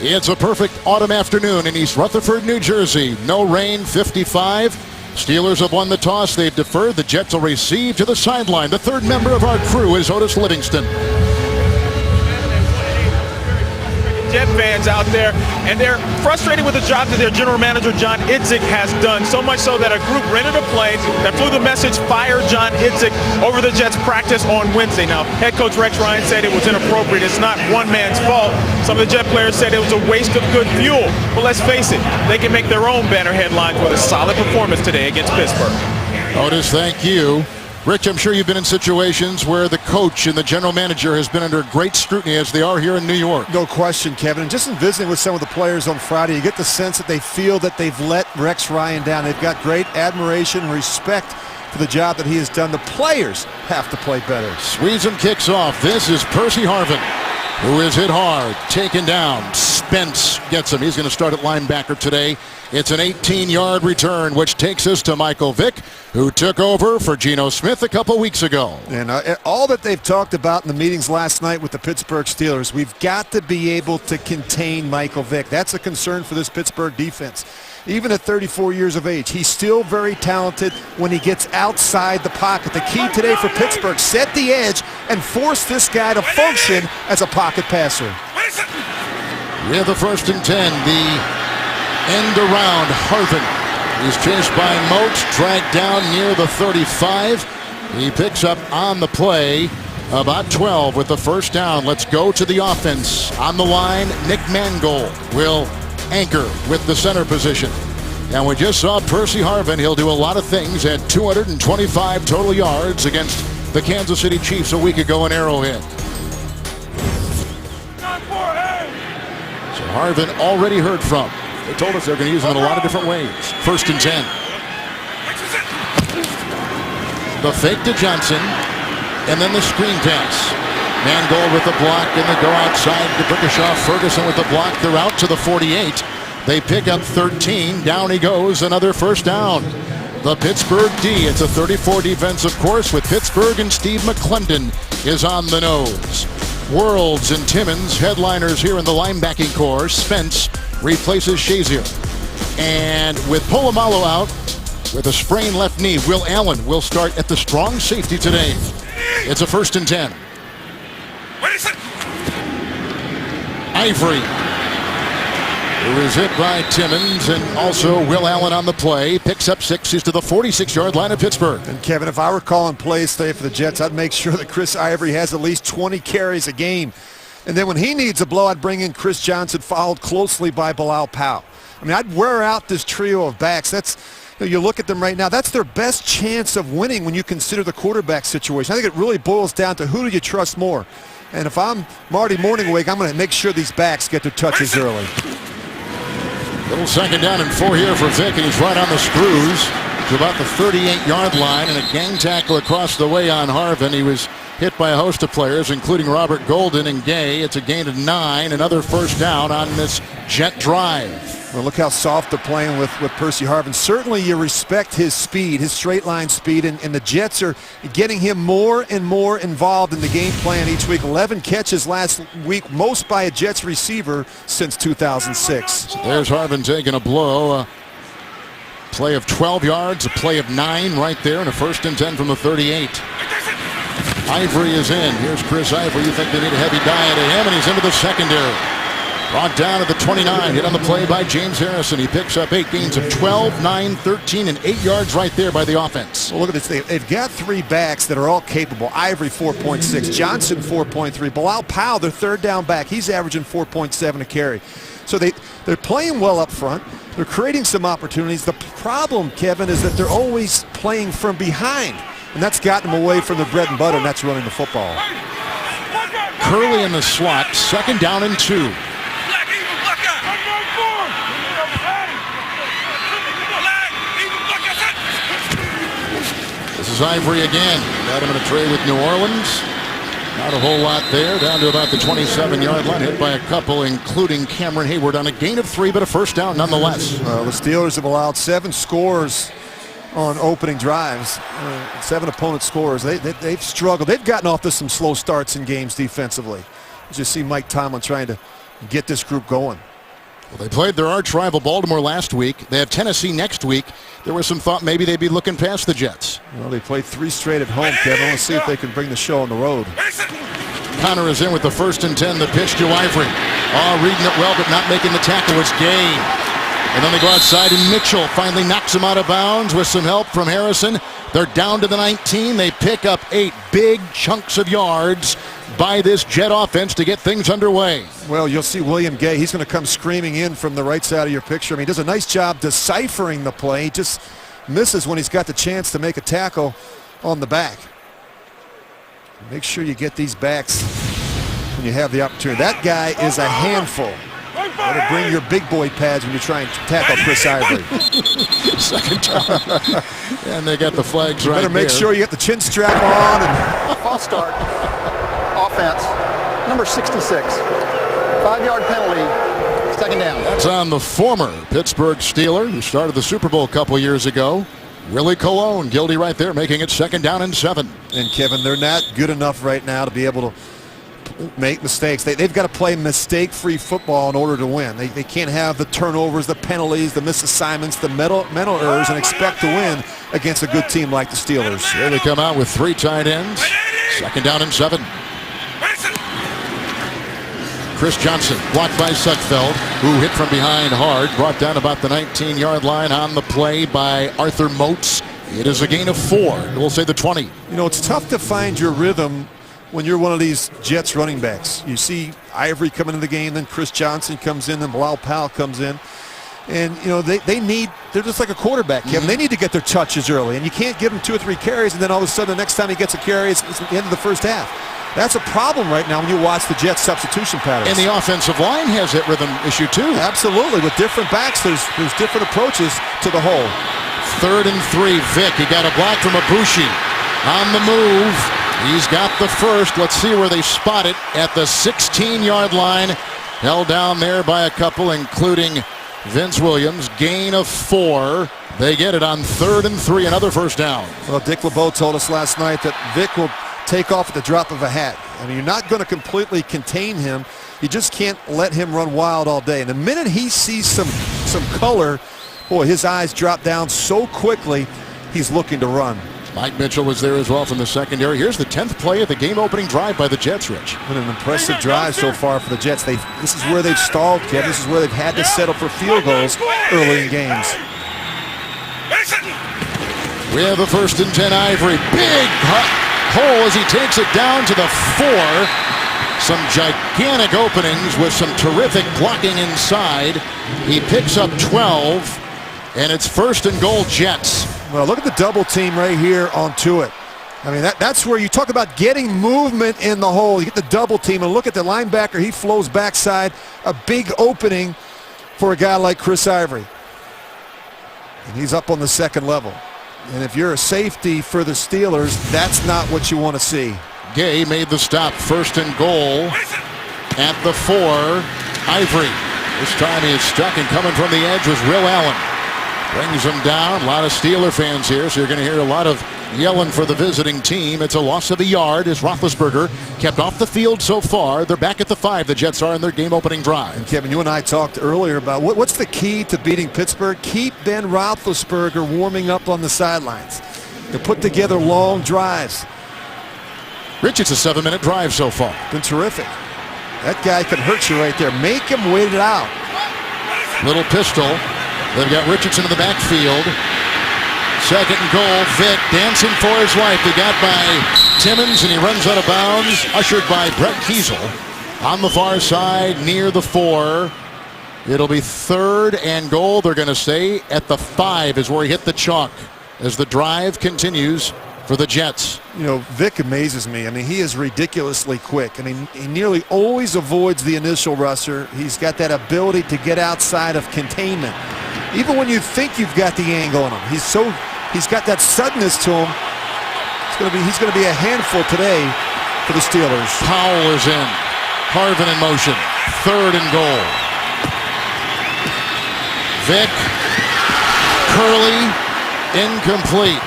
It's a perfect autumn afternoon in East Rutherford, New Jersey. No rain, 55. Steelers have won the toss. They've deferred. The Jets will receive to the sideline. The third member of our crew is Otis Livingston. Jet fans out there, and they're frustrated with the job that their general manager John Idzik has done, so much so that a group rented a plane that flew the message "Fire John Idzik" over the Jets practice on Wednesday. Now, head coach Rex Ryan said it was inappropriate. It's not one man's fault. Some of the Jet players said it was a waste of good fuel. But let's face it, they can make their own banner headlines with a solid performance today against Pittsburgh. Otis, thank you. Rich, I'm sure you've been in situations where the coach and the general manager has been under great scrutiny, as they are here in New York. No question, Kevin. And just in visiting with some of the players on Friday, you get the sense that they feel that they've let Rex Ryan down. They've got great admiration and respect for the job that he has done. The players have to play better. Sweden kicks off. This is Percy Harvin, who is hit hard, taken down. Spence gets him. He's going to start at linebacker today. It's an 18-yard return, which takes us to Michael Vick, who took over for Geno Smith a couple weeks ago. And all that they've talked about in the meetings last night with the Pittsburgh Steelers, we've got to be able to contain Michael Vick. That's a concern for this Pittsburgh defense. Even at 34 years of age, he's still very talented when he gets outside the pocket. The key today for Pittsburgh, set the edge and force this guy to function as a pocket passer. With the 1st and 10, the end around Harvin. He's chased by Moats, dragged down near the 35. He picks up on the play about 12 with the first down. Let's go to the offense. On the line, Nick Mangold will anchor with the center position. And we just saw Percy Harvin. He'll do a lot of things at 225 total yards against the Kansas City Chiefs a week ago in Arrowhead. So Harvin already heard from. They told us they're going to use him in a lot of different ways. 1st and 10. The fake to Johnson, and then the screen pass. Mangold with the block, and they go outside to Brickashaw. Ferguson with the block. They're out to the 48. They pick up 13. Down he goes. Another first down. The Pittsburgh D. It's a 34 defense, of course, with Pittsburgh, and Steve McClendon is on the nose. Worlds and Timmons, headliners here in the linebacking core. Spence replaces Shazier. And with Polamalu out with a sprained left knee, Will Allen will start at the strong safety today. It's a 1st and 10. Ivory, who is hit by Timmons, and also Will Allen on the play, picks up 6. He's to the 46-yard line of Pittsburgh. And Kevin, if I were calling plays today for the Jets, I'd make sure that Chris Ivory has at least 20 carries a game. And then when he needs a blow, I'd bring in Chris Johnson, followed closely by Bilal Powell. I mean, I'd wear out this trio of backs. That's, you look at them right now, that's their best chance of winning when you consider the quarterback situation. I think it really boils down to who do you trust more. And if I'm Marty Morningwig, I'm going to make sure these backs get their touches early. Little 2nd down and 4 here for Vick, and he's right on the screws to about the 38-yard line, and a gang tackle across the way on Harvin. He was hit by a host of players, including Robert Golden and Gay. It's a gain of 9, another first down on this Jet drive. Well, look how soft they're playing with Percy Harvin. Certainly you respect his speed, his straight line speed, and the Jets are getting him more and more involved in the game plan each week. 11 catches last week, most by a Jets receiver since 2006. So there's Harvin taking a blow. A play of 12 yards, a play of 9 right there, and a 1st and 10 from the 38. Ivory is in. Here's Chris Ivory. You think they need a heavy diet of him, and he's into the secondary. Brought down at the 29. Hit on the play by James Harrison. He picks up 8 gains of 12, 9, 13, and 8 yards right there by the offense. Well, look at this. They've got 3 backs that are all capable. Ivory 4.6, Johnson 4.3, Bilal Powell, their 3rd down back, he's averaging 4.7 a carry. So they're playing well up front. They're creating some opportunities. The problem, Kevin, is that they're always playing from behind. And that's gotten them away from their bread and butter, and that's running the football. Curley in the slot, 2nd down and 2. This is Ivory again. Got him in a trade with New Orleans. Not a whole lot there. Down to about the 27-yard line. Hit by a couple, including Cameron Hayward on a gain of 3, but a first down nonetheless. The Steelers have allowed 7 scores on opening drives. 7 opponent scores. They've struggled. They've gotten off to some slow starts in games defensively. You just see Mike Tomlin trying to get this group going. They played their arch rival Baltimore last week. They have Tennessee next week. There was some thought maybe they'd be looking past the Jets. Well, they played 3 straight at home, Kevin. Let's see if they can bring the show on the road. Connor is in with the 1st and 10. The pitch to Ivory. Reading it well, but not making the tackle. It's Gay. And then they go outside, and Mitchell finally knocks him out of bounds with some help from Harrison. They're down to the 19. They pick up 8 big chunks of yards by this Jet offense to get things underway. Well, you'll see William Gay. He's going to come screaming in from the right side of your picture. I mean, he does a nice job deciphering the play. He just misses when he's got the chance to make a tackle on the back. Make sure you get these backs when you have the opportunity. That guy is a handful. Better bring your big boy pads when you try and tackle Chris Ivory. Second time. And they got the flags right there. Better make sure you get the chin strap on. And false start. Offense. Number 66. 5-yard penalty. 2nd down. That's on the former Pittsburgh Steeler who started the Super Bowl a couple years ago. Willie Colon, guilty right there, making it 2nd down and 7. And Kevin, they're not good enough right now to be able to make mistakes. They've got to play mistake-free football in order to win. They can't have the turnovers, the penalties, the misassignments, the mental errors, and expect to win against a good team like the Steelers. Here they come out with 3 tight ends. 2nd down and 7. Chris Johnson blocked by Sudfeld, who hit from behind hard, brought down about the 19-yard line on the play by Arthur Moats. It is a gain of 4. We'll say the 20. You know, it's tough to find your rhythm when you're one of these Jets running backs. You see Ivory coming in the game, then Chris Johnson comes in, then Bilal Powell comes in. And, you know, they're just like a quarterback, Kevin. They need to get their touches early, and you can't give them 2 or 3 carries, and then all of a sudden the next time he gets a carry, it's at the end of the first half. That's a problem right now when you watch the Jets substitution patterns. And the offensive line has that rhythm issue too. Absolutely. With different backs, there's different approaches to the hole. 3rd and 3. Vick, he got a block from Ibushi. On the move. He's got the first. Let's see where they spot it at the 16-yard line. Held down there by a couple, including Vince Williams. Gain of 4. They get it on 3rd and 3. Another first down. Well, Dick LeBeau told us last night that Vick will take off at the drop of a hat. I mean, you're not going to completely contain him. You just can't let him run wild all day. And the minute he sees some color, boy, his eyes drop down so quickly, he's looking to run. Mike Mitchell was there as well from the secondary. Here's the 10th play of the game-opening drive by the Jets, Rich. Been an impressive drive so far for the Jets. This is where they've stalled, Kevin. This is where they've had to settle for field goals early in games. We have the 1st and 10. Ivory. Big hole as he takes it down to the 4. Some gigantic openings with some terrific blocking inside. He picks up 12, and it's 1st and goal Jets. Well, look at the double team right here on Tuitt. I mean, that's where you talk about getting movement in the hole. You get the double team, and look at the linebacker. He flows backside. A big opening for a guy like Chris Ivory. And he's up on the 2nd level. And if you're a safety for the Steelers, that's not what you want to see. Gay made the stop. 1st and goal at the 4. Ivory. This time he is stuck, and coming from the edge was Will Allen. Brings him down. A lot of Steeler fans here, so you're going to hear a lot of yelling for the visiting team. It's a loss of a yard as Roethlisberger kept off the field so far. They're back at the 5. The Jets are in their game-opening drive. And Kevin, you and I talked earlier about what's the key to beating Pittsburgh? Keep Ben Roethlisberger warming up on the sidelines. To put together long drives. Rich, it's a 7-minute drive so far. Been terrific. That guy could hurt you right there. Make him wait it out. Little pistol. They've got Richardson in the backfield. 2nd and goal. Vick dancing for his life. He got by Timmons, and he runs out of bounds. Ushered by Brett Kiesel on the far side near the 4. It'll be 3rd and goal. They're going to stay at the 5 is where he hit the chalk as the drive continues for the Jets. You know, Vick amazes me. I mean, he is ridiculously quick. I mean, he nearly always avoids the initial rusher. He's got that ability to get outside of containment. Even when you think you've got the angle on him, he's got that suddenness to him. He's going to be a handful today for the Steelers. Powell is in. Harvin in motion. 3rd and goal. Vick. Curley. Incomplete.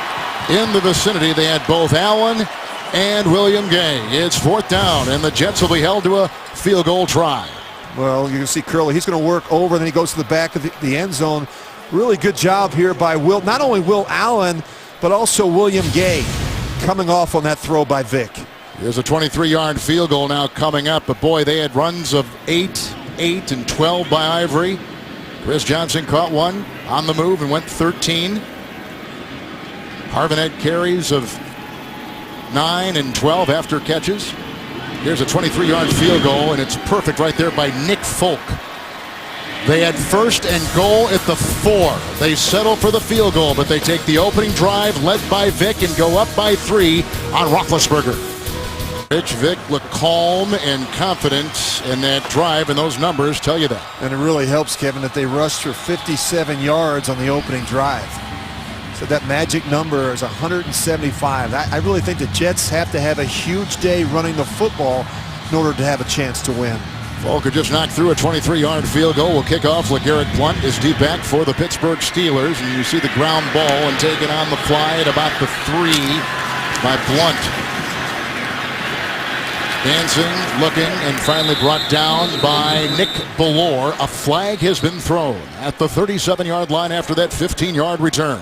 In the vicinity, they had both Allen and William Gay. It's 4th down, and the Jets will be held to a field goal try. Well, you can see Curley. He's going to work over, then he goes to the back of the end zone. Really good job here by not only Will Allen, but also William Gay coming off on that throw by Vic. Here's a 23-yard field goal now coming up. But, boy, they had runs of 8, 8, and 12 by Ivory. Chris Johnson caught one on the move and went 13. Harvin had carries of 9 and 12 after catches. Here's a 23-yard field goal, and it's perfect right there by Nick Folk. They had first and goal at the 4. They settle for the field goal, but they take the opening drive led by Vic and go up by 3 on Roethlisberger. Rich Vic looked calm and confident in that drive, and those numbers tell you that. And it really helps, Kevin, that they rushed for 57 yards on the opening drive. So that magic number is 175. I really think the Jets have to have a huge day running the football in order to have a chance to win. Volker just knocked through a 23-yard field goal. Will kick off. LeGarrette Blount is deep back for the Pittsburgh Steelers. And you see the ground ball and taken on the fly at about the 3 by Blount. Dancing, looking, and finally brought down by Nick Bellore. A flag has been thrown at the 37-yard line after that 15-yard return.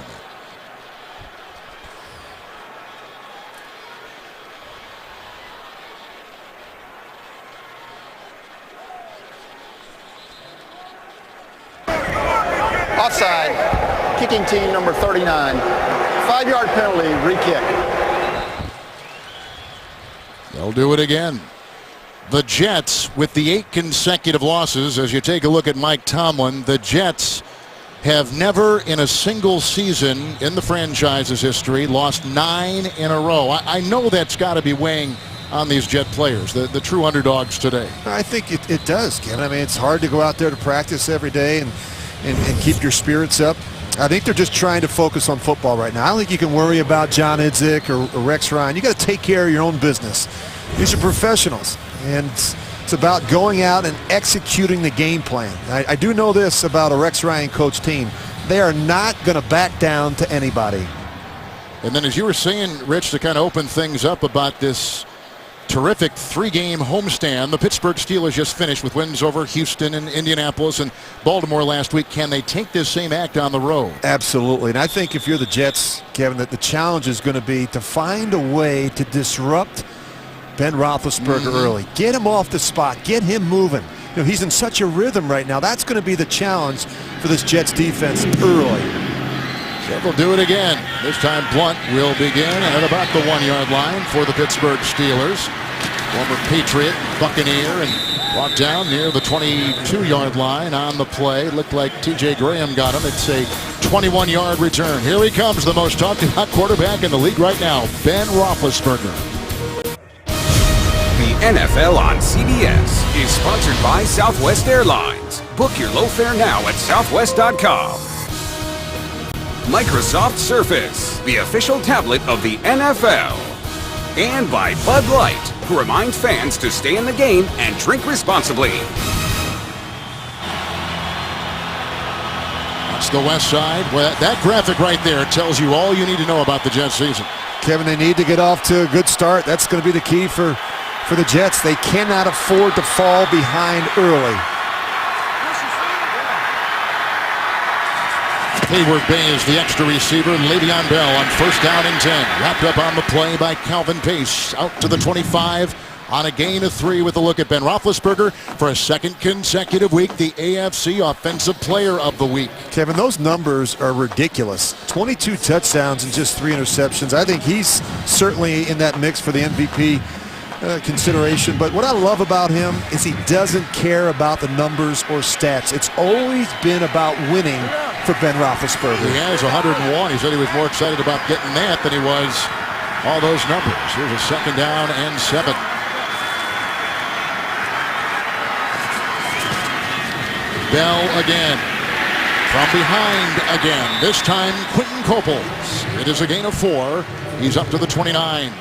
Offside. Kicking team number 39. 5-yard penalty, re-kick. They'll do it again. The Jets, with the 8 consecutive losses, as you take a look at Mike Tomlin, the Jets have never in a single season in the franchise's history lost 9 in a row. I know that's got to be weighing on these Jet players, the true underdogs today. I think it does, Kevin. I mean, it's hard to go out there to practice every day and keep your spirits up. I think they're just trying to focus on football right now. I don't think you can worry about John Idzik or Rex Ryan. You got to take care of your own business. These are professionals, and it's about going out and executing the game plan. I do know this about a Rex Ryan coach team. They are not going to back down to anybody. And then as you were saying, Rich, to kind of open things up about this terrific 3-game homestand. The Pittsburgh Steelers just finished with wins over Houston and Indianapolis and Baltimore last week. Can they take this same act on the road? Absolutely. And I think if you're the Jets, Kevin, that the challenge is going to be to find a way to disrupt Ben Roethlisberger early. Get him off the spot. Get him moving. You know, he's in such a rhythm right now. That's going to be the challenge for this Jets defense early. So they'll do it again. This time Blount will begin at about the 1-yard line for the Pittsburgh Steelers. Former Patriot, Buccaneer, and brought down near the 22-yard line on the play. Looked like T.J. Graham got him. It's a 21-yard return. Here he comes, the most talked about quarterback in the league right now, Ben Roethlisberger. The NFL on CBS is sponsored by Southwest Airlines. Book your low fare now at southwest.com. Microsoft Surface, the official tablet of the NFL. And by Bud Light, who reminds fans to stay in the game and drink responsibly. That's the west side. Well, that graphic right there tells you all you need to know about the Jets season. Kevin, they need to get off to a good start. That's going to be the key for the Jets. They cannot afford to fall behind early. Hayward Bay is the extra receiver, and Le'Veon Bell on 1st down and 10. Wrapped up on the play by Calvin Pace. Out to the 25 on a gain of 3 with a look at Ben Roethlisberger for a second consecutive week, the AFC Offensive Player of the Week. Kevin, those numbers are ridiculous. 22 touchdowns and just 3 interceptions. I think he's certainly in that mix for the MVP consideration. But what I love about him is he doesn't care about the numbers or stats. It's always been about winning for Ben Roethlisberger. He has 101. He said he was more excited about getting that than he was all those numbers. Here's a 2nd down and 7. Bell again. From behind again. This time Quentin Coples. It is a gain of 4. He's up to the 29.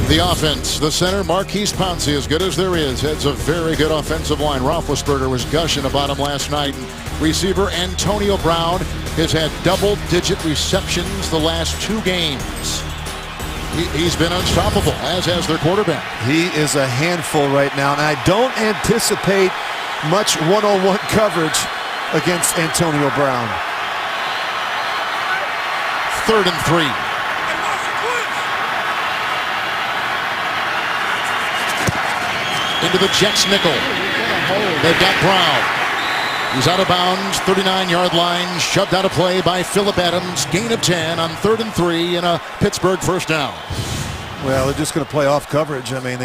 The offense, the center, Marquise Pouncey, as good as there is, heads a very good offensive line. Roethlisberger was gushing about him last night. Receiver Antonio Brown has had double-digit receptions the last 2 games. He's been unstoppable, as has their quarterback. He is a handful right now, and I don't anticipate much one-on-one coverage against Antonio Brown. 3rd and 3. Into the Jets nickel. They've got Brown. He's out of bounds, 39-yard line, shoved out of play by Phillip Adams. Gain of 10 on 3rd and 3 and a Pittsburgh first down. Well, they're just going to play off coverage. I mean,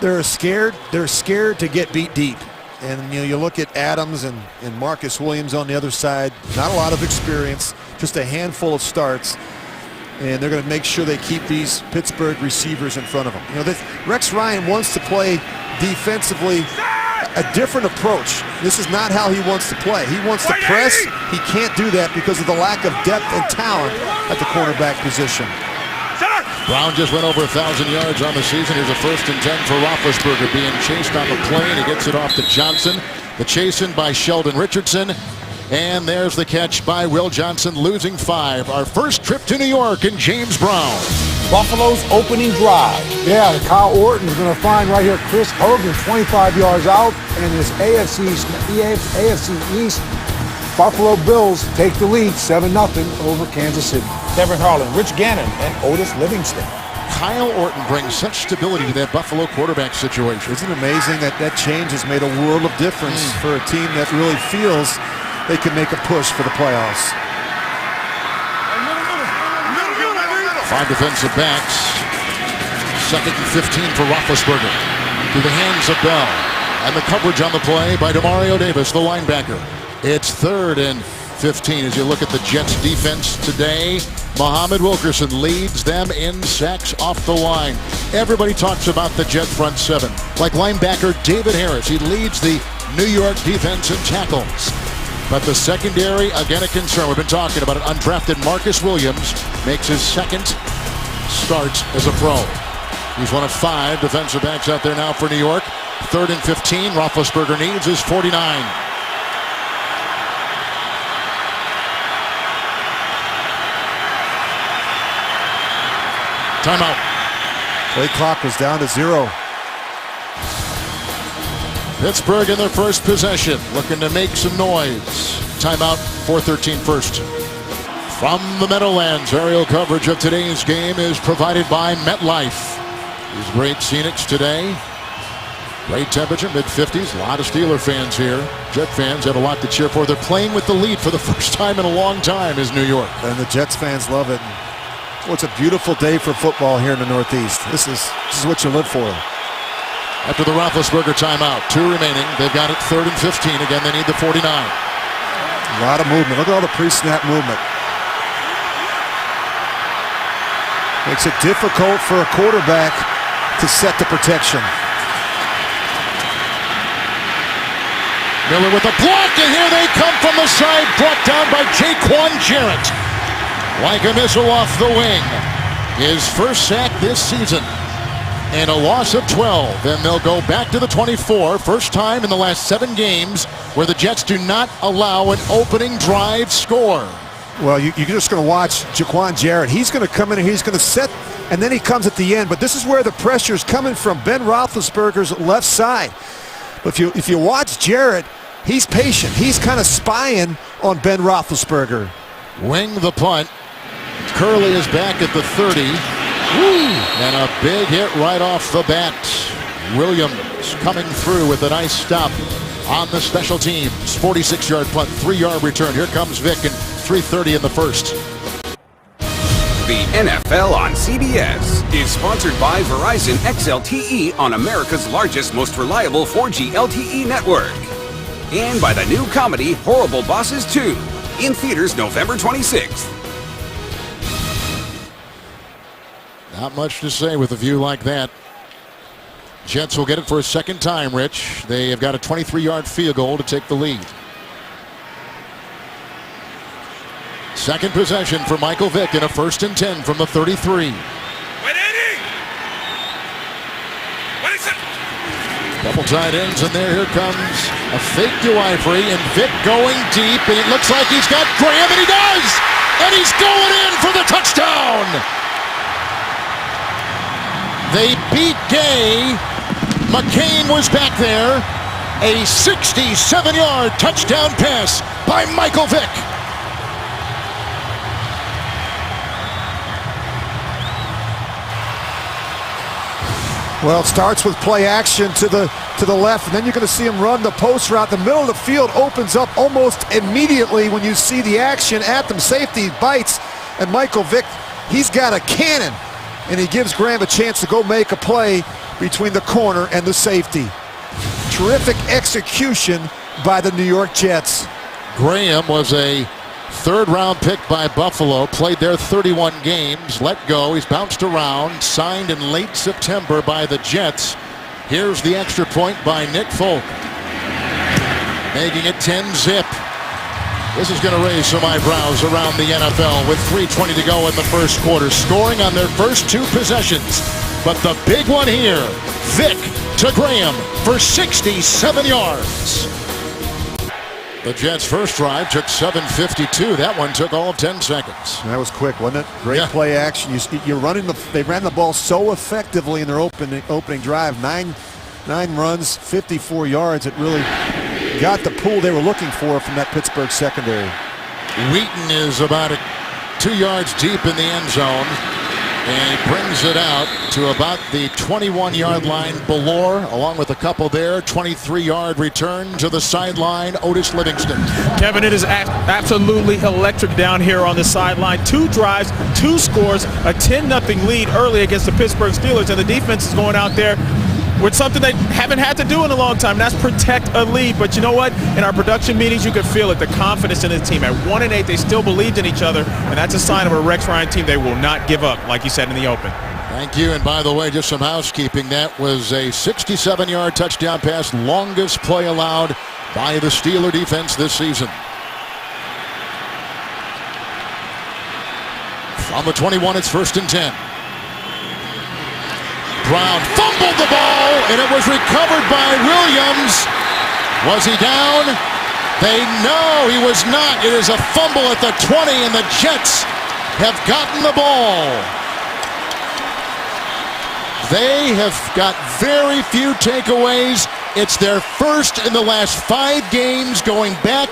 they're scared. They're scared to get beat deep. And you look at Adams and Marcus Williams on the other side. Not a lot of experience, just a handful of starts. And they're going to make sure they keep these Pittsburgh receivers in front of them. Rex Ryan wants to play defensively a different approach. This is not how he wants to play. He wants to press. He can't do that because of the lack of depth and talent at the cornerback position. Brown just went over 1,000 yards on the season. Here's a 1st and 10 for Roethlisberger, being chased on the plane. He gets it off to Johnson. The chase in by Sheldon Richardson. And there's the catch by Will Johnson, losing 5. Our first trip to New York in James Brown. Buffalo's opening drive. Yeah, Kyle Orton's going to find right here Chris Hogan 25 yards out, and this AFC East, Buffalo Bills take the lead 7-0 over Kansas City. Kevin Harlan, Rich Gannon, and Otis Livingston. Kyle Orton brings such stability to that Buffalo quarterback situation. Isn't it amazing that change has made a world of difference for a team that really feels they can make a push for the playoffs? 5 defensive backs. 2nd and 15 for Roethlisberger. To the hands of Bell. And the coverage on the play by Demario Davis, the linebacker. It's 3rd and 15 as you look at the Jets defense today. Muhammad Wilkerson leads them in sacks off the line. Everybody talks about the Jet front 7. Like linebacker David Harris, he leads the New York defense in tackles. But the secondary, again, a concern. We've been talking about it. Undrafted Marcus Williams makes his 2nd start as a pro. He's one of 5 defensive backs out there now for New York. 3rd and 15. Roethlisberger needs his 49. Timeout. Play clock was down to 0. Pittsburgh in their first possession, looking to make some noise. Timeout, 4:13 first. From the Meadowlands, aerial coverage of today's game is provided by MetLife. These great scenics today. Great temperature, mid-50s. A lot of Steeler fans here. Jet fans have a lot to cheer for. They're playing with the lead for the first time in a long time, is New York. And the Jets fans love it. Well, it's a beautiful day for football here in the Northeast. This is what you live for. After the Roethlisberger timeout, 2 remaining. They've got it 3rd and 15. Again, they need the 49. A lot of movement. Look at all the pre-snap movement. Makes it difficult for a quarterback to set the protection. Miller with a block, and here they come from the side, brought down by Jaquan Jarrett. Like a missile off the wing. His first sack this season. And a loss of 12, and they'll go back to the 24. First time in the last 7 games where the Jets do not allow an opening drive score. Well, you're just going to watch Jaquan Jarrett. He's going to come in and he's going to set, and then he comes at the end. But this is where the pressure is coming from Ben Roethlisberger's left side. But if you watch Jarrett, he's patient. He's kind of spying on Ben Roethlisberger. Wing the punt. Curley is back at the 30. And a big hit right off the bat. Williams coming through with a nice stop on the special teams. 46-yard punt, 3-yard return. Here comes Vic, and 3:30 in the first. The NFL on CBS is sponsored by Verizon XLTE on America's largest, most reliable 4G LTE network. And by the new comedy Horrible Bosses 2, in theaters November 26th. Not much to say with a view like that. Jets will get it for a second time, Rich. They have got a 23-yard field goal to take the lead. Second possession for Michael Vick and a 1st and 10 from the 33. Couple tight ends, and here comes a fake to Ivory, and Vick going deep, and it looks like he's got Graham, and he does! And he's going in for the touchdown! They beat Gay. McCain was back there. A 67-yard touchdown pass by Michael Vick. Well, it starts with play action to the left, and then you're going to see him run the post route. The middle of the field opens up almost immediately when you see the action at them. Safety bites, and Michael Vick, he's got a cannon, and he gives Graham a chance to go make a play between the corner and the safety. Terrific execution by the New York Jets. Graham was a third-round pick by Buffalo, played there 31 games, let go. He's bounced around, signed in late September by the Jets. Here's the extra point by Nick Folk, making it 10-zip. This is going to raise some eyebrows around the NFL with 3:20 to go in the first quarter, scoring on their first two possessions. But the big one here, Vick to Graham for 67 yards. The Jets' first drive took 7:52. That one took all of 10 seconds. That was quick, wasn't it? Great play action. They ran the ball so effectively in their opening drive. Nine runs, 54 yards. It really got the pool they were looking for from that Pittsburgh secondary. Wheaton is about 2 yards deep in the end zone, and he brings it out to about the 21-yard line. Ballore, along with a couple there, 23-yard return to the sideline. Otis Livingston. Kevin, it is absolutely electric down here on the sideline. 2 drives, 2 scores, a 10-0 lead early against the Pittsburgh Steelers, and the defense is going out there with something they haven't had to do in a long time. That's protect a lead. But you know what? In our production meetings, you could feel it, the confidence in the team. At 1-8, they still believed in each other, and that's a sign of a Rex Ryan team they will not give up, like you said in the open. Thank you. And by the way, just some housekeeping. That was a 67-yard touchdown pass, longest play allowed by the Steeler defense this season. From the 21, it's 1st and 10. Brown fumbled the ball, and it was recovered by Williams. Was he down? They know he was not. It is a fumble at the 20, and the Jets have gotten the ball. They have got very few takeaways. It's their first in the last 5 games, going back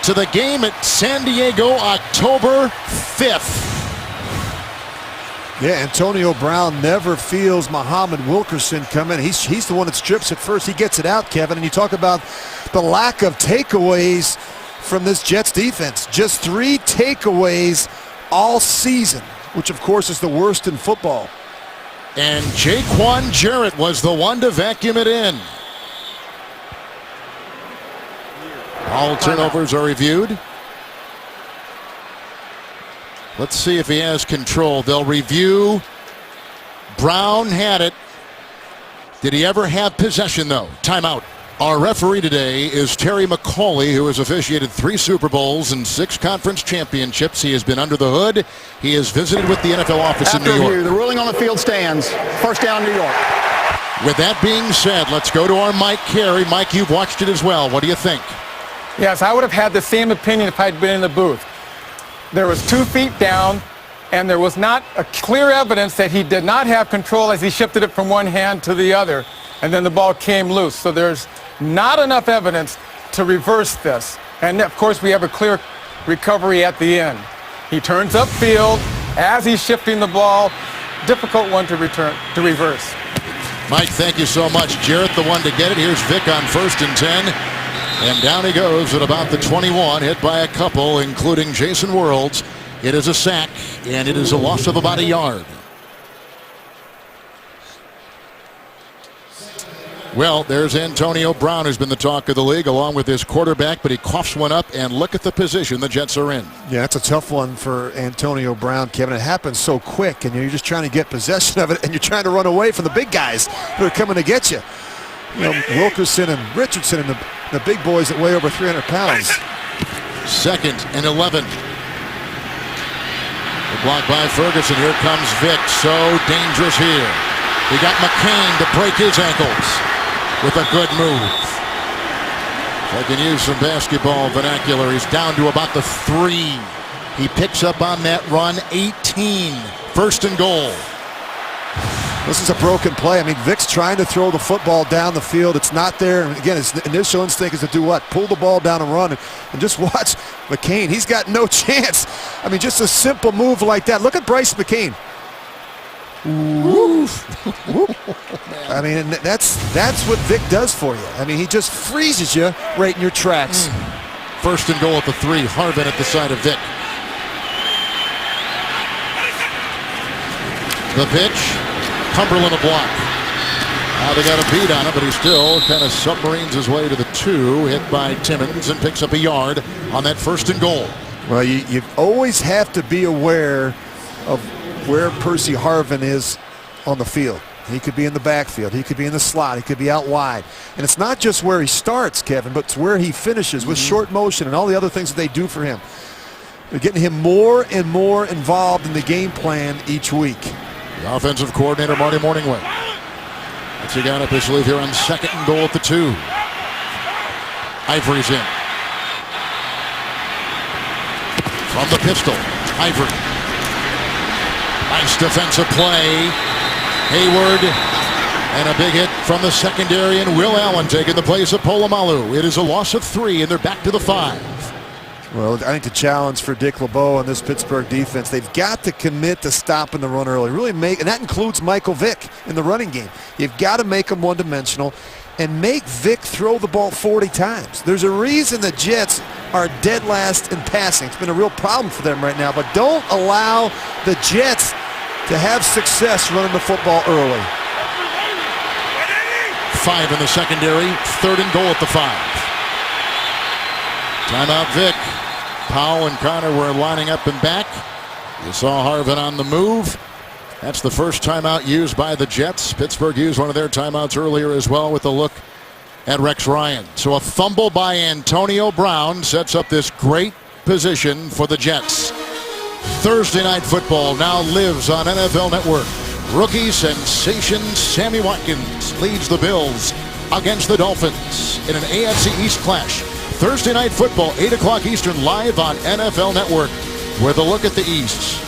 to the game at San Diego, October 5th. Yeah, Antonio Brown never feels Muhammad Wilkerson come in. He's the one that strips it first. He gets it out, Kevin. And you talk about the lack of takeaways from this Jets defense. Just 3 takeaways all season, which of course is the worst in football. And Jaquan Jarrett was the one to vacuum it in. All turnovers are reviewed. Let's see if he has control. They'll review. Brown had it. Did he ever have possession, though? Timeout. Our referee today is Terry McCauley, who has officiated 3 Super Bowls and 6 conference championships. He has been under the hood. He has visited with the NFL office in New York. Review, the ruling on the field stands. First down, New York. With that being said, let's go to our Mike Carey. Mike, you've watched it as well. What do you think? Yes, I would have had the same opinion if I'd been in the booth. There was 2 feet down, and there was not a clear evidence that he did not have control as he shifted it from one hand to the other, and then the ball came loose. So there's not enough evidence to reverse this. And of course, we have a clear recovery at the end. He turns upfield as he's shifting the ball. Difficult one to reverse. Mike, thank you so much. Jarrett, the one to get it. Here's Vick on 1st and 10. And down he goes at about the 21, hit by a couple, including Jason Worlds. It is a sack, and it is a loss of about a yard. Well, there's Antonio Brown, who's been the talk of the league, along with his quarterback, but he coughs one up, and look at the position the Jets are in. Yeah, it's a tough one for Antonio Brown, Kevin. It happens so quick, and you're just trying to get possession of it, and you're trying to run away from the big guys who are coming to get you. You know, Wilkerson and Richardson and the big boys that weigh over 300 pounds. 2nd and 11. The block by Ferguson. Here comes Vick. So dangerous here. He got McCain to break his ankles with a good move. If I can use some basketball vernacular, he's down to about the 3. He picks up on that run. 18. 1st and goal. This is a broken play. I mean, Vic's trying to throw the football down the field. It's not there. And again, his initial instinct is to do what? Pull the ball down and run. And just watch McCain. He's got no chance. I mean, just a simple move like that. Look at Bryce McCain. I mean, that's what Vic does for you. I mean, he just freezes you right in your tracks. First and goal at the 3. Harvin at the side of Vic. The pitch. Cumberland a block. Now they got a beat on him, but he still kind of submarines his way to the 2. Hit by Timmons and picks up a yard on that first and goal. Well, you always have to be aware of where Percy Harvin is on the field. He could be in the backfield. He could be in the slot. He could be out wide. And it's not just where he starts, Kevin, but it's where he finishes with short motion and all the other things that they do for him. They're getting him more and more involved in the game plan each week. The offensive coordinator, Marty Morningway. That's he got up his sleeve here on second and goal at the 2. Ivory's in. From the pistol, Ivory. Nice defensive play. Hayward. And a big hit from the secondary, and Will Allen taking the place of Polamalu. It is a loss of 3, and they're back to the 5. Well, I think the challenge for Dick LeBeau and this Pittsburgh defense, they've got to commit to stopping the run early. Really and that includes Michael Vick in the running game. You've got to make him one-dimensional and make Vick throw the ball 40 times. There's a reason the Jets are dead last in passing. It's been a real problem for them right now, but don't allow the Jets to have success running the football early. 5 in the secondary, third and goal at the 5. Timeout Vic. Powell and Connor were lining up and back. You saw Harvin on the move. That's the first timeout used by the Jets. Pittsburgh used one of their timeouts earlier as well with a look at Rex Ryan. So a fumble by Antonio Brown sets up this great position for the Jets. Thursday Night Football now lives on NFL Network. Rookie sensation Sammy Watkins leads the Bills against the Dolphins in an AFC East clash. Thursday Night Football, 8 o'clock Eastern, live on NFL Network. With a look at the East.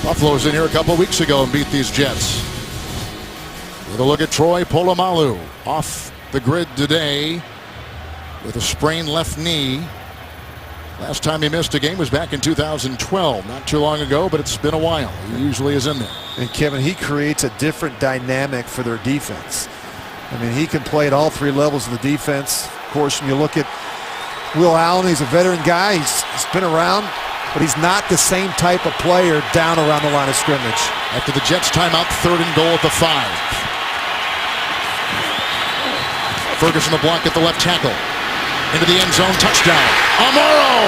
Buffalo was in here a couple weeks ago and beat these Jets. With a look at Troy Polamalu, off the grid today with a sprained left knee. Last time he missed a game was back in 2012, not too long ago, but it's been a while. He usually is in there. And Kevin, he creates a different dynamic for their defense. I mean, he can play at all 3 levels of the defense. Of course, when you look at Will Allen, he's a veteran guy. He's been around, but he's not the same type of player down around the line of scrimmage. After the Jets timeout, third and goal at the 5. Ferguson the block at the left tackle. Into the end zone, touchdown. Amaro!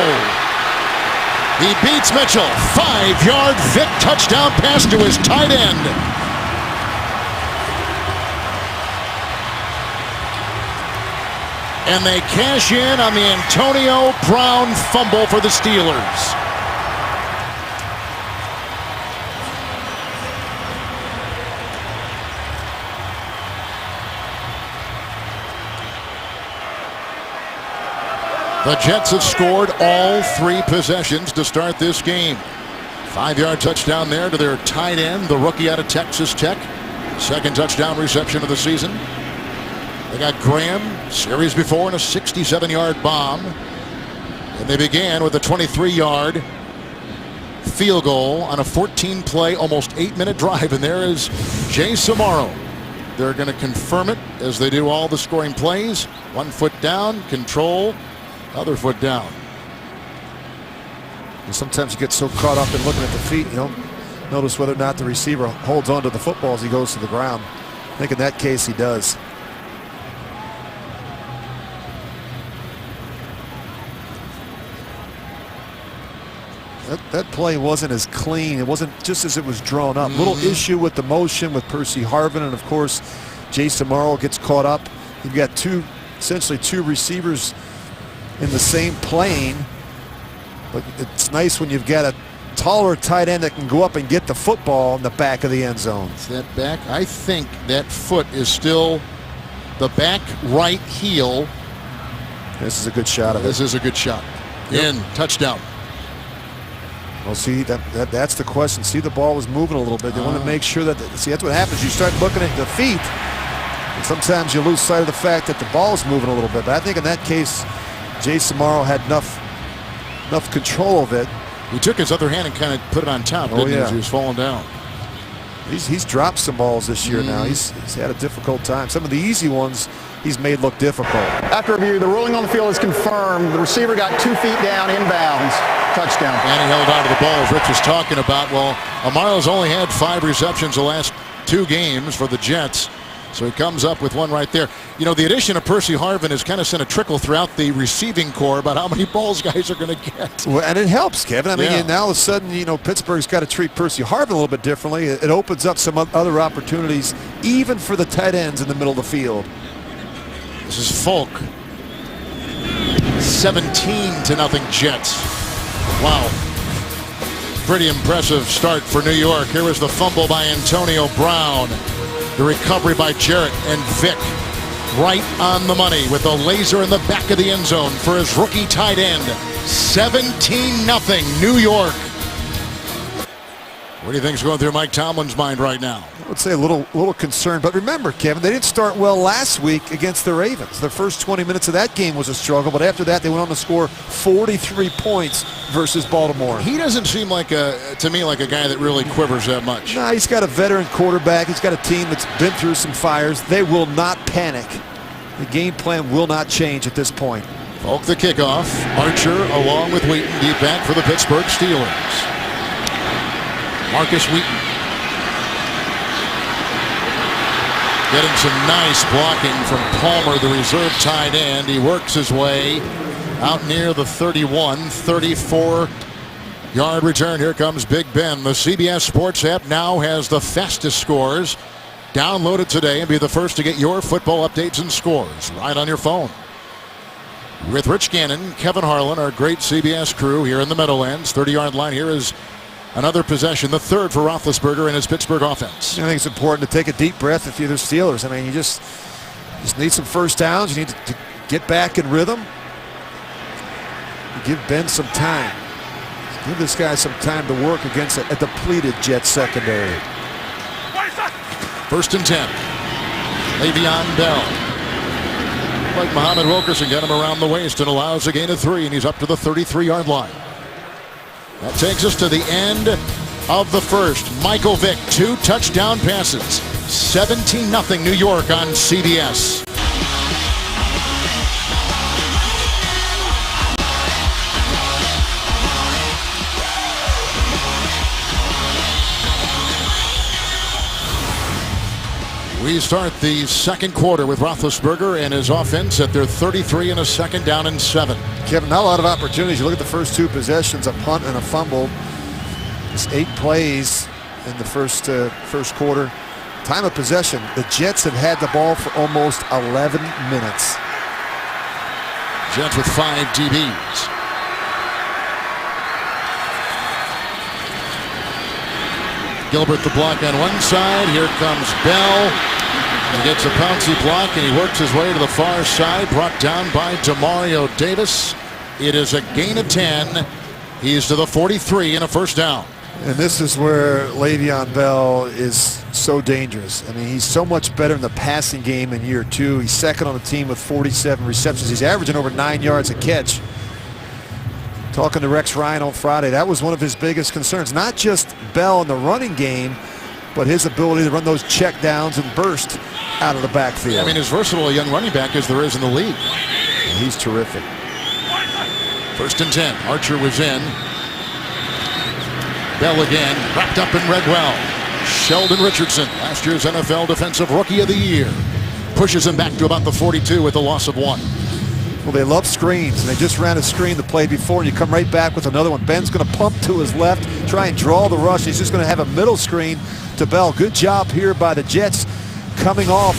He beats Mitchell. 5-yard Vic touchdown pass to his tight end. And they cash in on the Antonio Brown fumble for the Steelers. The Jets have scored all 3 possessions to start this game. 5-yard touchdown there to their tight end, the rookie out of Texas Tech. Second touchdown reception of the season. They got Graham, series before, and a 67-yard bomb. And they began with a 23-yard field goal on a 14-play, almost 8-minute drive. And there is Jay Samaro. They're going to confirm it as they do all the scoring plays. 1 foot down, control, other foot down. And sometimes you get so caught up in looking at the feet, you don't notice whether or not the receiver holds onto the football as he goes to the ground. I think in that case he does. That play wasn't as clean. It wasn't just as it was drawn up. Little issue with the motion with Percy Harvin, and of course Jay Samaro gets caught up. You've got essentially two receivers in the same plane, but it's nice when you've got a taller tight end that can go up and get the football in the back of the end zone. That back, I think that foot is still the back right heel. This is a good shot of it. This is a good shot. Yep. In, touchdown. Well, see, that's the question. See, the ball was moving a little bit. They want to make sure that, see, that's what happens. You start looking at the feet, and sometimes you lose sight of the fact that the ball is moving a little bit. But I think in that case, Jason Morrow had enough control of it. He took his other hand and kind of put it on top, didn't he, as he was falling down. He's dropped some balls this year now. He's had a difficult time. Some of the easy ones he's made look difficult. After review, the ruling on the field is confirmed. The receiver got 2 feet down inbounds. Touchdown. And he held on to the ball, as Rich was talking about. Well, Amaro's only had 5 receptions the last 2 games for the Jets. So he comes up with one right there. You know, the addition of Percy Harvin has kind of sent a trickle throughout the receiving corps about how many balls guys are going to get. Well, and it helps, Kevin. I mean, now all of a sudden, you know, Pittsburgh's got to treat Percy Harvin a little bit differently. It opens up some other opportunities, even for the tight ends in the middle of the field. This is Folk. 17-0 Jets. Wow. Pretty impressive start for New York. Here was the fumble by Antonio Brown. The recovery by Jarrett, and Vick right on the money with a laser in the back of the end zone for his rookie tight end. 17-0 New York. What do you think's going through Mike Tomlin's mind right now? I would say a little concerned, but remember, Kevin, they didn't start well last week against the Ravens. Their first 20 minutes of that game was a struggle, but after that they went on to score 43 points versus Baltimore. He doesn't seem like to me like a guy that really quivers that much. Nah, he's got a veteran quarterback. He's got a team that's been through some fires. They will not panic. The game plan will not change at this point. Folk the kickoff. Archer along with Wheaton deep back for the Pittsburgh Steelers. Marcus Wheaton getting some nice blocking from Palmer, the reserve tight end. He works his way out near the 31, 34-yard return. Here comes Big Ben. The CBS Sports app now has the fastest scores. Download it today and be the first to get your football updates and scores right on your phone. With Rich Gannon, Kevin Harlan, our great CBS crew here in the Meadowlands. 30-yard line here is another possession, the third for Roethlisberger and his Pittsburgh offense. I think it's important to take a deep breath if you're the Steelers. I mean, you just need some first downs. You need to get back in rhythm. Give Ben some time. Give this guy some time to work against a depleted Jets secondary. 1st and 10. Le'Veon Bell. Like Muhammad Wilkerson, get him around the waist and allows a gain of 3, and he's up to the 33-yard line. That takes us to the end of the first. Michael Vick, 2 touchdown passes. 17-0 New York on CBS. We start the second quarter with Roethlisberger and his offense at their 33 and a second down and 7. Kevin, not a lot of opportunities. You look at the first 2 possessions, a punt and a fumble. Just 8 plays in the first quarter. Time of possession, the Jets have had the ball for almost 11 minutes. Jets with 5 DBs. Gilbert the block on one side. Here comes Bell. He gets a pouncy block and he works his way to the far side. Brought down by Demario Davis. It is a gain of 10. He's to the 43 and a first down. And this is where Le'Veon Bell is so dangerous. I mean, he's so much better in the passing game in year 2. He's second on the team with 47 receptions. He's averaging over 9 yards a catch. Talking to Rex Ryan on Friday, that was one of his biggest concerns. Not just Bell in the running game, but his ability to run those check downs and burst out of the backfield. Yeah, I mean, as versatile a young running back as there is in the league. And he's terrific. 1st and 10. Archer was in. Bell again, wrapped up in red well. Sheldon Richardson, last year's NFL Defensive Rookie of the Year, pushes him back to about the 42 with a loss of 1. Well, they love screens, and they just ran a screen the play before, and you come right back with another one. Ben's going to pump to his left, try and draw the rush. He's just going to have a middle screen to Bell. Good job here by the Jets coming off.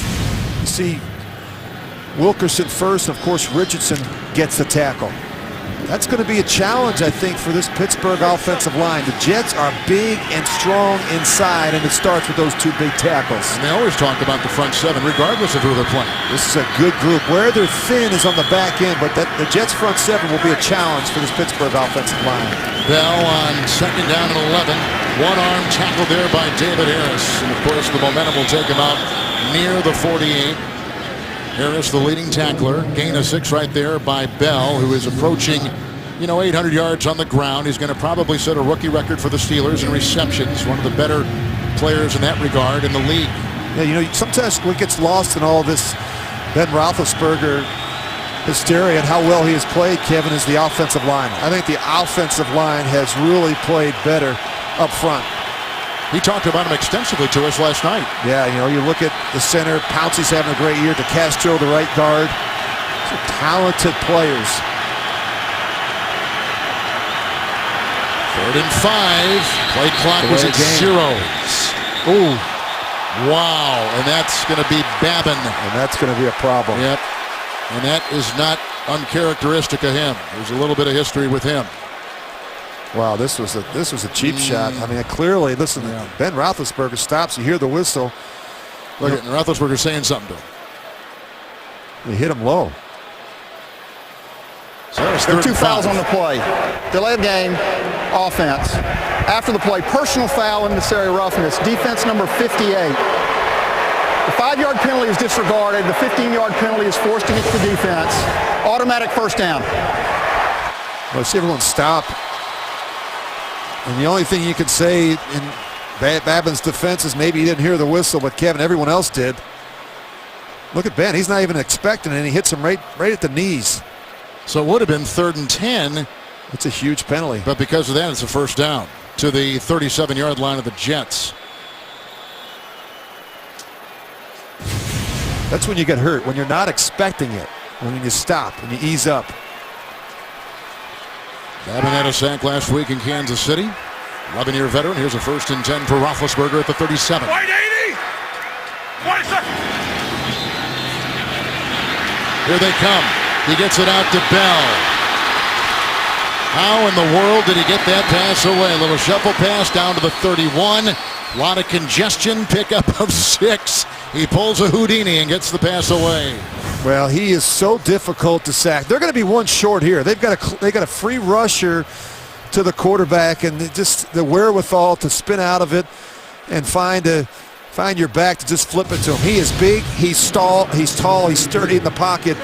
You see Wilkerson first, and of course Richardson gets the tackle. That's going to be a challenge, I think, for this Pittsburgh offensive line. The Jets are big and strong inside, and it starts with those two big tackles. And they always talk about the front seven, regardless of who they're playing. This is a good group. Where they're thin is on the back end, but the Jets' front seven will be a challenge for this Pittsburgh offensive line. Bell on second down and 11. One-arm tackle there by David Harris. And, of course, the momentum will take him out near the 48. Harris, the leading tackler. Gain of 6 right there by Bell, who is approaching, 800 yards on the ground. He's going to probably set a rookie record for the Steelers in receptions. One of the better players in that regard in the league. Yeah, sometimes what gets lost in all this Ben Roethlisberger hysteria and how well he has played, Kevin, is the offensive line. I think the offensive line has really played better up front. He talked about him extensively to us last night. Yeah, you look at the center. Pouncey's having a great year. DeCastro, the right guard. These are talented players. 3rd and 5. Play clock was at 0. Ooh. Wow, and that's going to be Babin. And that's going to be a problem. Yep, and that is not uncharacteristic of him. There's a little bit of history with him. Wow, this was a cheap shot. I mean, clearly, listen, Ben Roethlisberger stops. You hear the whistle. Look at Roethlisberger saying something to him. He hit him low. So There are 2 fouls on the play. Delay of game, offense. After the play, personal foul in this area roughness. Defense number 58. The 5-yard penalty is disregarded. The 15-yard penalty is forced against the defense. Automatic first down. Well, see everyone stop. And the only thing you could say in Babin's defense is maybe he didn't hear the whistle, but Kevin, everyone else did. Look at Ben. He's not even expecting it, and he hits him right at the knees. So it would have been 3rd and 10. It's a huge penalty. But because of that, it's a first down to the 37-yard line of the Jets. That's when you get hurt, when you're not expecting it, when you stop, when you ease up. Babin had a sack last week in Kansas City. 11-year veteran. Here's a 1st and 10 for Roethlisberger at the 37. White 80! 27! Here they come. He gets it out to Bell. How in the world did he get that pass away? A little shuffle pass down to the 31. A lot of congestion, pickup of 6. He pulls a Houdini and gets the pass away. Well, he is so difficult to sack. They're going to be one short here. They got a free rusher to the quarterback, and just the wherewithal to spin out of it and find your back to just flip it to him. He is big. He's tall. He's sturdy in the pocket.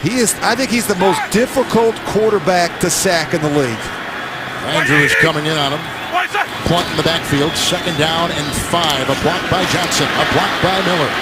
I think he's the most difficult quarterback to sack in the league. Andrew is coming in on him. Plunt in the backfield. 2nd down and 5. A block by Johnson. A block by Miller.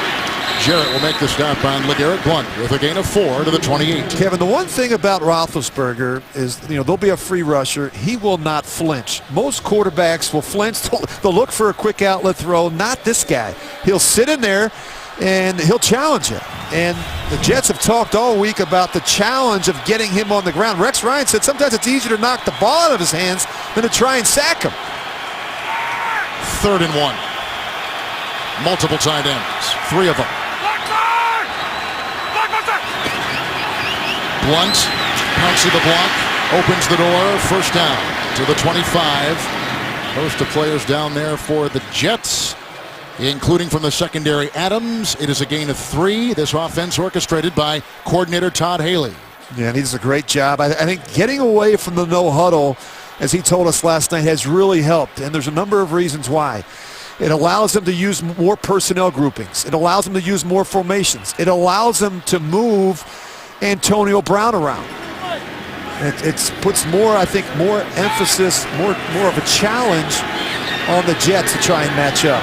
Jarrett will make the stop on LeGarrette Blount with a gain of 4 to the 28. Kevin, the one thing about Roethlisberger is, there'll be a free rusher. He will not flinch. Most quarterbacks will flinch. They'll look for a quick outlet throw. Not this guy. He'll sit in there and he'll challenge it. And the Jets have talked all week about the challenge of getting him on the ground. Rex Ryan said sometimes it's easier to knock the ball out of his hands than to try and sack him. 3rd and 1. Multiple tight ends. 3 of them. Blount, Pouncey the block, opens the door, 1st down to the 25. Host of players down there for the Jets, including from the secondary Adams. It is a gain of 3. This offense orchestrated by coordinator Todd Haley. Yeah, and he does a great job. I think getting away from the no huddle, as he told us last night, has really helped, and there's a number of reasons why. It allows them to use more personnel groupings. It allows them to use more formations. It allows them to move Antonio Brown around. It puts more, I think, more emphasis, more of a challenge on the Jets to try and match up.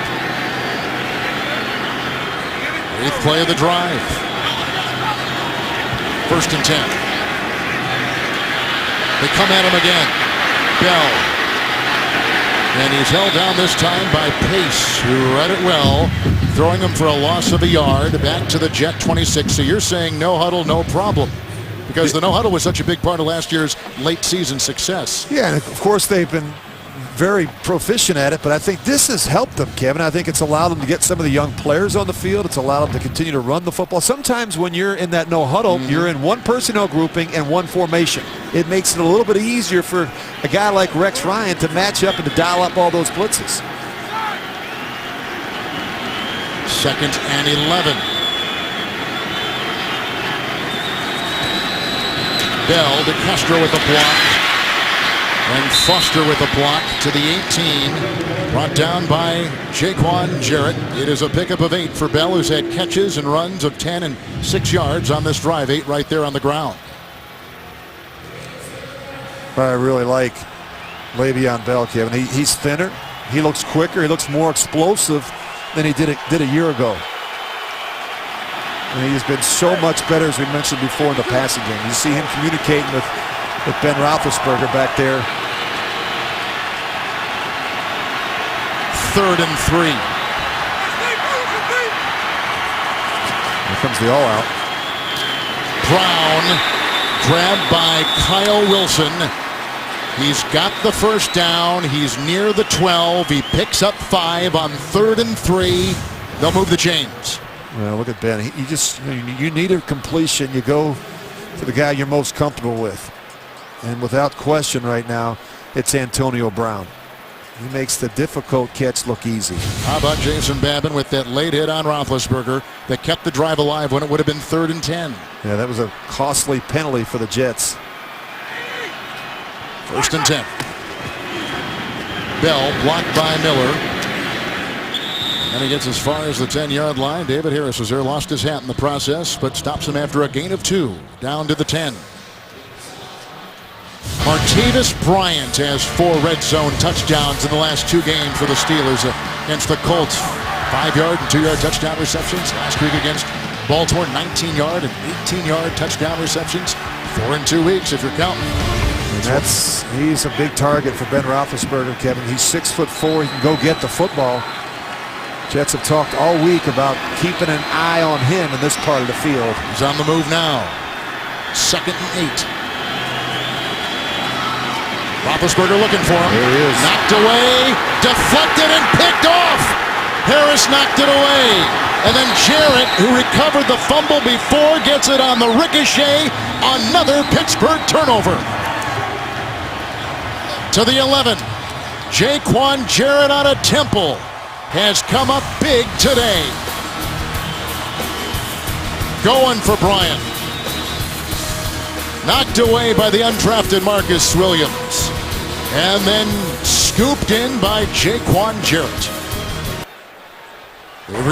8th play of the drive. 1st and 10. They come at him again. Bell. And he's held down this time by Pace, who read it well, throwing him for a loss of a yard back to the Jet 26. So you're saying no huddle, no problem, because the no huddle was such a big part of last year's late season success. Yeah, and of course they've been very proficient at it, but I think this has helped them, Kevin. I think it's allowed them to get some of the young players on the field. It's allowed them to continue to run the football. Sometimes when you're in that no huddle, you're in one personnel grouping and one formation. it makes it a little bit easier for a guy like Rex Ryan to match up and to dial up all those blitzes. 2nd and 11. Bell to Castro with a block. And Foster with a block to the 18. Brought down by Jaquan Jarrett. It is a pickup of 8 for Bell, who's had catches and runs of 10 and 6 yards on this drive. 8 right there on the ground. I really like Le'Veon Bell, Kevin. He's thinner. He looks quicker. He looks more explosive than he did a year ago. And he's been so much better, as we mentioned before, in the passing game. You see him communicating with Ben Roethlisberger back there. 3rd and 3. Here comes the all-out. Brown grabbed by Kyle Wilson. He's got the first down. He's near the 12. He picks up 5 on 3rd and 3. They'll move the chains. Well, look at Ben. You need a completion. You go to the guy you're most comfortable with. And without question right now, it's Antonio Brown. He makes the difficult catch look easy. How about Jason Babin with that late hit on Roethlisberger that kept the drive alive when it would have been 3rd and 10. Yeah, that was a costly penalty for the Jets. 1st and 10. Bell blocked by Miller. And he gets as far as the 10-yard line. David Harris was there, lost his hat in the process, but stops him after a gain of 2. Down to the 10. Martavis Bryant has 4 red zone touchdowns in the last 2 games for the Steelers against the Colts. 5-yard and 2-yard touchdown receptions. Last week against Baltimore, 19-yard and 18-yard touchdown receptions. 4 in 2 weeks if you're counting. And he's a big target for Ben Roethlisberger, Kevin. He's 6'4". He can go get the football. Jets have talked all week about keeping an eye on him in this part of the field. He's on the move now. 2nd and 8. Roethlisberger looking for him. There he is. Knocked away, deflected and picked off. Harris knocked it away. And then Jarrett, who recovered the fumble before, gets it on the ricochet. Another Pittsburgh turnover. To the 11. Jaquan Jarrett out of Temple has come up big today. Going for Bryant. Knocked away by the undrafted Marcus Williams. And then scooped in by Jaquan Jarrett.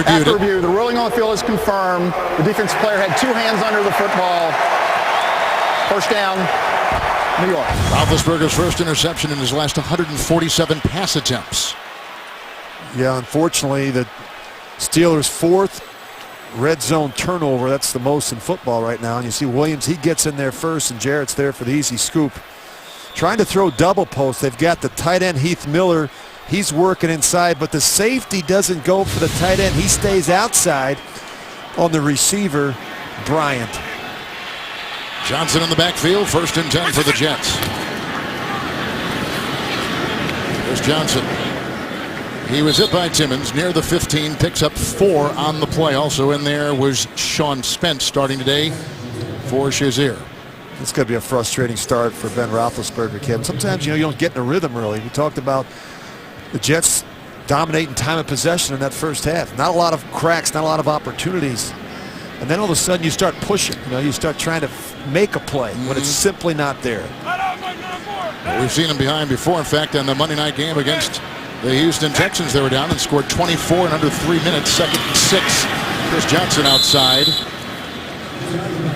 After review, the ruling on the field is confirmed. The defensive player had 2 hands under the football. First down, New York. Roethlisberger's first interception in his last 147 pass attempts. Yeah, unfortunately, the Steelers' 4th red zone turnover. That's the most in football right now. And you see Williams, he gets in there first, and Jarrett's there for the easy scoop. Trying to throw double post. They've got the tight end, Heath Miller. He's working inside, but the safety doesn't go for the tight end. He stays outside on the receiver, Bryant. Johnson in the backfield, 1st and 10 for the Jets. There's Johnson. He was hit by Timmons near the 15, picks up 4 on the play. Also in there was Sean Spence starting today for Shazier. It's going to be a frustrating start for Ben Roethlisberger, Kevin. Sometimes, you don't get in a rhythm really. We talked about the Jets dominating time of possession in that first half. Not a lot of cracks, not a lot of opportunities. And then all of a sudden you start pushing. You start trying to make a play when it's simply not there. Well, we've seen him behind before. In fact, in the Monday night game against the Houston Texans, they were down and scored 24 in under 3 minutes. 2nd and 6. Chris Johnson outside.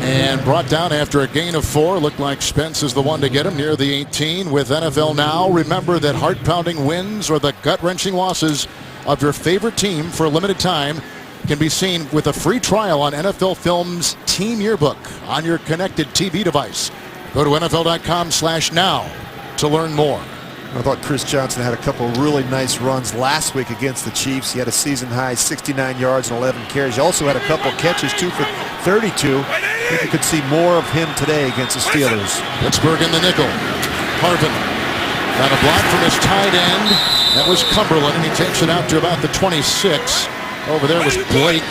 And brought down after a gain of 4. Looked like Spence is the one to get him near the 18 with NFL Now. Remember that heart-pounding wins or the gut-wrenching losses of your favorite team for a limited time can be seen with a free trial on NFL Films Team Yearbook on your connected TV device. Go to NFL.com/now to learn more. I thought Chris Johnson had a couple really nice runs last week against the Chiefs. He had a season-high 69 yards and 11 carries. He also had a couple catches, 2 for 32. I think you could see more of him today against the Steelers. Pittsburgh in the nickel. Harvin got a block from his tight end. That was Cumberland, and he takes it out to about the 26. Over there was Blake.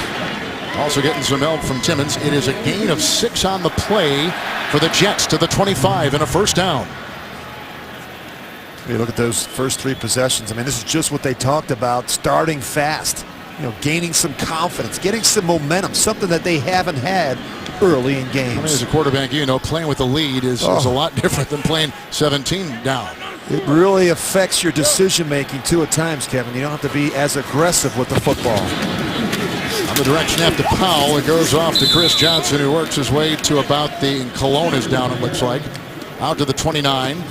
Also getting some help from Timmons. It is a gain of 6 on the play. for the Jets to the 25 and a first down. You look at those first 3 possessions. I mean, this is just what they talked about, starting fast, gaining some confidence, getting some momentum, something that they haven't had early in games. I mean, as a quarterback, playing with the lead is a lot different than playing 17 down. It really affects your decision-making, too, at times, Kevin. You don't have to be as aggressive with the football. On the direct snap to Powell, it goes off to Chris Johnson, who works his way to about Cologne is down, it looks like. Out to the 29.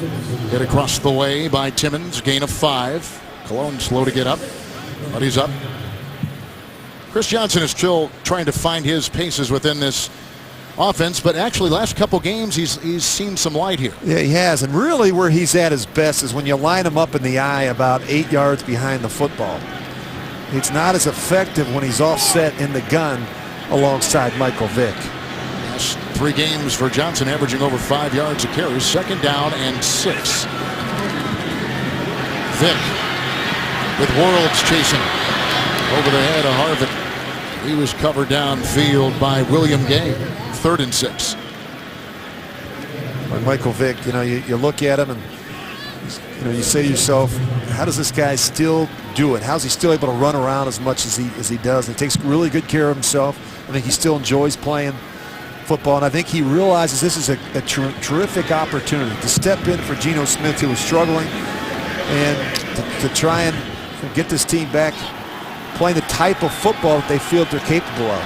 Get across the way by Timmons. Gain of 5. Cologne slow to get up, but he's up. Chris Johnson is still trying to find his paces within this offense, but actually last couple games he's seen some light here. Yeah, he has, and really where he's at his best is when you line him up in the eye about 8 yards behind the football. It's not as effective when he's offset in the gun alongside Michael Vick. Last 3 games for Johnson, averaging over 5 yards a carry. 2nd down and 6. Vick with Worlds chasing over the head of Harvin. He was covered downfield by William Gay. 3rd and 6. Like Michael Vick, you look at him and you say to yourself, how does this guy still do it? How's he still able to run around as much as he does? And he takes really good care of himself. I think he still enjoys playing football, and I think he realizes this is a terrific opportunity to step in for Geno Smith, who was struggling, and to try and get this team back playing the type of football that they feel that they're capable of.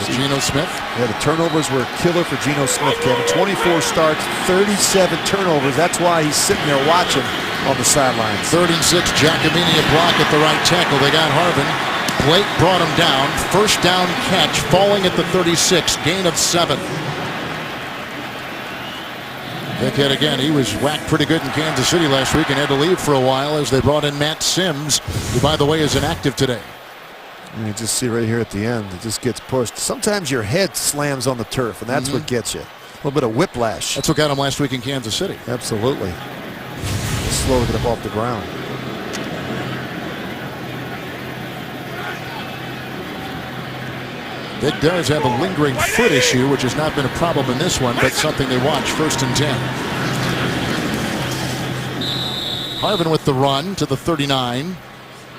Geno Smith? Yeah, the turnovers were a killer for Geno Smith, Kevin. 24 starts, 37 turnovers. That's why he's sitting there watching on the sidelines. 3rd and 6, Giacomini a block at the right tackle. They got Harvin. Blake brought him down. 1st down catch, falling at the 36. Gain of 7. Vick had again. He was whacked pretty good in Kansas City last week and had to leave for a while as they brought in Matt Sims, who, by the way, is inactive today. You just see right here at the end, it just gets pushed. Sometimes your head slams on the turf, and that's what gets you. A little bit of whiplash. That's what got him last week in Kansas City. Absolutely. Slow to get up off the ground. Vick does have a lingering foot issue, which has not been a problem in this one, but something they watch. 1st and 10. Harvin with the run to the 39.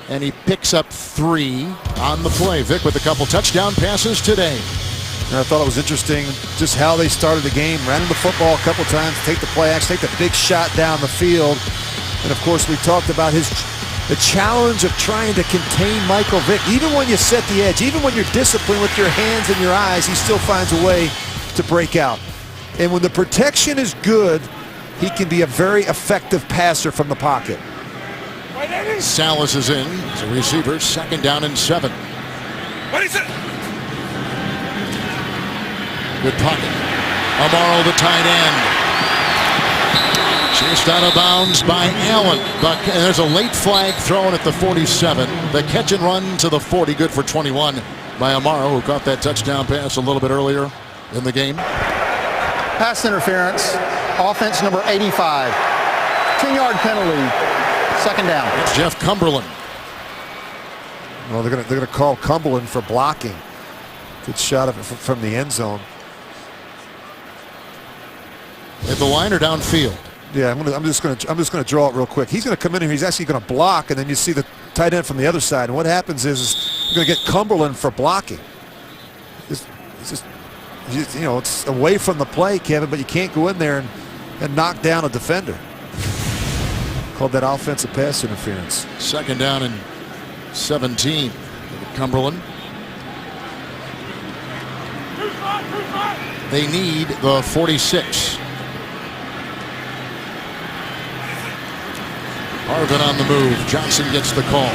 And he picks up 3 on the play. Vick with a couple touchdown passes today. And I thought it was interesting just how they started the game. Ran the football a couple times, take the play action, take the big shot down the field. And of course we talked about the challenge of trying to contain Michael Vick. Even when you set the edge, even when you're disciplined with your hands and your eyes, he still finds a way to break out. And when the protection is good, he can be a very effective passer from the pocket. Salas is in as a receiver. 2nd down and 7. What is it? Good pocket. Amaro, the tight end. Chased out of bounds by Allen. But there's a late flag thrown at the 47. The catch and run to the 40. Good for 21 by Amaro, who caught that touchdown pass a little bit earlier in the game. Pass interference. Offense number 85. 10-yard penalty. 2nd down. It's Jeff Cumberland. Well, they're gonna call Cumberland for blocking. Good shot of it from the end zone. At the line or downfield? Yeah, I'm just gonna draw it real quick. He's gonna come in here. He's actually gonna block, and then you see the tight end from the other side. And what happens is you're gonna get Cumberland for blocking. It's away from the play, Kevin, but you can't go in there and knock down a defender. Called that offensive pass interference. 2nd down and 17. Cumberland. They need the 46. Harvin on the move. Johnson gets the call.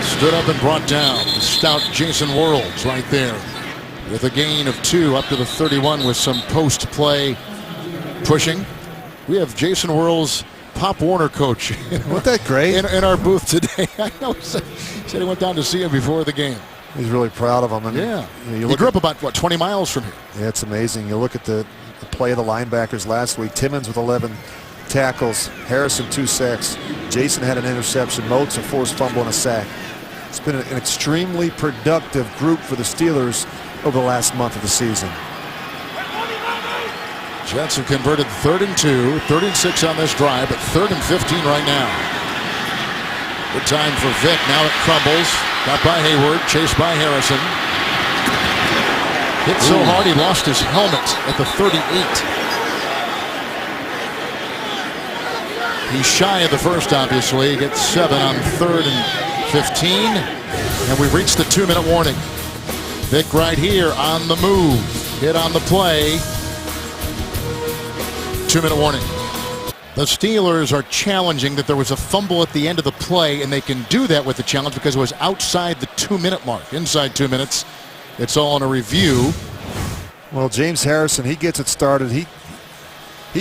Stood up and brought down. The stout Jason Worlds right there with a gain of 2 up to the 31 with some post-play pushing. We have Jason Worlds, Pop Warner coach. Wasn't that great? In our booth today. I know. He said he went down to see him before the game. He's really proud of him. And yeah. He grew up about, 20 miles from here. Yeah, it's amazing. You look at the play of the linebackers last week. Timmons with 11 tackles. Harrison 2 sacks. Jason had an interception. Moats a forced fumble and a sack. It's been an extremely productive group for the Steelers over the last month of the season. Jets have converted 3rd and 2, 3rd and 6 on this drive, but 3rd and 15 right now. Good time for Vick. Now it crumbles. Got by Hayward, chased by Harrison. Hit so hard he lost his helmet at the 38. He's shy of the first, obviously. He gets 7 on 3rd and 15. And we've reached the 2-minute warning. Vick right here on the move. Hit on the play. 2-minute warning. The Steelers are challenging that there was a fumble at the end of the play, and they can do that with the challenge because it was outside the 2-minute mark. Inside 2 minutes, it's all on a review. Well, James Harrison, he gets it started. He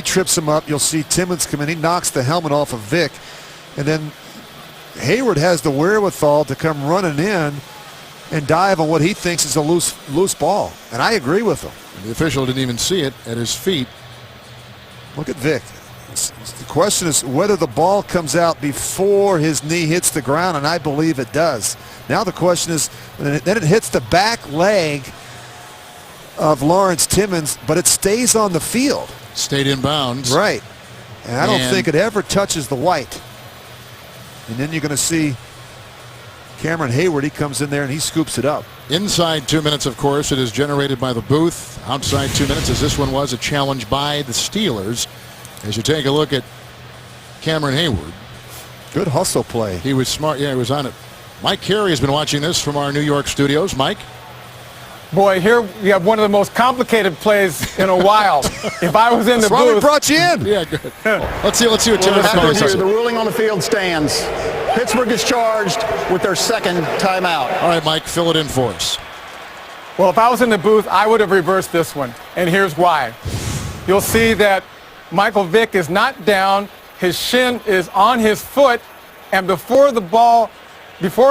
trips him up. You'll see Timmons come in. He knocks the helmet off of Vick. And then Hayward has the wherewithal to come running in and dive on what he thinks is a loose ball. And I agree with him. The official didn't even see it at his feet. Look at Vick. The question is whether the ball comes out before his knee hits the ground, and I believe it does. Now the question is, then it hits the back leg of Lawrence Timmons, but it stays on the field. Stayed in bounds. Right. And I don't think it ever touches the white. And then you're going to see Cameron Hayward. He comes in there and he scoops it up. Inside 2 minutes, of course, it is generated by the booth. Outside 2 minutes, as this one was, a challenge by the Steelers. As you take a look at Cameron Hayward. Good hustle play. He was smart. Yeah, he was on it. Mike Carey has been watching this from our New York studios. Mike? Boy, here we have one of the most complicated plays in a while. If I was in the That's why we booth, brought you in. Yeah, good. Let's see what Terrence After Collins here, says. the ruling on the field stands. Pittsburgh is charged with their second timeout. All right, Mike, fill it in for us. well, if I was in the booth, I would have reversed this one, and here's why. You'll see that Michael Vick is not down. His shin is on his foot, and before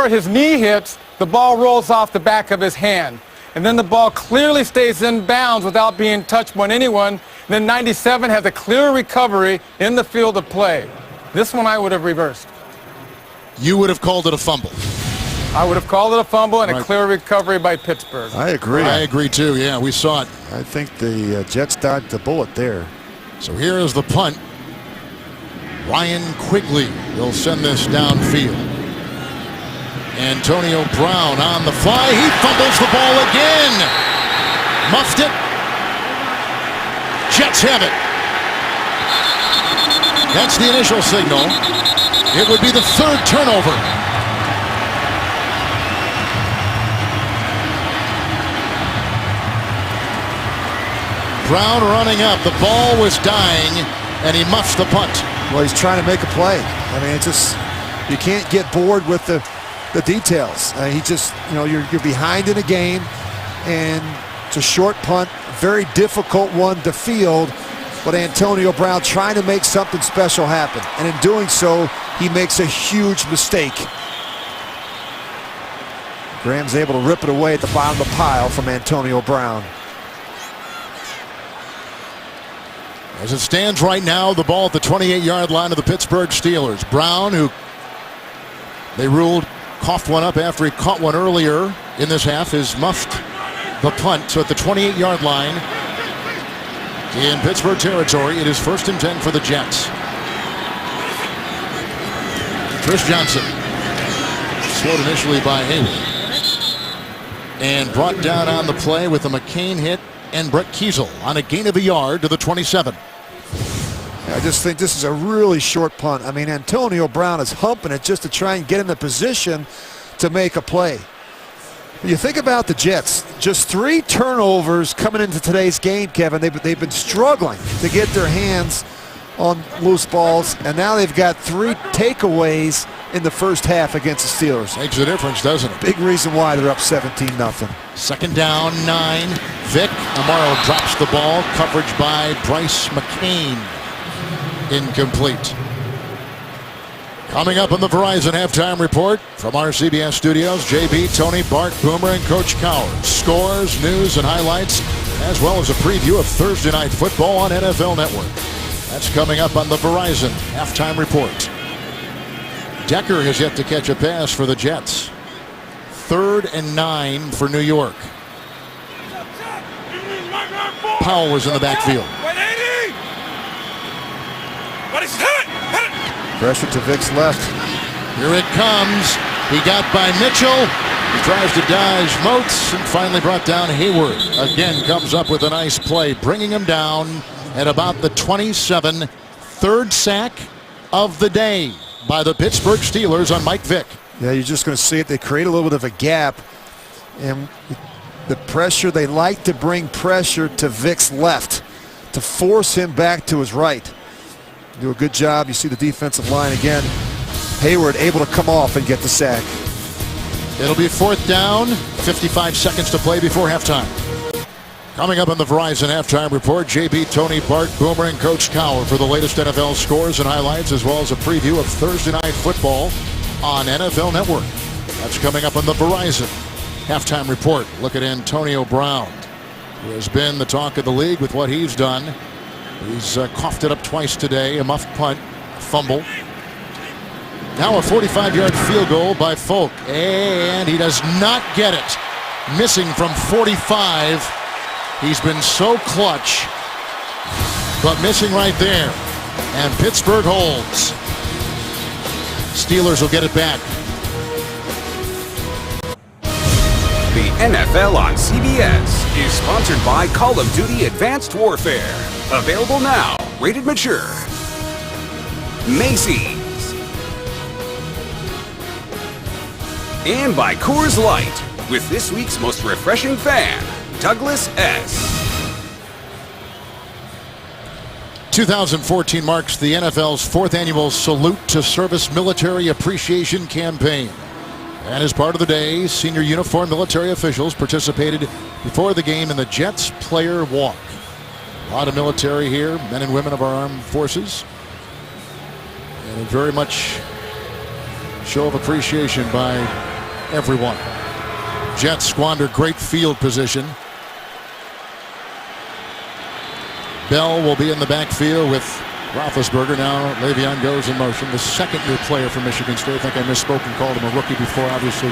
his knee hits, the ball rolls off the back of his hand. And then the ball clearly stays in bounds without being touched by anyone. And then 97 has a clear recovery in the field of play. This one I would have reversed. You would have called it a fumble. I would have called it a fumble and a clear recovery by Pittsburgh. I agree. I agree, too. Yeah, we saw it. I think the Jets dodged the bullet there. So here is the punt. Ryan Quigley will send this downfield. Antonio Brown on the fly. He fumbles the ball again. Muffed it. Jets have it. That's the initial signal. It would be the third turnover. Brown running up. The ball was dying, and he muffs the punt. Well, he's trying to make a play. I mean, it's just, you can't get bored with the details. He just, you're behind in a game, and it's a short punt, very difficult one to field, but Antonio Brown trying to make something special happen, and in doing so, he makes a huge mistake. Graham's able to rip it away at the bottom of the pile from Antonio Brown. As it stands right now, the ball at the 28-yard line of the Pittsburgh Steelers. Brown, who they ruled coughed one up after he caught one earlier in this half, is muffed the punt. So at the 28-yard line in Pittsburgh territory, it is 1st and 10 for the Jets. Chris Johnson, slowed initially by Hayward, and brought down on the play with a McCain hit and Brett Kiesel on a gain of a yard to the 27. I just think this is a really short punt. I mean, Antonio Brown is humping it just to try and get in the position to make a play. You think about the Jets, just 3 turnovers coming into today's game, Kevin. They've been struggling to get their hands on loose balls, and now they've got 3 takeaways in the first half against the Steelers. Makes a difference, doesn't it? Big reason why they're up 17-0. 2nd down, 9. Vick. Amaro drops the ball. Coverage by Bryce McCain. Incomplete. Coming up on the Verizon Halftime Report from our CBS studios, JB, Tony, Bart, Boomer, and Coach Cowers. Scores, news, and highlights, as well as a preview of Thursday Night Football on NFL Network. That's coming up on the Verizon Halftime Report. Decker has yet to catch a pass for the Jets. 3rd and 9 for New York. Powell was in the backfield. Pressure to Vick's left. Here it comes. He got by Mitchell. He tries to dodge Moats and finally brought down Hayward. Again comes up with a nice play, bringing him down at about the 27. Third sack of the day by the Pittsburgh Steelers on Mike Vick. Yeah, you're just going to see it. They create a little bit of a gap. And the pressure, they like to bring pressure to Vick's left to force him back to his right. Do a good job. You see the defensive line again. Hayward able to come off and get the sack. It'll be fourth down, 55 seconds to play before halftime. Coming up on the Verizon Halftime Report, JB, Tony, Bart, Boomer, and Coach Cowher for the latest NFL scores and highlights, as well as a preview of Thursday Night Football on NFL Network. That's coming up on the Verizon Halftime Report. Look at Antonio Brown, who has been the talk of the league with what he's done. He's coughed it up twice today, a muffed punt, fumble. Now a 45-yard field goal by Folk, and he does not get it. Missing from 45. He's been so clutch, but missing right there. And Pittsburgh holds. Steelers will get it back. The NFL on CBS is sponsored by Call of Duty Advanced Warfare. Available now. Rated mature. Macy's. And by Coors Light, with this week's most refreshing fan, Douglas S. 2014 marks the NFL's fourth annual Salute to Service Military Appreciation Campaign. And as part of the day, senior uniformed military officials participated before the game in the Jets Player Walk. A lot of military here, men and women of our armed forces. And a very much show of appreciation by everyone. Jets squander great field position. Bell will be in the backfield with Roethlisberger. Now Le'Veon goes in motion. The second-year player from Michigan State. I think I misspoke and called him a rookie before. Obviously,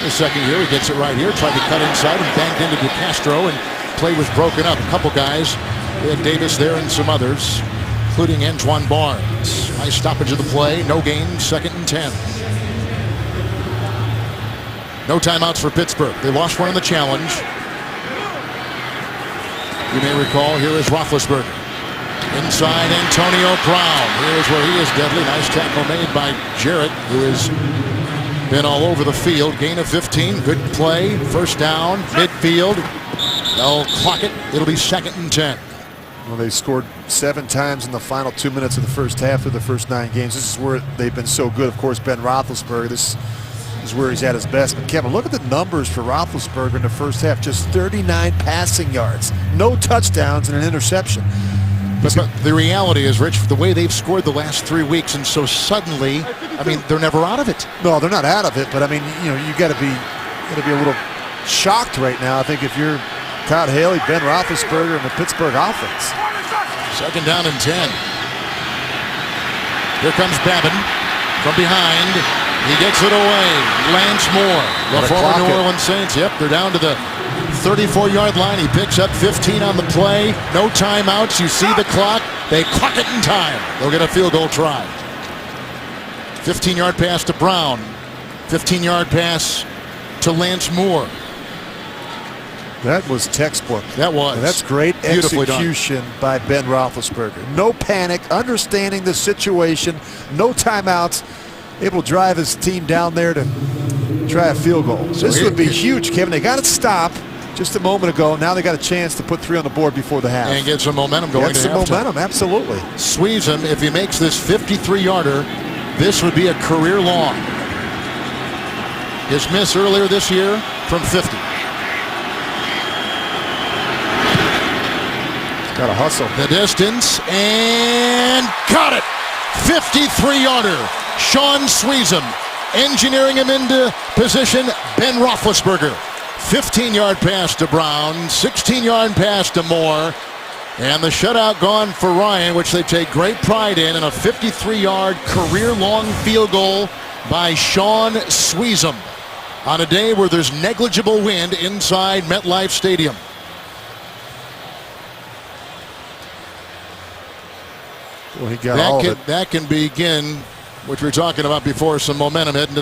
the second year. He gets it right here. Tried to cut inside and banged into DeCastro, and play was broken up. A couple guys. We had Davis there and some others, including Antoine Barnes. Nice stoppage of the play. No gain. 2nd and 10. No timeouts for Pittsburgh. They lost one in the challenge. You may recall, here is Roethlisberger. Inside Antonio Brown. Here's where he is deadly. Nice tackle made by Jarrett, who has been all over the field. Gain of 15. Good play. First down. Midfield. They'll clock it. It'll be 2nd and 10. Well, they scored 7 times in the final 2 minutes of the first half of the first 9 games. This is where they've been so good. Of course, Ben Roethlisberger. This is where he's at his best. But Kevin, look at the numbers for Roethlisberger in the first half. Just 39 passing yards. No touchdowns and an interception. But the reality is, Rich, the way they've scored the last 3 weeks, and so suddenly, I mean, they're never out of it. No, they're not out of it. But I mean, you know, you got to be a little shocked right now. I think if you're Todd Haley, Ben Roethlisberger, and the Pittsburgh offense. 2nd down and 10. Here comes Babin from behind. He gets it away. Lance Moore, the former New Orleans Saints. Yep, they're down to the 34-yard line. He picks up 15 on the play. No timeouts. You see the clock. They clock it in time. They'll get a field goal try. 15-yard pass to Brown. 15-yard pass to Lance Moore. That was textbook. That was. And that's great execution by Ben Roethlisberger. No panic, understanding the situation, no timeouts, able to drive his team down there to try a field goal. So this would be huge, Kevin. They got it stopped just a moment ago. Now they got a chance to put 3 on the board before the half. And get some momentum going. Get some momentum, absolutely. Sweezum, if he makes this 53-yarder, this would be a career long. His miss earlier this year from 50. Got to hustle. The distance, and got it! 53-yarder. Sean Sweezum engineering him into position. Ben Roethlisberger. 15-yard pass to Brown. 16-yard pass to Moore. And the shutout gone for Ryan, which they take great pride in, and a 53-yard career-long field goal by Sean Sweezum on a day where there's negligible wind inside MetLife Stadium. Well, he got all of it. That can begin what we were talking about before, some momentum heading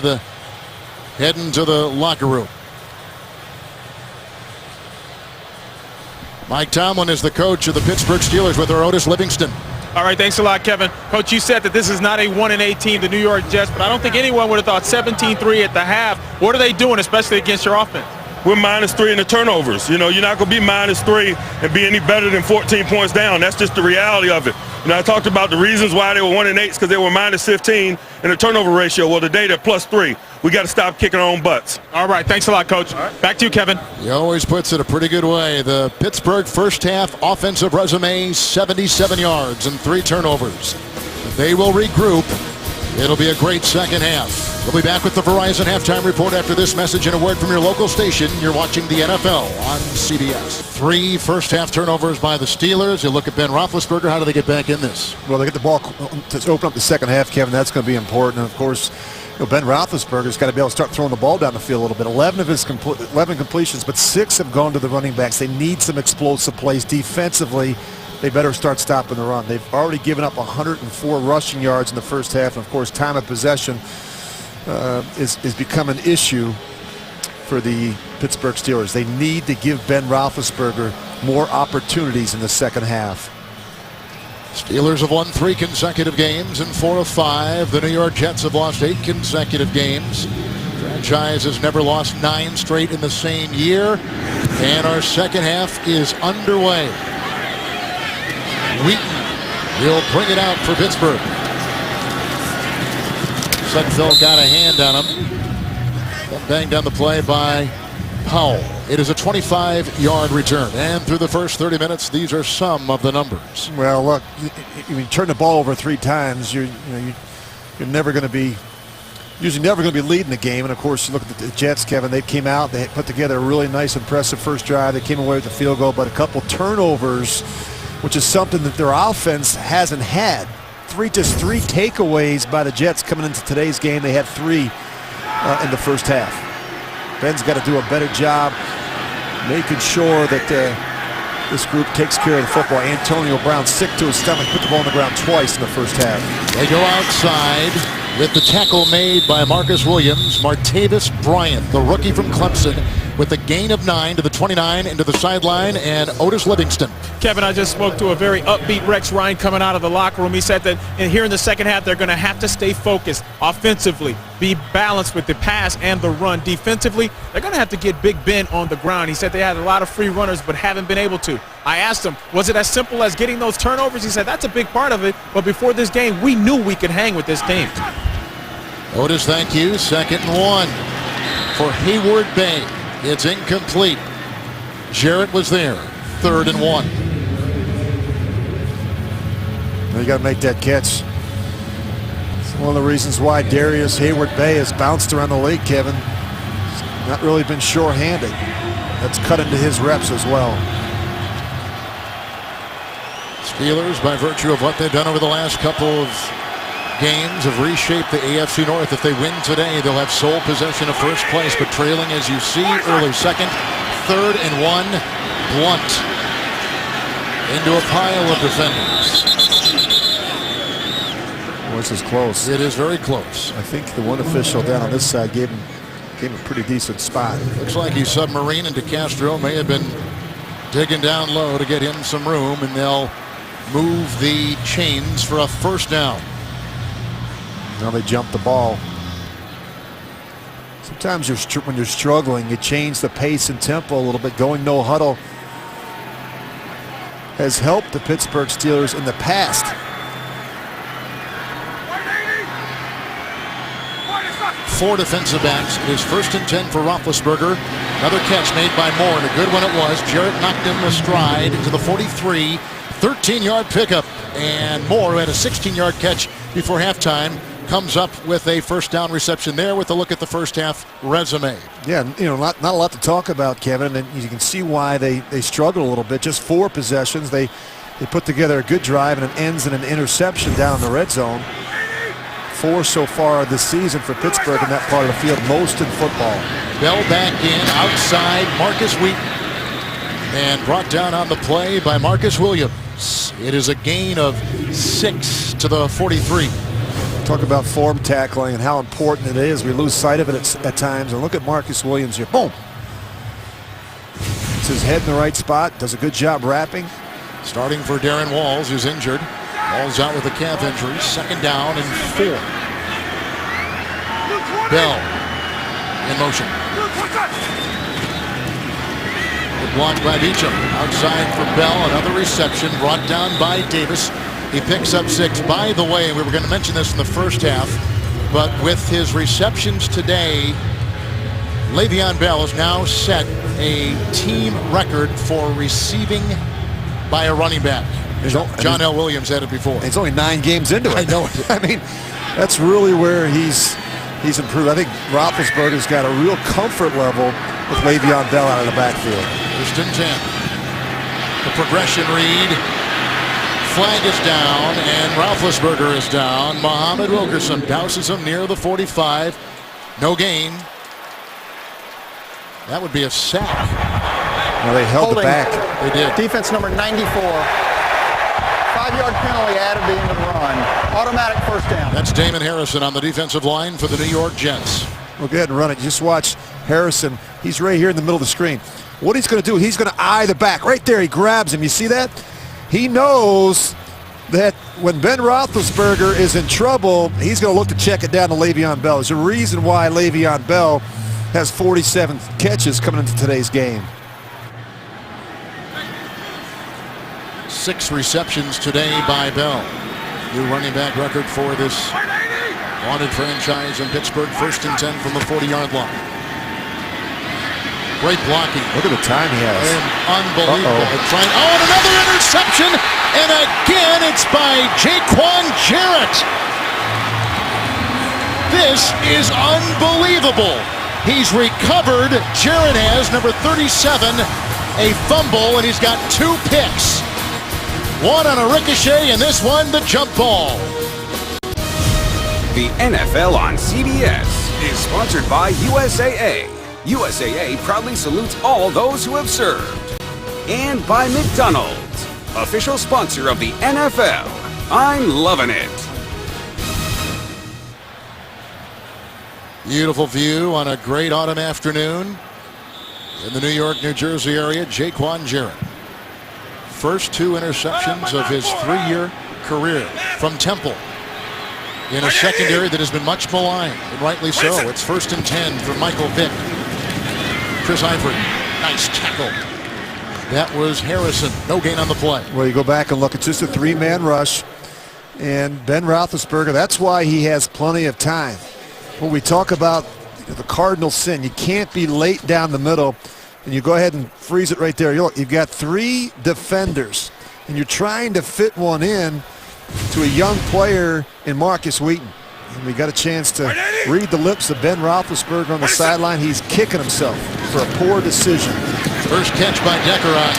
to the locker room. Mike Tomlin is the coach of the Pittsburgh Steelers with our Otis Livingston. All right, thanks a lot, Kevin. Coach, you said that this is not a 1-8 team, the New York Jets, but I don't think anyone would have thought 17-3 at the half. What are they doing, especially against your offense? We're -3 in the turnovers. You know, you're not going to be -3 and be any better than 14 points down. That's just the reality of it. You know, I talked about the reasons why they were 1-8 because they were -15 in the turnover ratio. Well, today they're +3. We got to stop kicking our own butts. All right, thanks a lot, Coach. Back to you, Kevin. He always puts it a pretty good way. The Pittsburgh first half offensive resume, 77 yards and 3 turnovers. They will regroup. It'll be a great second half. We'll be back with the Verizon Halftime Report after this message and a word from your local station. You're watching the NFL on CBS. 3 first-half turnovers by the Steelers. You look at Ben Roethlisberger. How do they get back in this? Well, they get the ball to open up the second half, Kevin. That's going to be important. And, of course, Ben Roethlisberger's got to be able to start throwing the ball down the field a little bit. 11 completions, but 6 have gone to the running backs. They need some explosive plays defensively. They better start stopping the run. They've already given up 104 rushing yards in the first half. And, of course, time of possession is become an issue for the Pittsburgh Steelers. They need to give Ben Roethlisberger more opportunities in the second half. Steelers have won 3 consecutive games in 4 of 5. The New York Jets have lost 8 consecutive games. Franchise has never lost 9 straight in the same year. And our second half is underway. Wheaton will bring it out for Pittsburgh. Sudfeld got a hand on him. Banged on the play by Powell. It is a 25-yard return. And through the first 30 minutes, these are some of the numbers. Well, look, you turn the ball over 3 times, you're never going to be, usually never going to be leading the game. And, of course, you look at the Jets, Kevin, they came out, they put together a really nice, impressive first drive. They came away with the field goal, but a couple turnovers, which is something that their offense hasn't had. Just three takeaways by the Jets coming into today's game. They had 3 in the first half. Ben's got to do a better job making sure that this group takes care of the football. Antonio Brown sick to his stomach, put the ball on the ground twice in the first half. They go outside with the tackle made by Marcus Williams. Martavis Bryant, the rookie from Clemson, with a gain of 9 to the 29 into the sideline, and Otis Livingston. Kevin, I just spoke to a very upbeat Rex Ryan coming out of the locker room. He said that here in the second half, they're going to have to stay focused offensively, be balanced with the pass and the run. Defensively, they're going to have to get Big Ben on the ground. He said they had a lot of free runners but haven't been able to. I asked him, was it as simple as getting those turnovers? He said that's a big part of it, but before this game, we knew we could hang with this team. Otis, thank you. 2nd and 1 for Hayward Bay. It's incomplete. Jarrett was there. 3rd and 1. You got to make that catch. It's one of the reasons why Darius Hayward Bay has bounced around the league, Kevin. He's not really been sure-handed. That's cut into his reps as well. Steelers, by virtue of what they've done over the last couple of games, have reshaped the AFC North. If they win today, they'll have sole possession of first place, but trailing, as you see, early second. 3rd and 1. Blunt into a pile of defenders. Well, this is close. It is very close. I think the one official down on this side gave him a pretty decent spot. Looks like he's submarine into Castro. May have been digging down low to get him some room, and they'll move the chains for a first down. Now they jump the ball. Sometimes when you're struggling, you change the pace and tempo a little bit. Going no huddle has helped the Pittsburgh Steelers in the past. Four defensive backs. It is 1st and 10 for Roethlisberger. Another catch made by Moore, and a good one it was. Jarrett knocked him astride to the 43. 13-yard pickup, and Moore, who had a 16-yard catch before halftime, comes up with a first down reception there with a look at the first half resume. Yeah, not a lot to talk about, Kevin, and you can see why they struggle a little bit. Just 4 possessions. They put together a good drive, and it ends in an interception down in the red zone. 4 so far this season for Pittsburgh in that part of the field, most in football. Bell back in, outside, Marcus Wheaton. And brought down on the play by Marcus Williams. It is a gain of 6 to the 43. Talk about form tackling and how important it is. We lose sight of it at times. And look at Marcus Williams here. Boom. It's his head in the right spot. Does a good job wrapping. Starting for Darren Walls, who's injured. Walls out with a calf injury. 2nd down and 4. Bell in motion. Good block by Beecham. Outside for Bell. Another reception brought down by Davis. He picks up 6. By the way, we were going to mention this in the first half, but with his receptions today, Le'Veon Bell has now set a team record for receiving by a running back. John L. Williams had it before. He's only 9 games into it. I know it. I mean, that's really where he's improved. I think Roethlisberger's got a real comfort level with Le'Veon Bell out of the backfield. First and 10. The progression read. Flag is down, and Roethlisberger is down. Muhammad Wilkerson douses him near the 45. No gain. That would be a sack. Well, they held Holding. the back. They did. Defense number 94. 5-yard penalty added to the end of the run. Automatic first down. That's Damon Harrison on the defensive line for the New York Jets. Well, go ahead and run it. Just watch Harrison. He's right here in the middle of the screen. What he's going to do, he's going to eye the back. Right there, he grabs him. You see that? He knows that when Ben Roethlisberger is in trouble, he's going to look to check it down to Le'Veon Bell. There's a reason why Le'Veon Bell has 47 catches coming into today's game. 6 receptions today by Bell. New running back record for this wanted franchise in Pittsburgh. 1st and 10 from the 40-yard line. Great blocking. Look at the time he has. And unbelievable. And another interception. And again, it's by Jaquan Jarrett. This is unbelievable. He's recovered. Jarrett has, number 37, a fumble, and he's got 2 picks. One on a ricochet, and this one, the jump ball. The NFL on CBS is sponsored by USAA. USAA proudly salutes all those who have served. And by McDonald's, official sponsor of the NFL. I'm loving it. Beautiful view on a great autumn afternoon in the New York, New Jersey area. Jaquan Jarrett. First 2 interceptions of his 3-year career from Temple in a secondary that has been much maligned, and rightly so. It's 1st and 10 for Michael Vick. Chris Ivory, nice tackle. That was Harrison. No gain on the play. Well, you go back and look, it's just a 3-man rush. And Ben Roethlisberger, that's why he has plenty of time. When we talk about the cardinal sin, you can't be late down the middle, and you go ahead and freeze it right there. You've got 3 defenders, and you're trying to fit one in to a young player in Marcus Wheaton. And we got a chance to read the lips of Ben Roethlisberger on the sideline. He's kicking himself for a poor decision. First catch by Decker on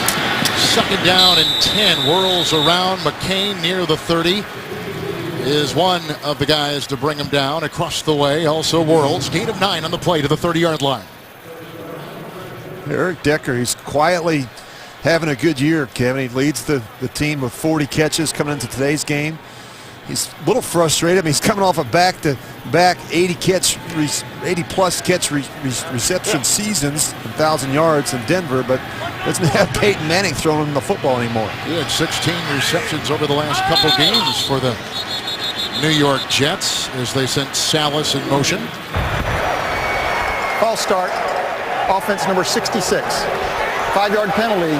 2nd down and 10. Whirls around. McCain near the 30 is one of the guys to bring him down across the way. Also whirls. Gain of 9 on the play to the 30-yard line. Eric Decker, he's quietly having a good year, Kevin. He leads the team with 40 catches coming into today's game. He's a little frustrated. I mean, he's coming off a back-to-back 80-plus catch reception seasons, 1,000 yards in Denver, but doesn't have Peyton Manning throwing him the football anymore. He had 16 receptions over the last couple games for the New York Jets as they sent Salas in motion. False start. Offense number 66. 5-yard penalty.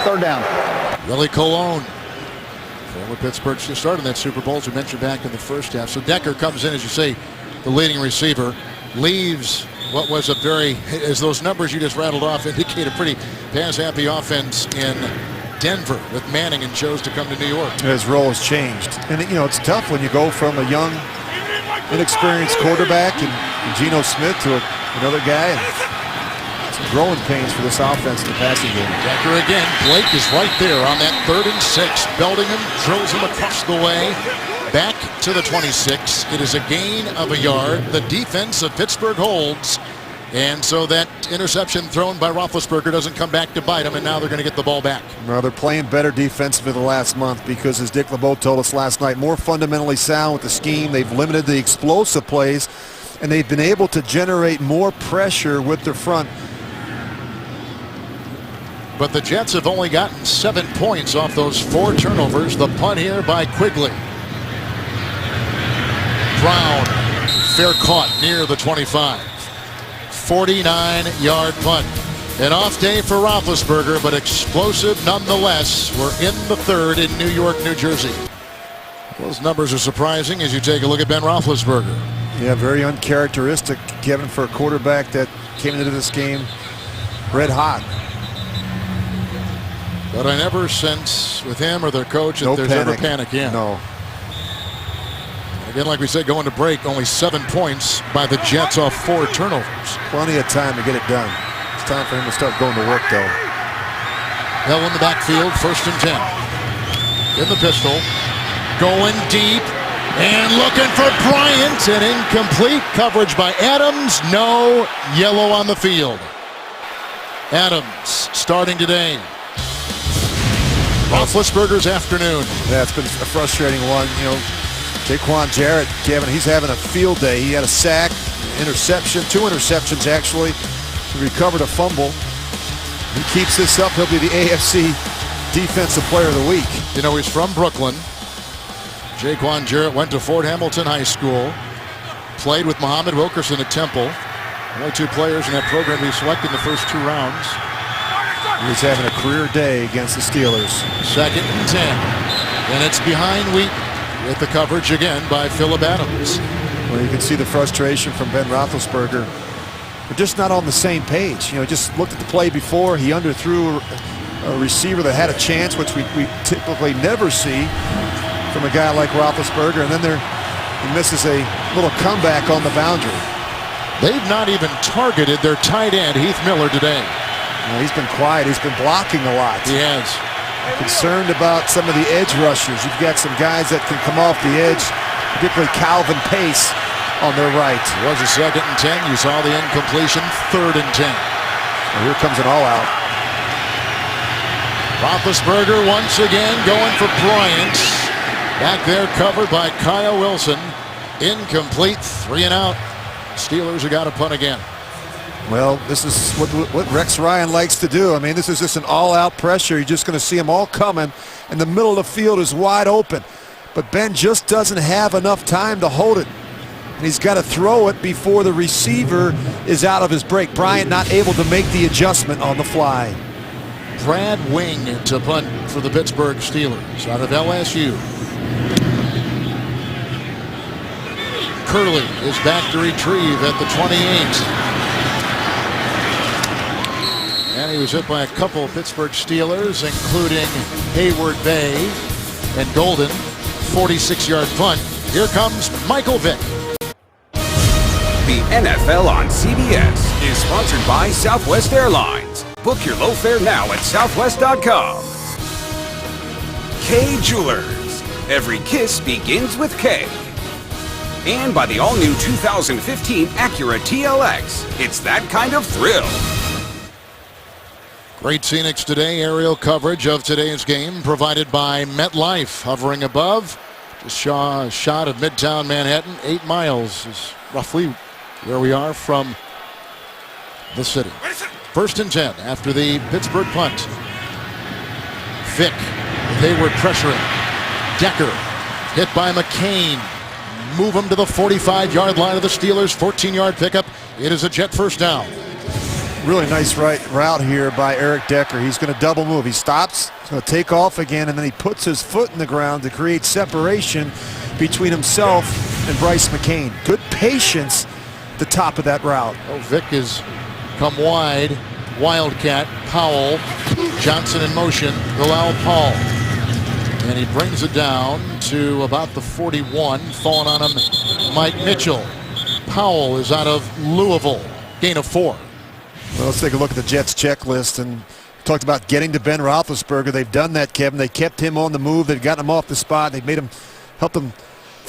3rd down. Willie Colon, former Pittsburgh started in that Super Bowl, as we mentioned back in the first half. So Decker comes in, as you say, the leading receiver, leaves what was a very, as those numbers you just rattled off indicate, a pretty pass-happy offense in Denver with Manning, and chose to come to New York. His role has changed. And, you know, it's tough when you go from a young, inexperienced quarterback and Geno Smith to another guy. And some growing pains for this offense in the passing game. Decker again. Blake is right there on that 3rd and 6. Beldingham drills him across the way. Back to the 26. It is a gain of a yard. The defense of Pittsburgh holds. And so that interception thrown by Roethlisberger doesn't come back to bite him, and now they're going to get the ball back. Well, they're playing better defensively the last month because, as Dick LeBeau told us last night, more fundamentally sound with the scheme. They've limited the explosive plays, and they've been able to generate more pressure with their front. But the Jets have only gotten 7 points off those 4 turnovers. The punt here by Quigley. Brown, fair caught near the 25. 49-yard punt. An off day for Roethlisberger, but explosive nonetheless. We're in the third in New York, New Jersey. Those numbers are surprising as you take a look at Ben Roethlisberger. Yeah, very uncharacteristic, Kevin, for a quarterback that came into this game red hot. But I never sense with him or their coach that No there's panic. ever panic. Yeah. No. Again, like we said, going to break, only 7 points by the Jets off 4 turnovers. Plenty of time to get it done. It's time for him to start going to work, though. Hill in the backfield, 1st and 10. In the pistol, going deep, and looking for Bryant, and incomplete coverage by Adams. No yellow on the field. Adams starting today. Roethlisberger's afternoon. Yeah, it's been a frustrating one. You know, Jaquan Jarrett, Kevin, he's having a field day. He had a sack, interception, 2 interceptions actually. He recovered a fumble. He keeps this up, he'll be the AFC Defensive Player of the Week. You know, he's from Brooklyn. Jaquan Jarrett went to Fort Hamilton High School. Played with Muhammad Wilkerson at Temple. Only 2 players in that program to be selected in the first 2 rounds. He's having a career day against the Steelers. 2nd and 10. And it's behind Wheaton with the coverage again by Phillip Adams. Well, you can see the frustration from Ben Roethlisberger. We're just not on the same page. You know, just looked at the play before. He underthrew a receiver that had a chance, which we typically never see from a guy like Roethlisberger. And then he misses a little comeback on the boundary. They've not even targeted their tight end, Heath Miller, today. He's been quiet. He's been blocking a lot. He has. Concerned about some of the edge rushers. You've got some guys that can come off the edge, particularly Calvin Pace on their right. It was a 2nd and 10. You saw the incompletion. 3rd and 10. Well, here comes an all-out. Roethlisberger once again going for Bryant. Back there covered by Kyle Wilson. Incomplete. 3 and out. Steelers have got to punt again. Well, this is what Rex Ryan likes to do. I mean, this is just an all-out pressure. You're just going to see them all coming, and the middle of the field is wide open. But Ben just doesn't have enough time to hold it. And he's got to throw it before the receiver is out of his break. Bryant not able to make the adjustment on the fly. Brad Wing to punt for the Pittsburgh Steelers out of LSU. Curley is back to retrieve at the 28. And he was hit by a couple of Pittsburgh Steelers, including Hayward Bay and Golden. 46-yard punt. Here comes Michael Vick. The NFL on CBS is sponsored by Southwest Airlines. Book your low fare now at southwest.com. Kay Jewelers. Every kiss begins with K. And by the all-new 2015 Acura TLX. It's that kind of thrill. Great Phoenix today. Aerial coverage of today's game provided by MetLife. Hovering above, just saw a shot of Midtown Manhattan. 8 miles is roughly where we are from the city. 1st and 10 after the Pittsburgh punt. Vick with Hayward pressuring. Decker hit by McCain. Move him to the 45-yard line of the Steelers. 14-yard pickup. It is a Jet 1st down. Really nice route here by Eric Decker. He's going to double move. He stops, he's going to take off again, and then he puts his foot in the ground to create separation between himself and Bryce McCain. Good patience at the top of that route. Oh, Vick has come wide. Wildcat, Powell, Johnson in motion, Bilal Paul. And he brings it down to about the 41. Falling on him, Mike Mitchell. Powell is out of Louisville. Gain of 4. Well, let's take a look at the Jets checklist and talked about getting to Ben Roethlisberger. They've done that, Kevin. They kept him on the move. They've gotten him off the spot. They've made him, helped him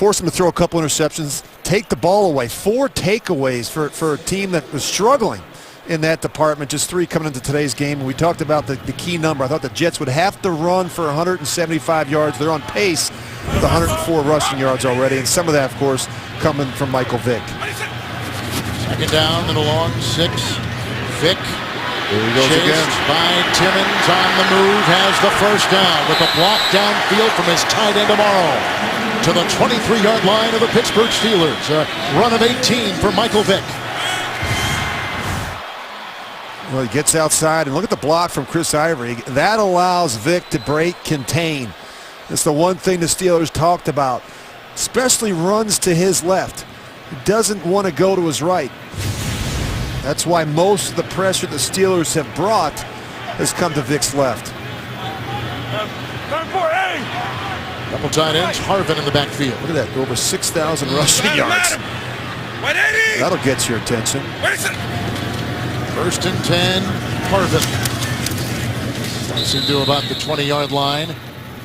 force them to throw a couple interceptions, take the ball away. 4 takeaways for a team that was struggling in that department. Just 3 coming into today's game. And we talked about the key number. I thought the Jets would have to run for 175 yards. They're on pace with 104 rushing yards already, and some of that, of course, coming from Michael Vick. Second down and a long 6. Vick. There he goes chased again. by Timmons on the move, has the first down with a block downfield from his tight end tomorrow to the 23-yard line of the Pittsburgh Steelers. A run of 18 for Michael Vick. Well, he gets outside, and look at the block from Chris Ivory. That allows Vick to break contain. That's the one thing the Steelers talked about, especially runs to his left. He doesn't want to go to his right. That's why most of the pressure the Steelers have brought has come to Vick's left. Double tight ends, Harvin in the backfield. Look at that, over 6,000 rushing yards. That'll get your attention. First and 10, Harvin. What's he do about the 20-yard line?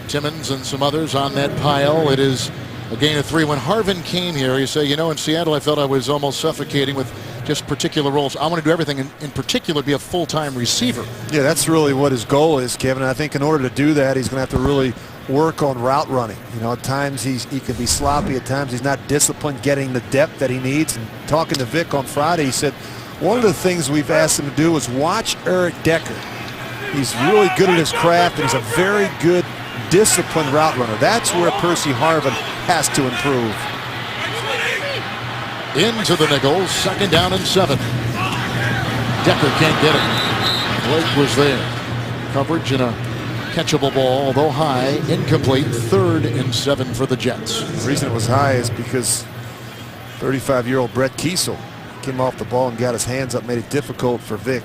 Timmons and some others on that pile. It is a gain of 3. When Harvin came here, you say, you know, in Seattle I felt I was almost suffocating with just particular roles. I want to do everything, in particular be a full-time receiver. Yeah, that's really what his goal is, Kevin. And I think in order to do that, he's going to have to really work on route running. You know, at times he can be sloppy. At times he's not disciplined getting the depth that he needs. And talking to Vick on Friday, he said one of the things we've asked him to do is watch Eric Decker. He's really good at his craft, and he's a very good disciplined route runner. That's where Percy Harvin has to improve. Into the nickel, second down and 7. Decker can't get it. Blake was there. Coverage in a catchable ball, although high, incomplete. 3rd and 7 for the Jets. The reason it was high is because 35-year-old Brett Kiesel came off the ball and got his hands up, made it difficult for Vick.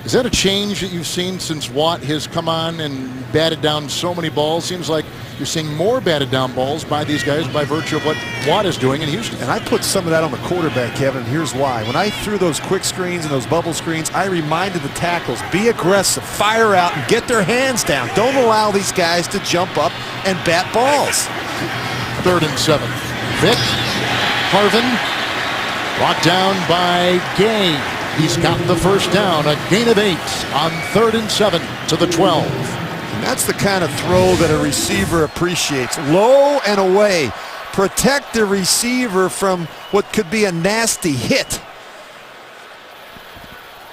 Is that a change that you've seen since Watt has come on and batted down so many balls? Seems like you're seeing more batted down balls by these guys by virtue of what Watt is doing in Houston. And I put some of that on the quarterback, Kevin, and here's why. When I threw those quick screens and those bubble screens, I reminded the tackles, be aggressive, fire out, and get their hands down. Don't allow these guys to jump up and bat balls. 3rd and 7. Vick, Harvin, brought down by Gay. He's got the first down, a gain of 8 on 3rd and 7 to the 12. And that's the kind of throw that a receiver appreciates. Low and away. Protect the receiver from what could be a nasty hit.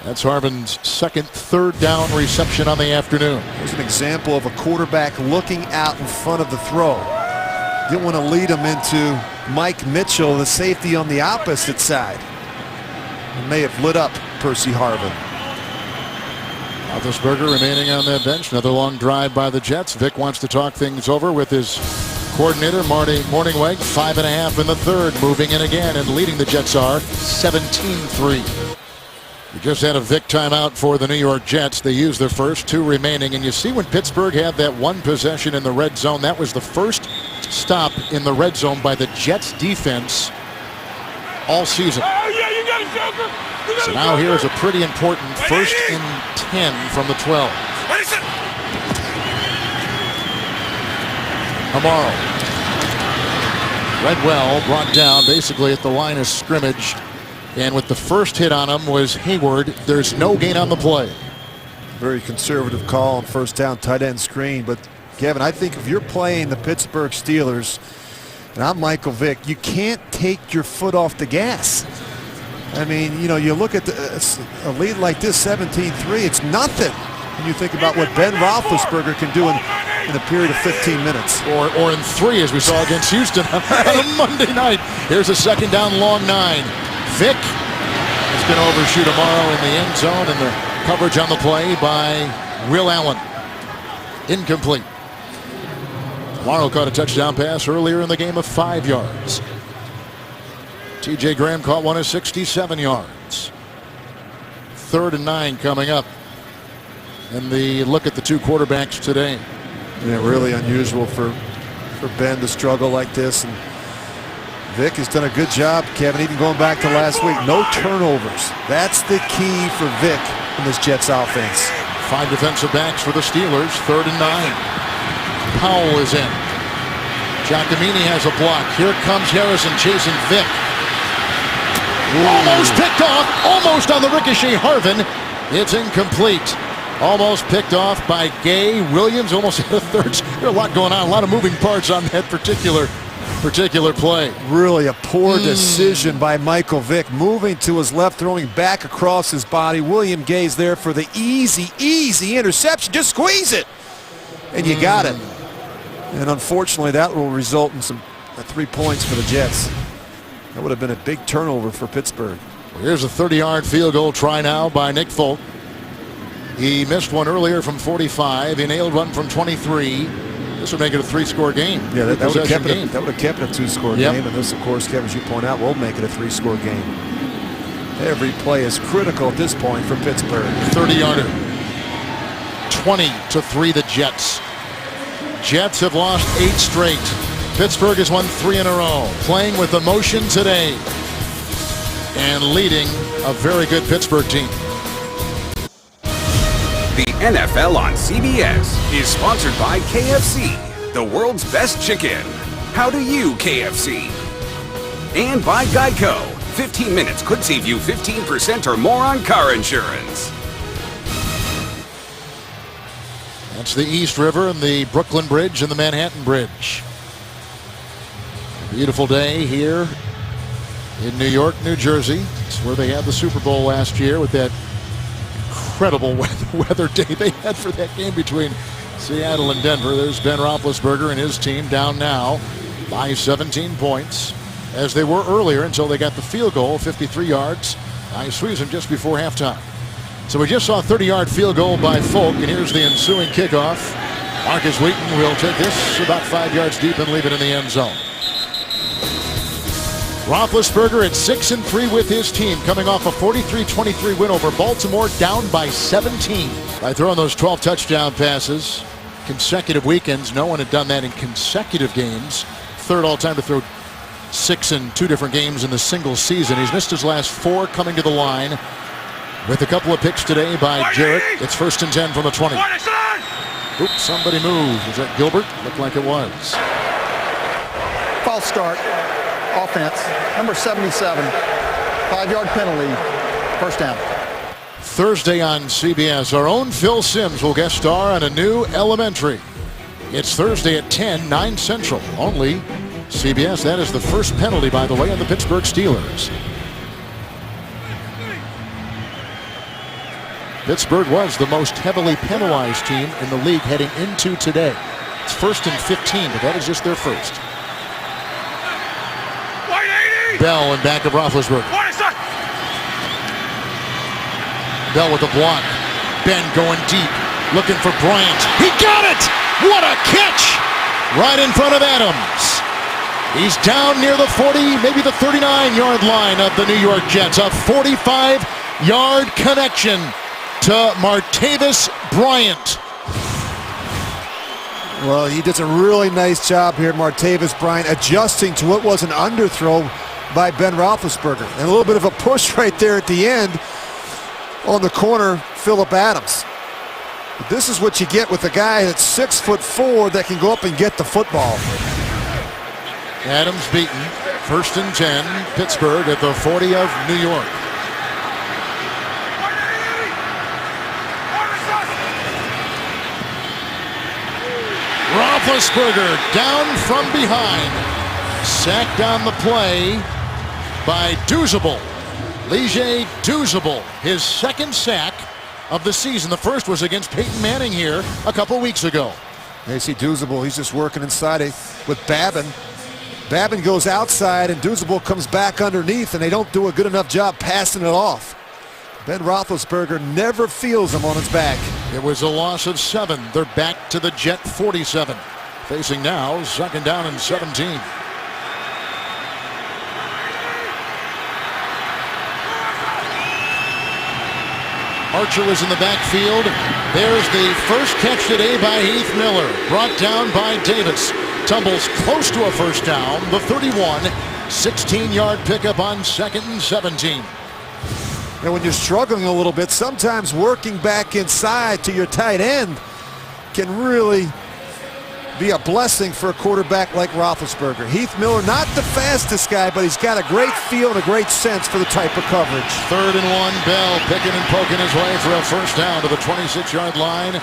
That's Harvin's second 3rd down reception on the afternoon. Here's an example of a quarterback looking out in front of the throw. Didn't want to lead him into Mike Mitchell, the safety on the opposite side. It may have lit up Percy Harvin. Roethlisberger remaining on that bench. Another long drive by the Jets. Vick wants to talk things over with his coordinator, Marty Morningweg. 5.5 in the 3rd. Moving in again and leading the Jets are 17-3. We just had a Vick timeout for the New York Jets. They used their first 2 remaining. And you see when Pittsburgh had that 1 possession in the red zone, that was the first stop in the red zone by the Jets defense all season. So now here's a pretty important 1st and 10 from the 12. Amaro. Redwell brought down basically at the line of scrimmage. And with the first hit on him was Hayward. There's no gain on the play. Very conservative call on first down, tight end screen. But Kevin, I think if you're playing the Pittsburgh Steelers, and I'm Michael Vick, you can't take your foot off the gas. I mean, you know, you look at a lead like this, 17-3, it's nothing when you think about what Ben Roethlisberger can do in a period of 15 minutes. Or in 3, as we saw against Houston on a Monday night. Here's a second down, long 9. Vick is going to overshoot Amaro in the end zone, and the coverage on the play by Will Allen. Incomplete. Amaro caught a touchdown pass earlier in the game of 5 yards. T.J. Graham caught one of 67 yards. 3rd and 9 coming up. And the look at the 2 quarterbacks today. Yeah, really unusual for Ben to struggle like this. And Vick has done a good job, Kevin, even going back to last week. No turnovers. That's the key for Vick in this Jets offense. 5 defensive backs for the Steelers. 3rd and 9. Powell is in. Giacomini has a block. Here comes Harrison chasing Vick. Almost picked off. Almost on the ricochet. Harvin. It's incomplete. Almost picked off by Gay. Williams almost had a third. There's a lot going on. A lot of moving parts on that particular play. Really a poor decision by Michael Vick, moving to his left, throwing back across his body. William Gay's there for the easy interception. Just squeeze it, and you got it. And unfortunately, that will result in some 3 points for the Jets. That would have been a big turnover for Pittsburgh. Well, here's a 30-yard field goal try now by Nick Folk. He missed one earlier from 45. He nailed one from 23. This would make it a 3-score game. Yeah, that would have kept it. That would have kept it a 2-score game. And this, of course, Kevin, as you point out, will make it a 3-score game. Every play is critical at this point for Pittsburgh. 30-yarder. 20-3 the Jets. Jets have lost 8 straight. Pittsburgh has won 3 in a row. Playing with emotion today and leading a very good Pittsburgh team. The NFL on CBS is sponsored by KFC, the world's best chicken. How do you, KFC? And by Geico. 15 minutes could save you 15% or more on car insurance. That's the East River and the Brooklyn Bridge and the Manhattan Bridge. Beautiful day here in New York, New Jersey. It's where they had the Super Bowl last year with that incredible weather day they had for that game between Seattle and Denver. There's Ben Roethlisberger and his team down now by 17 points, as they were earlier until they got the field goal, 53 yards by Susan just before halftime. So we just saw a 30-yard field goal by Folk, and here's the ensuing kickoff. Marcus Wheaton will take this about 5 yards deep and leave it in the end zone. Roethlisberger at 6-3 with his team, coming off a 43-23 win over Baltimore, down by 17. By throwing those 12 touchdown passes, consecutive weekends. No one had done that in consecutive games. Third all-time to throw 6 in 2 different games in the single season. He's missed his last 4 coming to the line with a couple of picks today by Jarrett. It's 1st and 10 from the 20. Oops, somebody moved. Was that Gilbert? Looked like it was. False start. Offense, number 77, 5-yard penalty, 1st down. Thursday on CBS, our own Phil Simms will guest star on a new Elementary. It's Thursday at 10, 9 Central, only CBS. That is the first penalty, by the way, on the Pittsburgh Steelers. Pittsburgh was the most heavily penalized team in the league heading into today. It's 1st and 15, but that is just their first. Bell in back of Roethlisberger. Bell with the block. Ben going deep, looking for Bryant. He got it! What a catch! Right in front of Adams. He's down near the 40, maybe the 39-yard line of the New York Jets. A 45-yard connection to Martavis Bryant. Well, he does a really nice job here, Martavis Bryant, adjusting to what was an underthrow by Ben Roethlisberger. And a little bit of a push right there at the end on the corner, Phillip Adams. But this is what you get with a guy that's 6'4" that can go up and get the football. Adams beaten. 1st and 10, Pittsburgh at the 40 of New York. Roethlisberger down from behind. Sacked on the play by Douzable. Lige Douzable, his 2nd sack of the season. The first was against Peyton Manning here a couple weeks ago. You see Douzable, he's just working inside with Babin. Babin goes outside and Douzable comes back underneath, and they don't do a good enough job passing it off. Ben Roethlisberger never feels him on his back. It was a loss of 7. They're back to the Jet 47. Facing now 2nd down and 17. Archer is in the backfield. There's the first catch today by Heath Miller. Brought down by Davis. Tumbles close to a 1st down. The 31. 16-yard pickup on 2nd and 17. And when you're struggling a little bit, sometimes working back inside to your tight end can really be a blessing for a quarterback like Roethlisberger. Heath Miller, not the fastest guy, but he's got a great feel and a great sense for the type of coverage. 3rd and 1, Bell picking and poking his way for a first down to the 26-yard line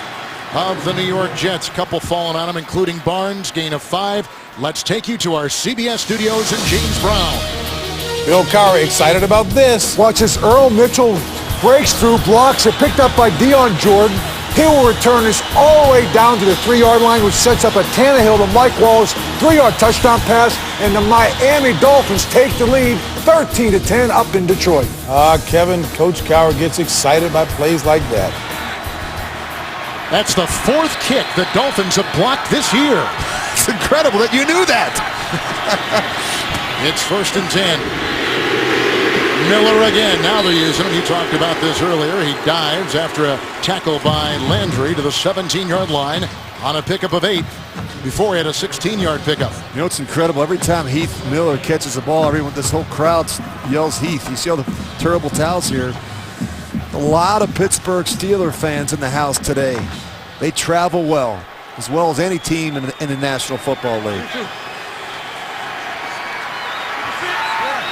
of the New York Jets. Couple falling on him, including Barnes, gain of 5. Let's take you to our CBS studios and James Brown. Bill Cowher excited about this. Watch this. Earl Mitchell breaks through, blocks it, picked up by Dion Jordan. He will return this all the way down to the 3-yard line, which sets up a Tannehill to Mike Wallace 3-yard touchdown pass, and the Miami Dolphins take the lead 13-10 up in Detroit. Kevin, Coach Cowher gets excited by plays like that. That's the 4th kick the Dolphins have blocked this year. It's incredible that you knew that. It's 1st and 10. Miller again. Now they're using him. You talked about this earlier. He dives after a tackle by Landry to the 17-yard line on a pickup of 8. Before he had a 16-yard pickup. You know, it's incredible. Every time Heath Miller catches the ball, this whole crowd yells Heath. You see all the terrible towels here. A lot of Pittsburgh Steelers fans in the house today. They travel well as any team in the National Football League.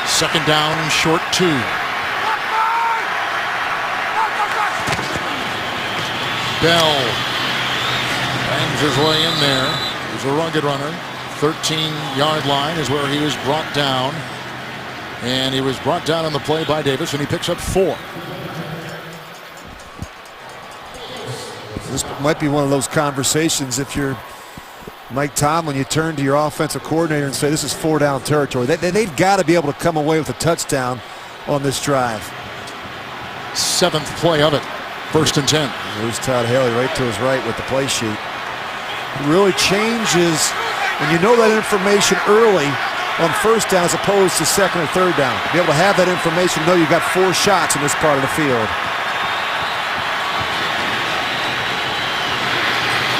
2nd down and short 2. Bell bangs his way in there. He's a rugged runner. 13-yard line is where he was brought down. And he was brought down on the play by Davis, and he picks up 4. This might be one of those conversations if you're Mike Tomlin, you turn to your offensive coordinator and say this is 4-down territory. They've got to be able to come away with a touchdown on this drive. 7th play of it. 1st and 10. There's Todd Haley right to his right with the play sheet. It really changes when you know that information early on 1st down as opposed to 2nd or 3rd down. To be able to have that information, know you've got 4 shots in this part of the field.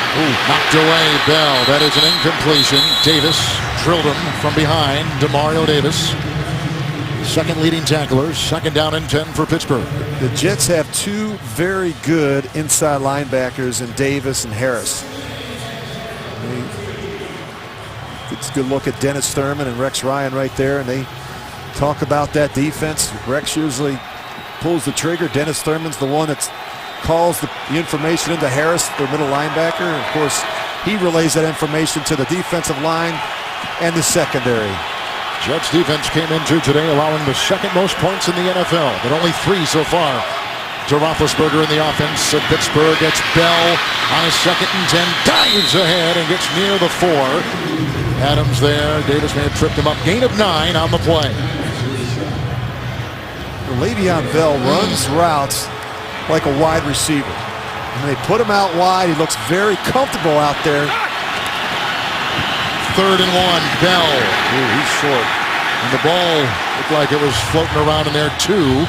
Ooh, knocked away Bell. That is an incompletion. Davis drilled him from behind. DeMario Davis, 2nd leading tackler. 2nd down and 10 for Pittsburgh. The Jets have 2 very good inside linebackers in Davis and Harris. It's a good look at Dennis Thurman and Rex Ryan right there, and they talk about that defense. Rex usually pulls the trigger. Dennis Thurman's the one that's calls the information into Harris, their middle linebacker. And of course, he relays that information to the defensive line and the secondary. Jets defense came into today allowing the 2nd most points in the NFL, but only 3 so far to Roethlisberger in the offense. So Pittsburgh gets Bell on a 2nd and 10, dives ahead and gets near the 4. Adams there. Davis may have tripped him up. Gain of 9 on the play. Le'Veon Bell runs routes like a wide receiver. When they put him out wide, he looks very comfortable out there. 3rd and 1, Bell. Ooh, he's short. And the ball looked like it was floating around in there too.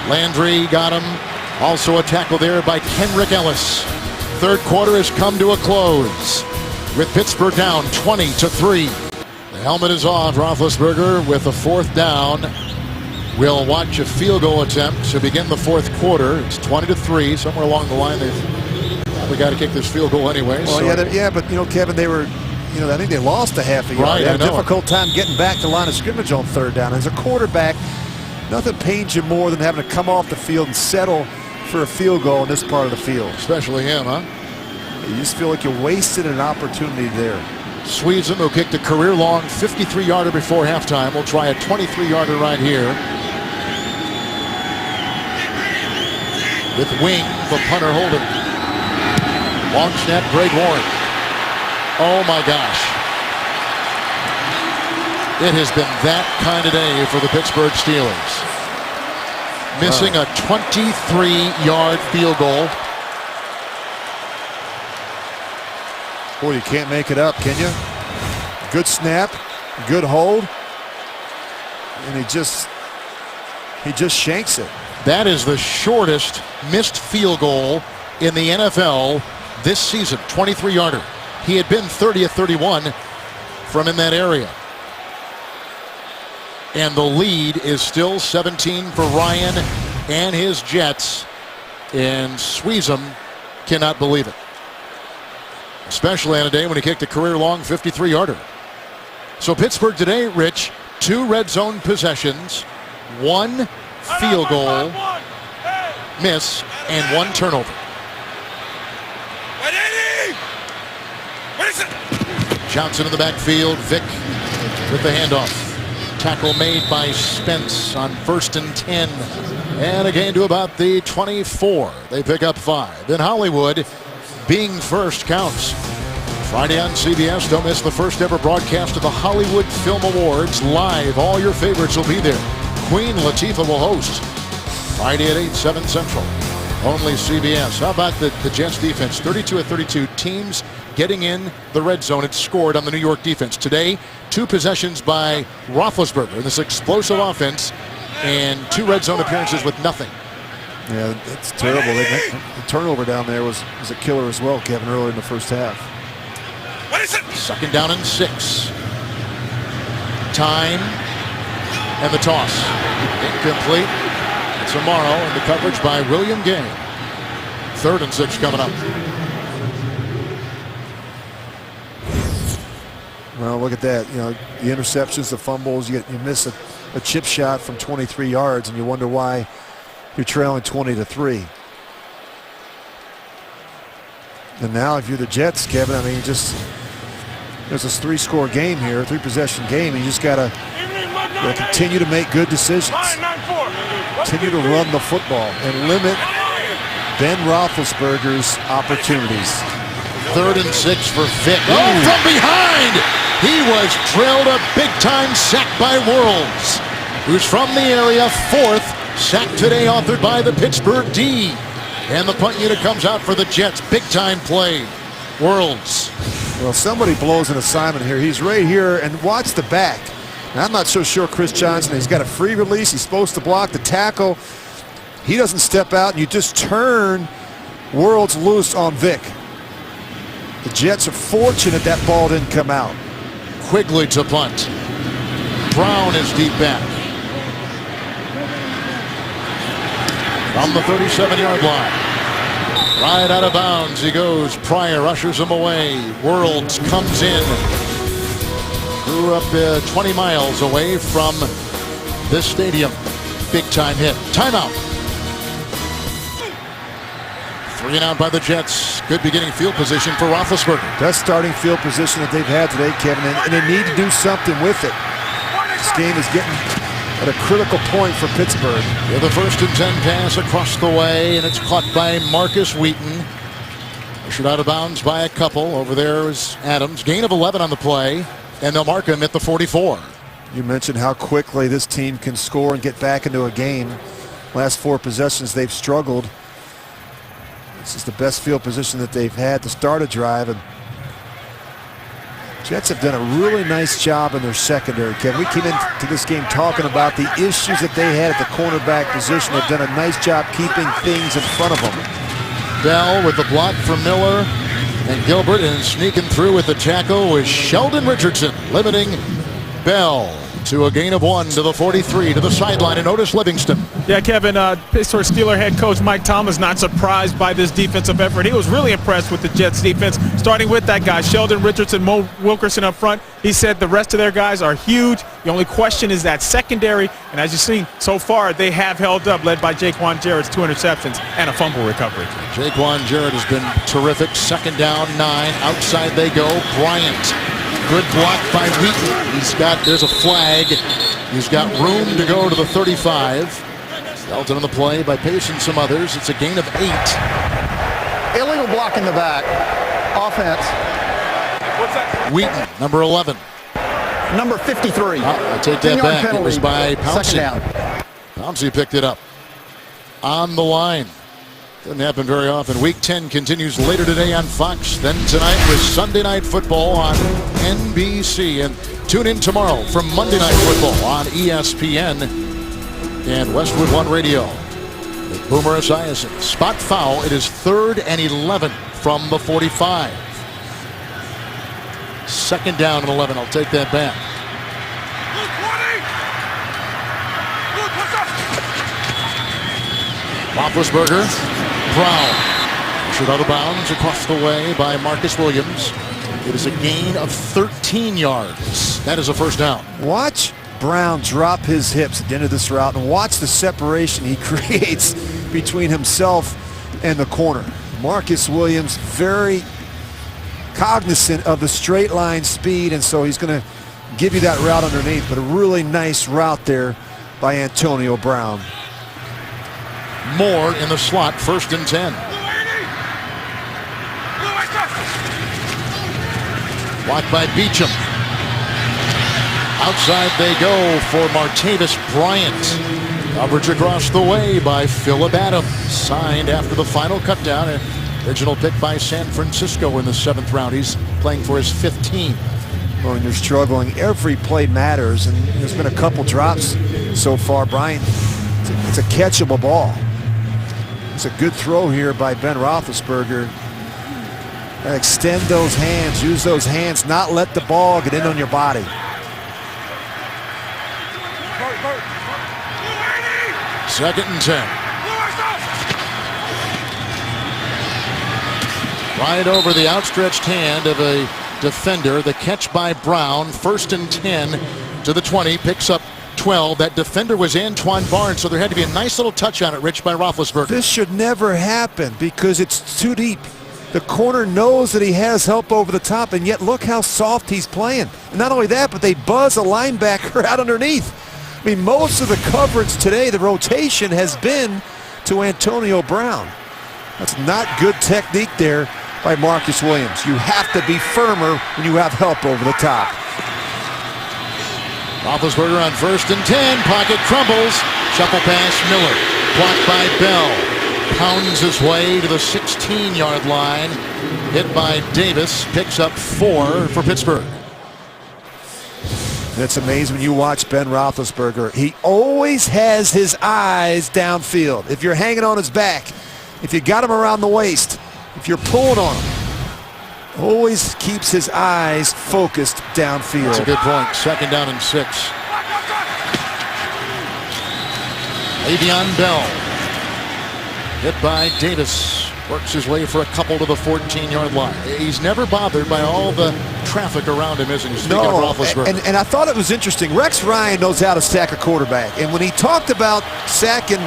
Landry got him. Also a tackle there by Kenrick Ellis. 3rd quarter has come to a close with Pittsburgh down 20-3. The helmet is off. Roethlisberger with a 4th down. We'll watch a field goal attempt to begin the 4th quarter. It's 20-3. Somewhere along the line, they've probably got to kick this field goal anyway. Well, so. yeah, but Kevin, they were, I think they lost a half a yard. Right, they had a difficult time getting back to the line of scrimmage on 3rd down. As a quarterback, nothing pains you more than having to come off the field and settle for a field goal in this part of the field. Especially him, huh? You just feel like you wasted an opportunity there. Sweetson, who kicked a career-long 53-yarder before halftime, will try a 23-yarder right here. With Wing, the punter holding. Long snap, Greg Warren. Oh my gosh. It has been that kind of day for the Pittsburgh Steelers. Missing a 23-yard field goal. Boy, you can't make it up, can you? Good snap, good hold, and he just shanks it. That is the shortest missed field goal in the NFL this season, 23-yarder. He had been 30 of 31 from in that area. And the lead is still 17 for Ryan and his Jets. And Sweezum cannot believe it. especially on a day when he kicked a career-long 53-yarder. So Pittsburgh today, Rich, 2 red zone possessions, 1 field goal miss, and 1 turnover. Johnson in the backfield. Vick with the handoff. Tackle made by Spence on 1st and 10. And a gain to about the 24. They pick up 5. In Hollywood, being first counts. Friday on CBS, don't miss the first ever broadcast of the Hollywood Film Awards. Live, all your favorites will be there. Queen Latifah will host. Friday at 8, 7 Central. Only CBS. How about the Jets defense? 32 of 32 teams getting in the red zone. It scored on the New York defense. Today, 2 possessions by Roethlisberger in this explosive offense and 2 red zone appearances with nothing. Yeah, it's terrible. The turnover down there was a killer as well, Kevin, earlier in the first half. 2nd down and 6. Time and the toss. Incomplete. It's Amaro and the coverage by William Gay. 3rd and 6 coming up. Well, look at that. You know, the interceptions, the fumbles. You miss a chip shot from 23 yards, and you wonder why you're trailing 20-3. And now, if you're the Jets, Kevin, I mean, there's this 3-score game here, 3-possession game. And you just gotta continue to make good decisions. Continue to run the football and limit Ben Roethlisberger's opportunities. 3rd and 6 for Vick. Oh, from behind! He was drilled, a big-time sack by Worlds, who's from the area. 4th sack today, authored by the Pittsburgh D. And the punt unit comes out for the Jets. Big-time play. Worlds. Well, somebody blows an assignment here. He's right here, and watch the back. Now, I'm not so sure Chris Johnson, he's got a free release. He's supposed to block the tackle. He doesn't step out, and you just turn Worlds loose on Vick. The Jets are fortunate that ball didn't come out. Quigley to punt. Brown is deep back. From the 37-yard line. Right out of bounds he goes. Pryor ushers him away. Worlds comes in. Grew up 20 miles away from this stadium. Big-time hit. Timeout. 3 and out by the Jets. Good beginning field position for Roethlisberger. Best starting field position that they've had today, Kevin, and they need to do something with it. This game is getting at a critical point for Pittsburgh. With a 1st and 10 pass across the way, and it's caught by Marcus Wheaton. Ushered out of bounds by a couple. Over there is Adams. Gain of 11 on the play, and they'll mark him at the 44. You mentioned how quickly this team can score and get back into a game. Last 4 possessions, they've struggled. This is the best field position that they've had to start a drive, and Jets have done a really nice job in their secondary, Kevin. We came into this game talking about the issues that they had at the cornerback position. They've done a nice job keeping things in front of them. Bell with the block from Miller and Gilbert, and sneaking through with the tackle was Sheldon Richardson, limiting Bell to a gain of 1 to the 43 to the sideline, and Otis Livingston. Yeah, Kevin, Pittsburgh Steelers head coach Mike Thomas not surprised by this defensive effort. He was really impressed with the Jets defense, starting with that guy, Sheldon Richardson, Mo Wilkerson up front. He said the rest of their guys are huge. The only question is that secondary, and as you've seen so far, they have held up, led by Jaquan Jarrett's 2 interceptions and a fumble recovery. Jaquan Jarrett has been terrific. 2nd down, 9. Outside they go. Bryant. Good block by Wheaton. There's a flag. He's got room to go to the 35. Delton on the play by pacing some others. It's a gain of 8. Illegal block in the back. Offense. What's that? Wheaton, number 11. Number 53. I take that back. Penalty. It was by Pouncey. 2nd down. Pouncey picked it up. On the line. Doesn't happen very often. Week 10 continues later today on Fox. Then tonight with Sunday Night Football on NBC. And tune in tomorrow for Monday Night Football on ESPN and Westwood One Radio. With Boomer Esiason. Spot foul. It is 3rd and 11 from the 45. 2nd down and 11. I'll take that back. Roethlisberger. Brown Pressured out of bounds across the way by Marcus Williams. It is a gain of 13 yards. That is a first down. Watch Brown drop his hips at the end of this route and watch the separation he creates between himself and the corner. Marcus Williams very cognizant of the straight line speed, and so he's going to give you that route underneath, but a really nice route there by Antonio Brown. Moore in the slot, 1st and 10. Blocked by Beecham. Outside they go for Martavis Bryant. Coverage across the way by Phillip Adams. Signed after the final cutdown. An original pick by San Francisco in the 7th round. He's playing for his 5th team. Well, when you're struggling, every play matters, and there's been a couple drops so far. Bryant, it's a catchable ball. It's a good throw here by Ben Roethlisberger. Extend those hands, use those hands, not let the ball get in on your body. Second and 10. Right over the outstretched hand of a defender. The catch by Brown. 1st and 10 to the 20. Picks up 12. That defender was Antoine Barnes, so there had to be a nice little touch on it, Rich, by Roethlisberger. This should never happen because it's too deep. The corner knows that he has help over the top, and yet look how soft he's playing. And not only that, but they buzz a linebacker out underneath. I mean, most of the coverage today, the rotation has been to Antonio Brown. That's not good technique there by Marcus Williams. You have to be firmer when you have help over the top. Roethlisberger on 1st and 10. Pocket crumbles. Shuffle pass, Miller. Blocked by Bell. Pounds his way to the 16-yard line. Hit by Davis. Picks up 4 for Pittsburgh. It's amazing when you watch Ben Roethlisberger. He always has his eyes downfield. If you're hanging on his back, if you got him around the waist, if you're pulling on him, always keeps his eyes focused downfield. That's a good point. 2nd down and 6. Le'Veon Bell. Hit by Davis. Works his way for a couple to the 14-yard line. He's never bothered by all the traffic around him, isn't he? Speaking of Roethlisberger. And I thought it was interesting. Rex Ryan knows how to sack a quarterback. And when he talked about sacking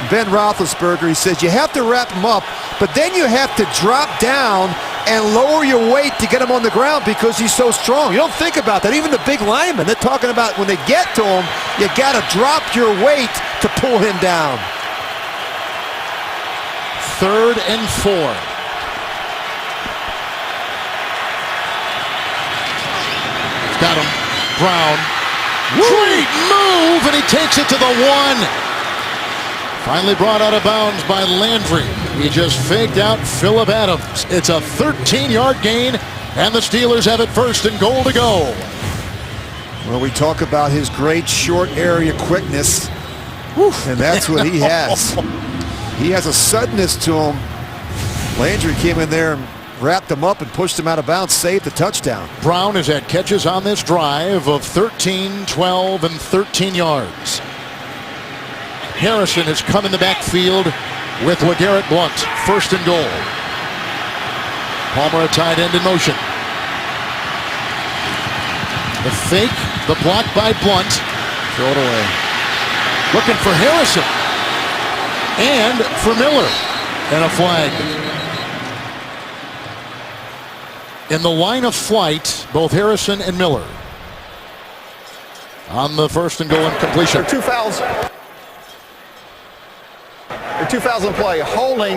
Ben Roethlisberger, he says you have to wrap him up, but then you have to drop down and lower your weight to get him on the ground because he's so strong. You don't think about that. Even the big linemen, they're talking about when they get to him, you got to drop your weight to pull him down. 3rd and 4. Got him. Brown. Great move, and he takes it to the 1. Finally brought out of bounds by Landry. He just faked out Phillip Adams. It's a 13-yard gain, and the Steelers have it 1st and goal to go. Well, we talk about his great short area quickness, and that's what he has. He has a suddenness to him. Landry came in there and wrapped him up and pushed him out of bounds, saved the touchdown. Brown has had catches on this drive of 13, 12, and 13 yards. Harrison has come in the backfield with LeGarrette Blount. 1st and goal. Palmer, a tight end in motion. The fake, the block by Blount. Throw it away. Looking for Harrison. And for Miller. And a flag. In the line of flight, both Harrison and Miller. On the 1st and goal and completion. There are 2 fouls. Two fouls in play. Holding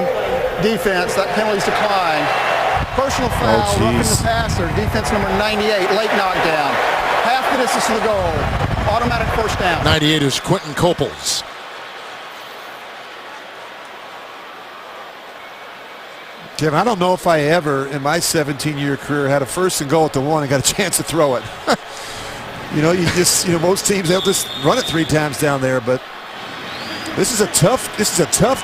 defense, that penalty's declined. Personal foul, roughing the passer, defense number 98, late knockdown. Half the distance to the goal. Automatic 1st down. 98 is Quentin Coples. Tim, I don't know if I ever, in my 17-year career, had a 1st and goal at the 1 and got a chance to throw it. Most teams, they'll just run it 3 times down there, but this is a tough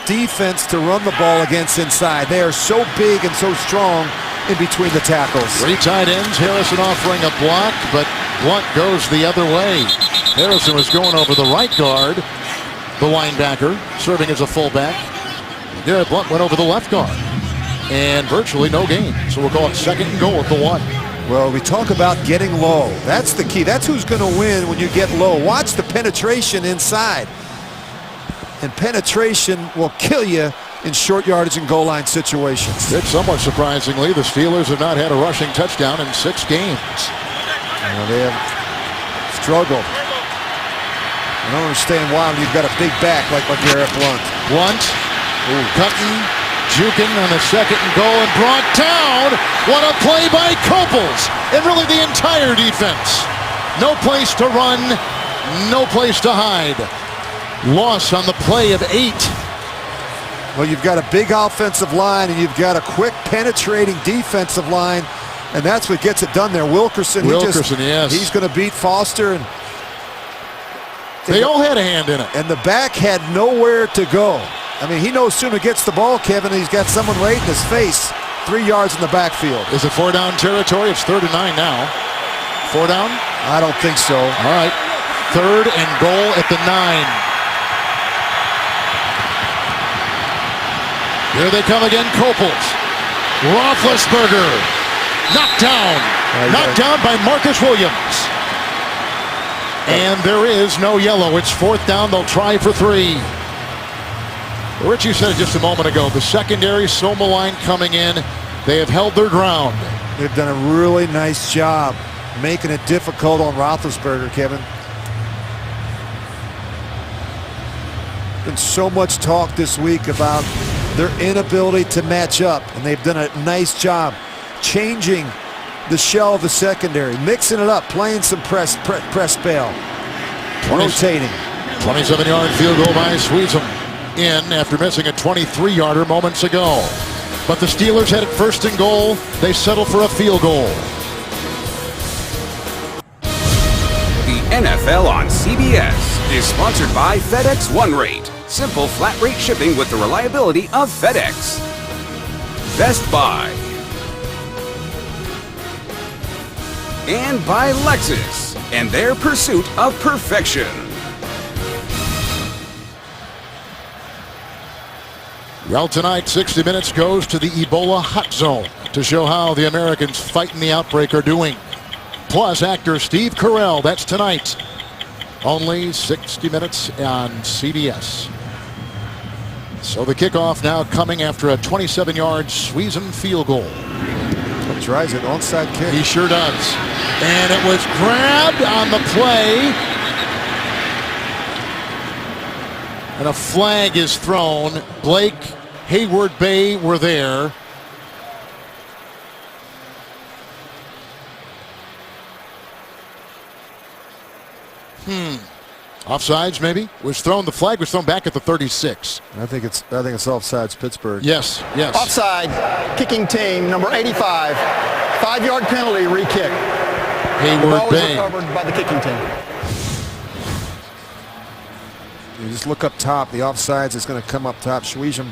defense to run the ball against inside. They are so big and so strong in between the tackles. 3 tight ends. Harrison offering a block, but Blount goes the other way. Harrison was going over the right guard, the linebacker, serving as a fullback. Garrett Blount went over the left guard. and virtually no gain. So we'll call it 2nd and goal at the 1. Well, we talk about getting low. That's the key. That's who's going to win when you get low. Watch the penetration inside. And penetration will kill you in short yardage and goal line situations. It's somewhat surprisingly, the Steelers have not had a rushing touchdown in 6 games. They have struggled. I don't understand why when you've got a big back like Garrett Blunt. Cutting, juking on the 2nd and goal and brought down. What a play by Copels and really the entire defense. No place to run, no place to hide. Loss on the play of 8. Well, you've got a big offensive line and you've got a quick penetrating defensive line, and that's what gets it done there. Wilkerson, yes. He's going to beat Foster, and they all had a hand in it. And the back had nowhere to go. I mean, he knows soon he gets the ball, Kevin, he's got someone right in his face. 3 yards in the backfield. Is it 4 down territory? It's 3rd and 9 now. 4 down? I don't think so. All right. 3rd and goal at the 9. Here they come again, Copels. Roethlisberger. Knocked down. Knocked down by Marcus Williams. And there is no yellow. It's 4th down. They'll try for 3. Richie said it just a moment ago. The secondary, Soma line coming in. They have held their ground. They've done a really nice job making it difficult on Roethlisberger, Kevin. Been so much talk this week about their inability to match up, and they've done a nice job changing the shell of the secondary, mixing it up, playing some press bail, rotating. 27-yard field goal by Sweezum in after missing a 23-yarder moments ago. But the Steelers had it 1st and goal. They settle for a field goal. The NFL on CBS is sponsored by FedEx One Rate. Simple flat rate shipping with the reliability of FedEx. Best Buy. And by Lexus and their pursuit of perfection. Well, tonight, 60 Minutes goes to the Ebola hot zone to show how the Americans fighting the outbreak are doing. Plus, actor Steve Carell, that's tonight. Only 60 Minutes on CBS. So the kickoff now coming after a 27-yard Sweezum field goal. Tries it, onside kick. He sure does. And it was grabbed on the play. And a flag is thrown. Blake, Hayward Bay were there. Offsides, maybe? The flag was thrown back at the 36. I think it's offsides, Pittsburgh. Yes. Offside, kicking team, number 85. 5-yard penalty, re-kick. Hayward Bay. Recovered by the kicking team. You just look up top. The offsides is going to come up top. Sweezum.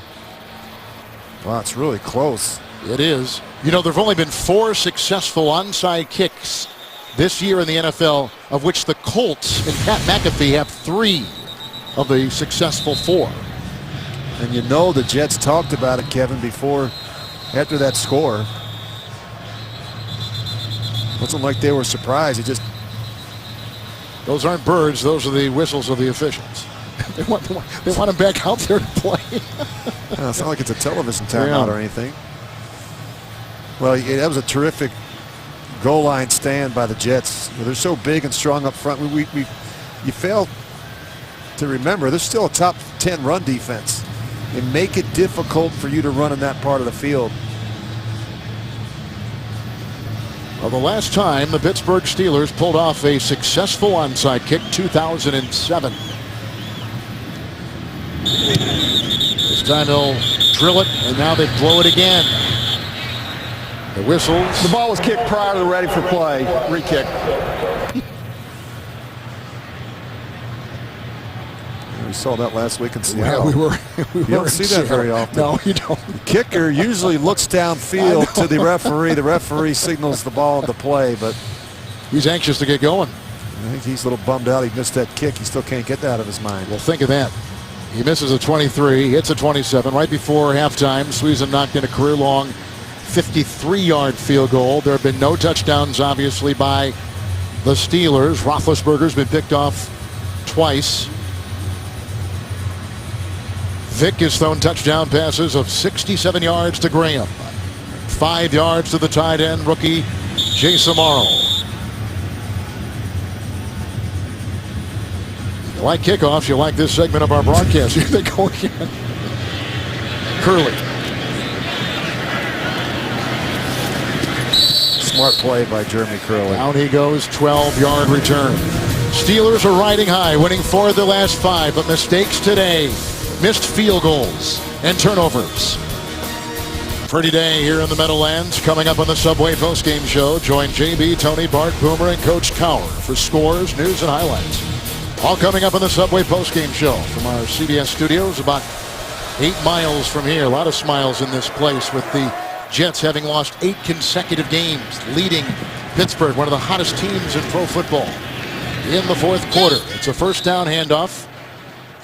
Wow, it's really close. It is. You know, there have only been 4 successful onside kicks this year in the NFL, of which the Colts and Pat McAfee have 3 of the successful 4. And you know the Jets talked about it, Kevin, after that score. Wasn't like they were surprised. Those aren't birds. Those are the whistles of the officials. They want them back out there to play. It's not like it's a television timeout or anything. Well, that was a terrific goal line stand by the Jets. They're so big and strong up front. You fail to remember there's still a top 10 run defense. They make it difficult for you to run in that part of the field. Well, the last time the Pittsburgh Steelers pulled off a successful onside kick, 2007. This time they'll drill it, and now they blow it again. The whistles. The ball was kicked prior to the ready for play. Re-kick. We saw that last week in Seattle. We you don't see that very often. No, you don't. The kicker usually looks downfield to the referee. The referee signals the ball into play, but he's anxious to get going. I think he's a little bummed out he missed that kick. He still can't get that out of his mind. Well, think of that. He misses a 23, hits a 27. Right before halftime, Suizen knocked in a career-long 53-yard field goal. There have been no touchdowns, obviously, by the Steelers. Roethlisberger's been picked off twice. Vick has thrown touchdown passes of 67 yards to Graham. 5 yards to the tight end, rookie Jason Morrow. You like kickoffs, you like this segment of our broadcast. Here they go again. Curley. Smart play by Jeremy Curley. Down he goes, 12-yard return. Steelers are riding high, winning 4 of their last 5, but mistakes today. Missed field goals and turnovers. Pretty day here in the Meadowlands. Coming up on the Subway postgame show, join JB, Tony, Bart, Boomer, and Coach Cowher for scores, news, and highlights. All coming up on the Subway postgame show from our CBS studios about 8 miles from here. A lot of smiles in this place with the Jets having lost 8 consecutive games, leading Pittsburgh, one of the hottest teams in pro football, in the fourth quarter. It's a first down handoff,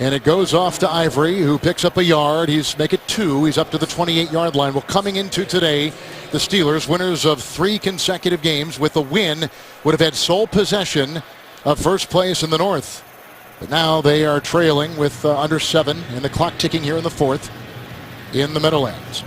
and it goes off to Ivory, who picks up a yard. He's make it 2. He's up to the 28-yard line. Well, coming into today, the Steelers, winners of 3 consecutive games, with a win, would have had sole possession of first place in the North. But now they are trailing with under 7, and the clock ticking here in the fourth in the Meadowlands.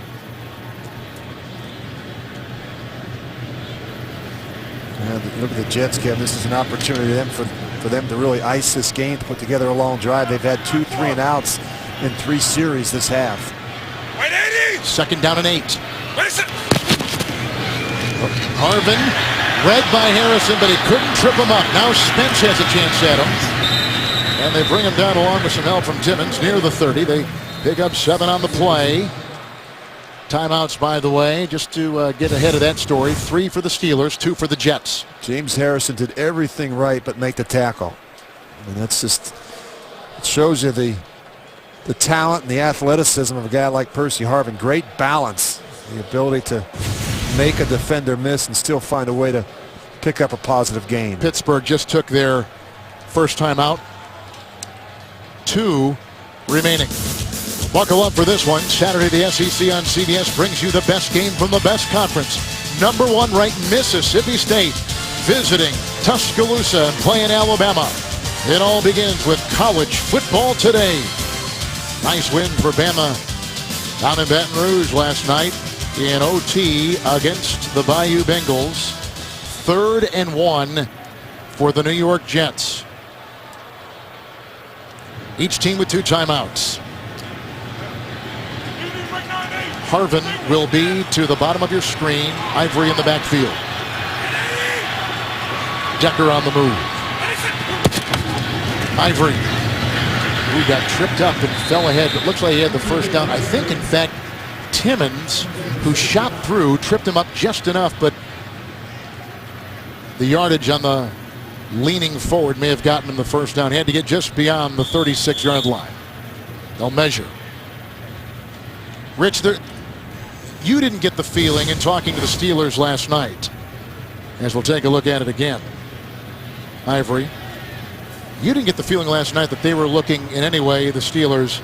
Look at the Jets, Kevin. This is an opportunity for them to really ice this game, to put together a long drive. They've had 2 3-and-outs in 3 series this half. Second down and 8. Harvin read by Harrison, but he couldn't trip him up. Now Spence has a chance at him. And they bring him down along with some help from Timmons near the 30. They pick up 7 on the play. Timeouts, by the way, just to get ahead of that story. 3 for the Steelers, 2 for the Jets. James Harrison did everything right but make the tackle. And that's just, it shows you the talent and the athleticism of a guy like Percy Harvin. Great balance, the ability to make a defender miss and still find a way to pick up a positive gain. Pittsburgh just took their first time out. 2 remaining. Buckle up for this one. Saturday, the SEC on CBS brings you the best game from the best conference. Number 1 ranked Mississippi State visiting Tuscaloosa and playing Alabama. It all begins with college football today. Nice win for Bama down in Baton Rouge last night in OT against the Bayou Bengals. 3rd and 1 for the New York Jets. Each team with 2 timeouts. Harvin will be to the bottom of your screen. Ivory in the backfield. Decker on the move. Ivory, who got tripped up and fell ahead, but looks like he had the first down. I think, in fact, Timmons, who shot through, tripped him up just enough, but the yardage on the leaning forward may have gotten him the first down. He had to get just beyond the 36-yard line. They'll measure. Rich, you didn't get the feeling in talking to the Steelers last night, as we'll take a look at it again. Ivory, you didn't get the feeling last night that they were looking in any way, the Steelers,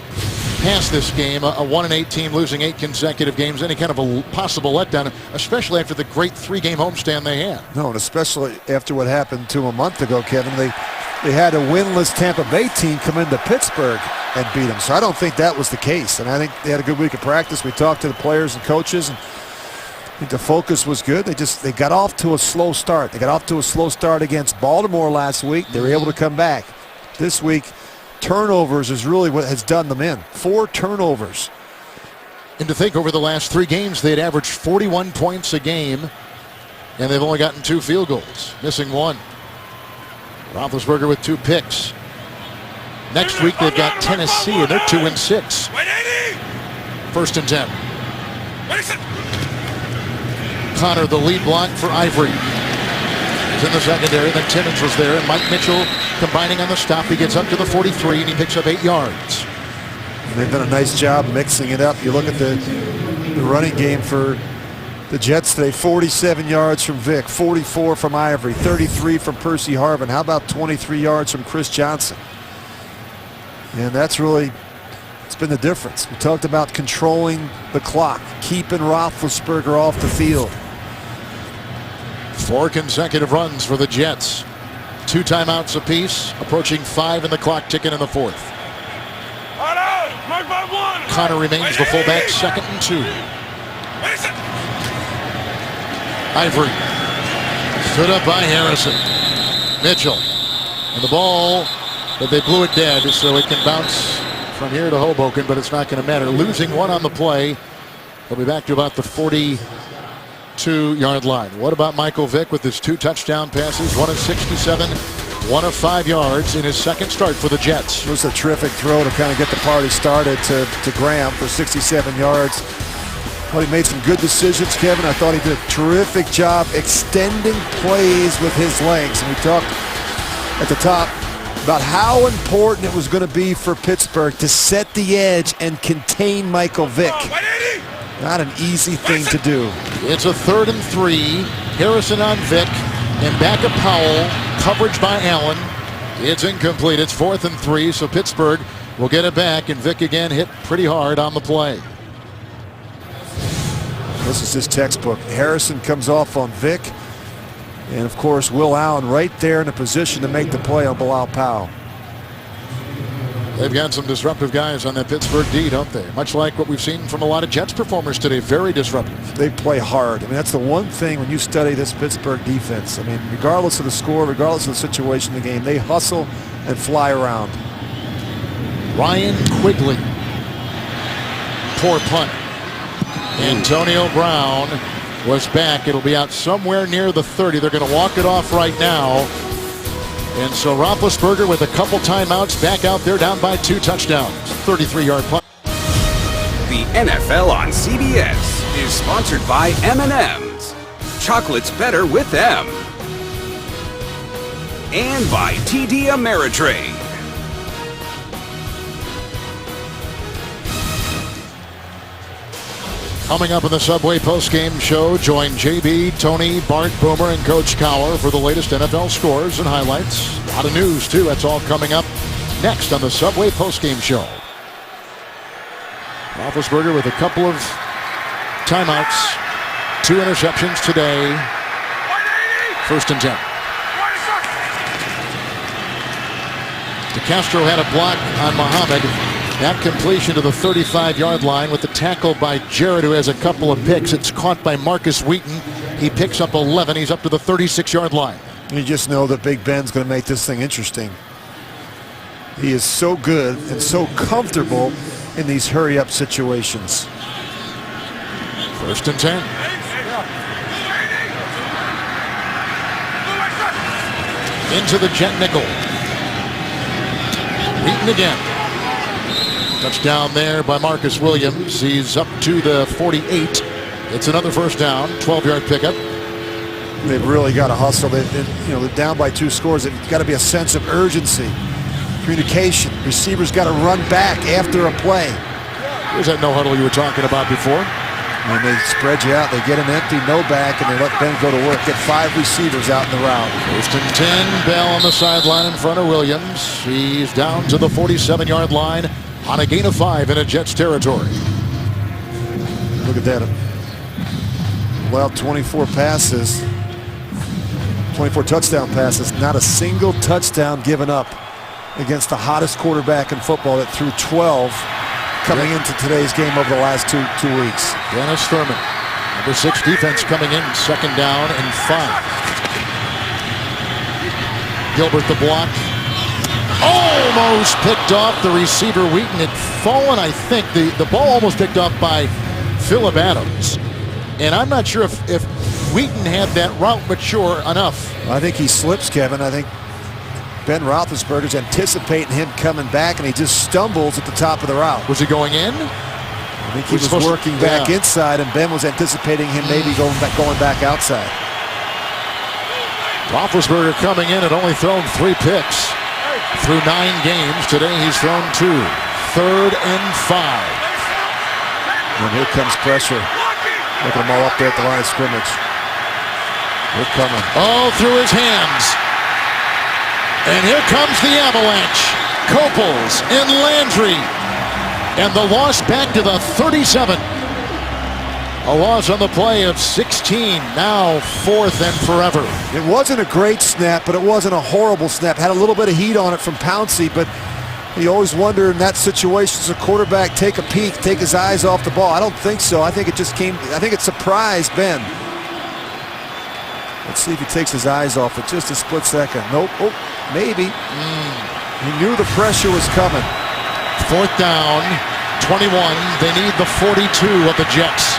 past this game, a 1-8 team losing 8 consecutive games, any kind of a possible letdown, especially after the great 3-game homestand they had. No, and especially after what happened to a month ago, Kevin. They had a winless Tampa Bay team come into Pittsburgh and beat them. So I don't think that was the case. And I think they had a good week of practice. We talked to the players and coaches, and I think the focus was good. They got off to a slow start. They got off to a slow start against Baltimore last week. They were able to come back. This week, turnovers is really what has done them in. 4 turnovers. And to think, over the last 3 games, they had averaged 41 points a game, and they've only gotten 2 field goals, missing 1. Roethlisberger with 2 picks. Next week they've got Tennessee, and they're 2-6. 1st and 10. Connor, the lead block for Ivory. He's in the secondary. Then Timmons was there, and Mike Mitchell combining on the stop. He gets up to the 43, and he picks up 8 yards. And they've done a nice job mixing it up. You look at the running game for the Jets today. 47 yards from Vick, 44 from Ivory, 33 from Percy Harvin. How about 23 yards from Chris Johnson? And that's really It's been the difference. We talked about controlling the clock, keeping Roethlisberger off the field. 4 consecutive runs for the Jets. 2 timeouts apiece, approaching 5 in the clock ticking in the 4th. Connor remains the fullback, 2nd and 2. Ivory stood up by Harrison. Mitchell. And the ball, but they blew it dead, so it can bounce from here to Hoboken, but it's not going to matter. Losing 1 on the play. They'll be back to about the 42-yard line. What about Michael Vick with his 2 touchdown passes, 1 of 67, 1 of 5 yards in his 2nd start for the Jets. It was a terrific throw to kind of get the party started to Graham for 67 yards. But he made some good decisions, Kevin. I thought he did a terrific job extending plays with his legs. And we talked at the top about how important it was going to be for Pittsburgh to set the edge and contain Michael Vick. Not an easy thing to do. It's a 3rd and 3. Harrison on Vick, and back of Powell. Coverage by Allen. It's incomplete. It's 4th and 3, so Pittsburgh will get it back, and Vick again hit pretty hard on the play. This is his textbook. Harrison comes off on Vick. And, of course, Will Allen right there in a position to make the play on Bilal Powell. They've got some disruptive guys on that Pittsburgh D, don't they? Much like what we've seen from a lot of Jets performers today. Very disruptive. They play hard. I mean, that's the one thing when you study this Pittsburgh defense. I mean, regardless of the score, regardless of the situation of the game, they hustle and fly around. Ryan Quigley. Poor punt. Antonio Brown was back. It'll be out somewhere near the 30. They're going to walk it off right now. And so Roethlisberger with a couple timeouts back out there down by 2 touchdowns. 33-yard punt. The NFL on CBS is sponsored by M&M's. Chocolate's better with them. And by TD Ameritrade. Coming up in the Subway postgame show, join JB, Tony, Bart, Boomer, and Coach Cowher for the latest NFL scores and highlights. A lot of news, too. That's all coming up next on the Subway postgame show. Roethlisberger with a couple of timeouts. 2 interceptions today. 1st and 10. DeCastro had a block on Muhammad. That completion to the 35-yard line with the tackle by Jarrett, who has a couple of picks. It's caught by Marcus Wheaton. He picks up 11. He's up to the 36-yard line. You just know that Big Ben's going to make this thing interesting. He is so good and so comfortable in these hurry-up situations. 1st and 10. Into the jet nickel. Wheaton again. Touchdown there by Marcus Williams. He's up to the 48. It's another 1st down, 12-yard pickup. They've really got to hustle. They're down by 2 scores. There's got to be a sense of urgency, communication. Receivers got to run back after a play. Here's that no huddle you were talking about before. And they spread you out. They get an empty no back, and they let Ben go to work. Get 5 receivers out in the route. 1st and 10. Bell on the sideline in front of Williams. He's down to the 47-yard line on a gain of 5 in a Jets territory. Look at that. Well, 24 passes, 24 touchdown passes, not a single touchdown given up against the hottest quarterback in football that threw 12 coming into today's game over the last two weeks. Dennis Thurman, number 6 defense coming in, 2nd down and 5. Gilbert the block. Almost picked off the receiver. Wheaton had fallen, I think. The ball almost picked off by Phillip Adams. And I'm not sure if Wheaton had that route mature enough. I think he slips, Kevin. I think Ben Roethlisberger's anticipating him coming back, and he just stumbles at the top of the route. Was he going in? I think he was working back inside, and Ben was anticipating him maybe going back outside. Roethlisberger coming in and only thrown 3 picks. Through 9 games. Today he's thrown 2. 3rd and 5. And here comes pressure. Look at them all up there at the line of scrimmage. They're coming. All through his hands. And here comes the avalanche. Copels and Landry. And the loss back to the 37. A loss on the play of 16. Now 4th and forever. It wasn't a great snap, but it wasn't a horrible snap. Had a little bit of heat on it from Pouncey, but you always wonder in that situation, does a quarterback take a peek, take his eyes off the ball? I don't think so. I think it just came, I think it surprised Ben. Let's see if he takes his eyes off for just a split second. Nope. Oh, maybe. He knew the pressure was coming. 4th down, 21. They need the 42 of the Jets.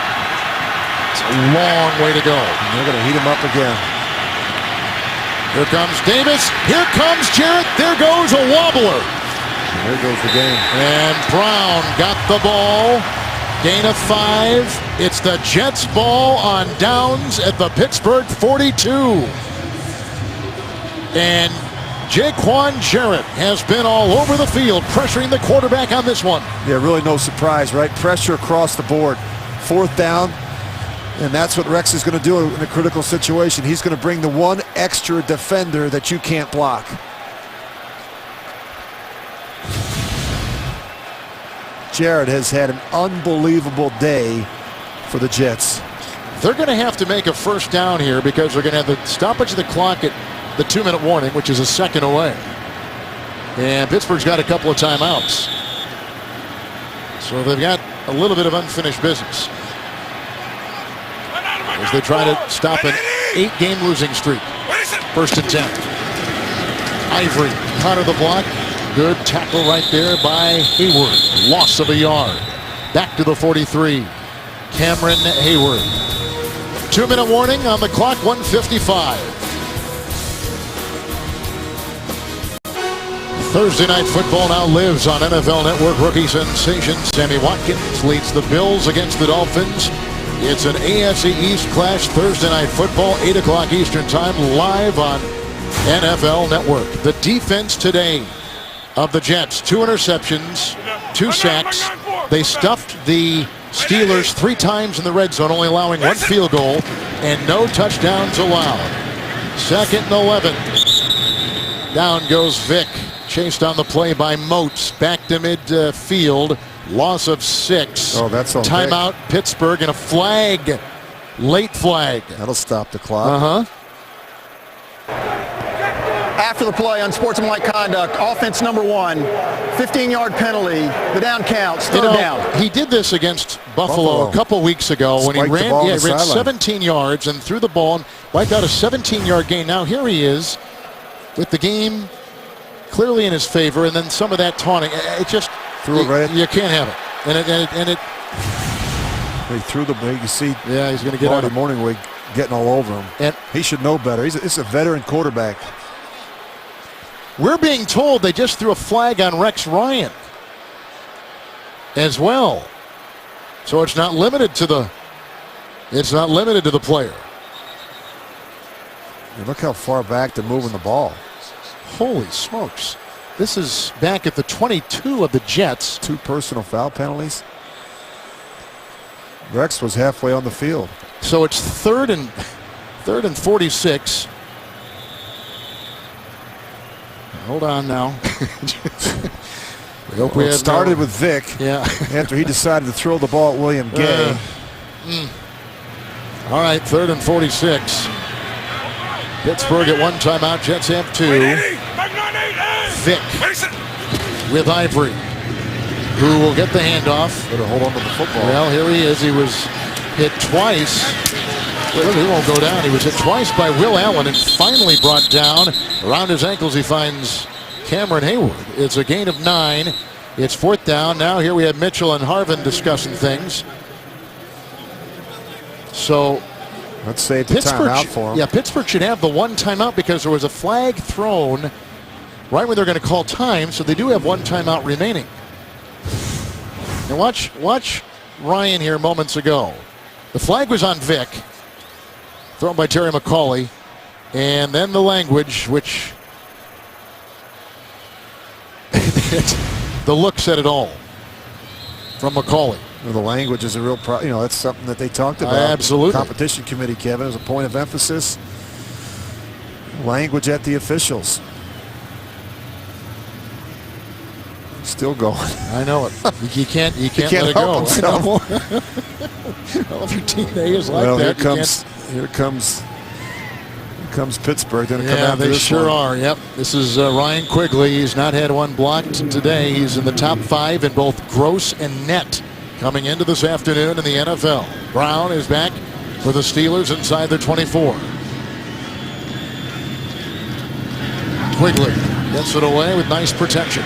It's a long way to go. And they're going to heat him up again. Here comes Davis. Here comes Jarrett. There goes a wobbler. And there goes the game. And Brown got the ball. Gain of 5. It's the Jets' ball on downs at the Pittsburgh 42. And Jaquan Jarrett has been all over the field, pressuring the quarterback on this one. Yeah, really no surprise, right? Pressure across the board. 4th down. And that's what Rex is going to do in a critical situation. He's going to bring the one extra defender that you can't block. Jarrett has had an unbelievable day for the Jets. They're going to have to make a 1st down here because they're going to have the stoppage of the clock at the 2-minute warning, which is a second away. And Pittsburgh's got a couple of timeouts. So they've got a little bit of unfinished business as they try to stop an 8-game losing streak. 1st and 10. Ivory caught of the block. Good tackle right there by Hayward. Loss of a yard. Back to the 43. Cameron Hayward. 2-minute warning on the clock, 1:55. Thursday Night Football now lives on NFL Network. Rookie sensation Sammy Watkins leads the Bills against the Dolphins. It's an AFC East clash. Thursday Night Football, 8 o'clock Eastern Time, live on NFL Network. The defense today of the Jets, 2 interceptions, 2 sacks. They stuffed the Steelers 3 times in the red zone, only allowing 1 field goal and no touchdowns allowed. 2nd and 11. Down goes Vick. Chased on the play by Moats. Back to midfield. Loss of 6. Oh, that's on timeout, Vick. Pittsburgh, and a flag. Late flag. That'll stop the clock. After the play, unsportsmanlike conduct, offense number 1, 15-yard penalty. The down counts, 3rd down. He did this against Buffalo a couple weeks ago when he Spiked the ball on ran the sideline. 17 yards and threw the ball and wiped out a 17-yard gain. Now here he is with the game clearly in his favor, and then some of that taunting. It just threw it right. You can't have it. And it. He threw the big. You see. Yeah, he's going to get out of Morningwig getting all over him. And he should know better. It's a veteran quarterback. We're being told they just threw a flag on Rex Ryan as well. So it's not limited to the player. And look how far back they're moving the ball. Holy smokes. This is back at the 22 of the Jets. 2 personal foul penalties. Rex was halfway on the field. So it's 3rd and 46. Hold on now. We hope we started with Vick. Yeah. After he decided to throw the ball at William Gay. All right, 3rd and 46. Pittsburgh at 1 timeout. Jets have 2. Vick with Ivory, who will get the handoff. Better hold on to the football. Well, here he is. He was hit twice. Well, he won't go down. He was hit twice by Will Allen and finally brought down. Around his ankles, he finds Cameron Hayward. It's a gain of 9. It's 4th down. Now here we have Mitchell and Harvin discussing things. So let's save the timeout for him. Yeah, Pittsburgh should have the 1 timeout because there was a flag thrown right when they're going to call time, so they do have 1 timeout remaining. And watch Ryan here moments ago. The flag was on Vick, thrown by Terry McCauley, and then the language, which the look said it all from McCauley. Well, the language is a real problem. That's something that they talked about. Absolutely. The competition committee, Kevin, as a point of emphasis. Language at the officials. Still going. I know it. You can't let it help go. himself. Well, if your team A is like Well, that, here comes Pittsburgh. Going to come yeah, after they this sure one. are. Yep. This is Ryan Quigley. He's not had one blocked today. He's in the top 5 in both gross and net coming into this afternoon in the NFL. Brown is back for the Steelers inside their 24. Quigley gets it away with nice protection.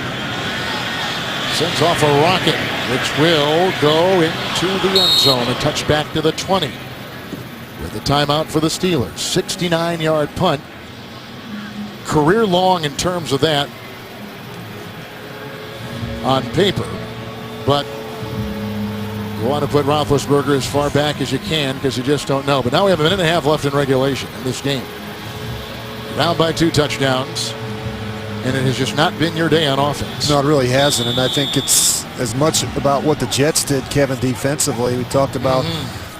Sends off a rocket, which will go into the end zone. A touchback to the 20. With a timeout for the Steelers. 69-yard punt. Career long in terms of that on paper. But you want to put Roethlisberger as far back as you can because you just don't know. But now we have a minute and a half left in regulation in this game. Down by 2 touchdowns. And it has just not been your day on offense. No, it really hasn't. And I think it's as much about what the Jets did, Kevin, defensively. We talked about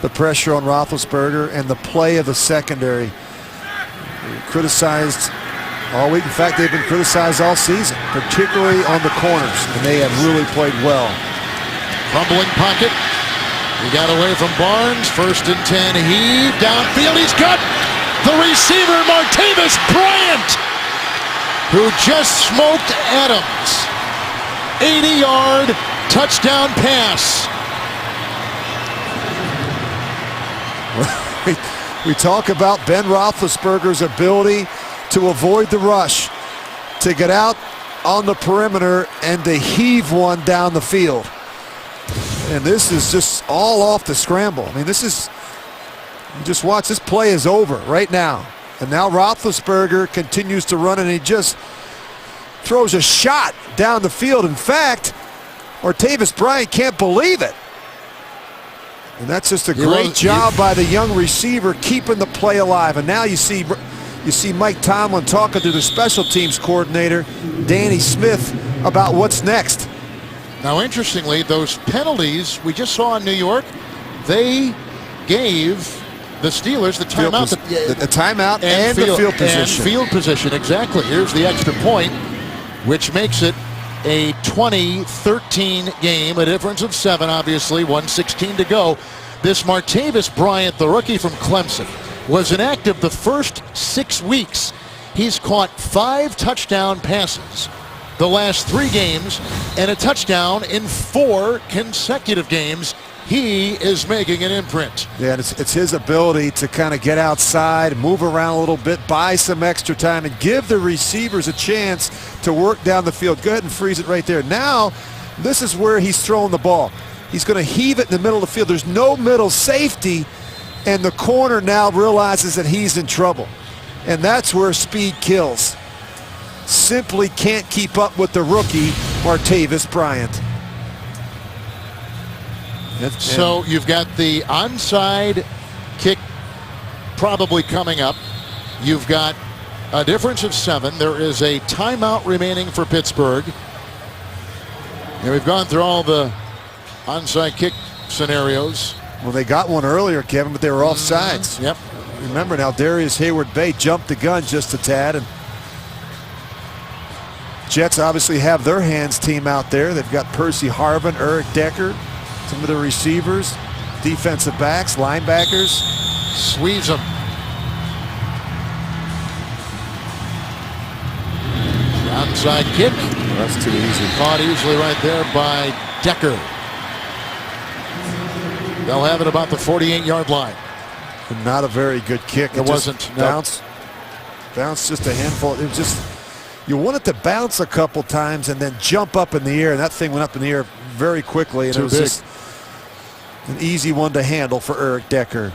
the pressure on Roethlisberger and the play of the secondary. Criticized all week. In fact, they've been criticized all season, particularly on the corners. And they have really played well. Crumbling pocket. He got away from Barnes. 1st and 10. Heave downfield. He's got the receiver, Martavis Bryant, who just smoked Adams. 80-yard touchdown pass. We talk about Ben Roethlisberger's ability to avoid the rush, to get out on the perimeter and to heave one down the field. And this is just all off the scramble. I mean, this is, you just watch, this play is over right now. And now Roethlisberger continues to run, and he just throws a shot down the field. In fact, Martavis Bryant can't believe it. And that's just a great job by the young receiver keeping the play alive. And now you see Mike Tomlin talking to the special teams coordinator, Danny Smith, about what's next. Now, interestingly, those penalties we just saw in New York, they gave the Steelers the timeout. The timeout and the field position. And field position, exactly. Here's the extra point, which makes it a 20-13 game, a difference of 7, obviously, 1:16 to go. This Martavis Bryant, the rookie from Clemson, was inactive the first 6 weeks. He's caught 5 touchdown passes the last 3 games and a touchdown in 4 consecutive games. He is making an imprint. Yeah, and it's his ability to kind of get outside, move around a little bit, buy some extra time, and give the receivers a chance to work down the field. Go ahead and freeze it right there. Now, this is where he's throwing the ball. He's going to heave it in the middle of the field. There's no middle safety, and the corner now realizes that he's in trouble. And that's where speed kills. Simply can't keep up with the rookie, Martavis Bryant. So you've got the onside kick probably coming up. You've got a difference of 7. There is a timeout remaining for Pittsburgh. And we've gone through all the onside kick scenarios. Well, they got one earlier, Kevin, but they were offsides. Yep. Remember now, Darius Hayward-Bay jumped the gun just a tad. And Jets obviously have their hands team out there. They've got Percy Harvin, Eric Decker, some of the receivers, defensive backs, linebackers. Squeeze them. Onside kick. That's too easy. Caught easily right there by Decker. They'll have it about the 48-yard line. Not a very good kick. It wasn't. Bounce just a handful. It was just, you want it to bounce a couple times and then jump up in the air, and that thing went up in the air very quickly, and it was just an easy one to handle for Eric Decker.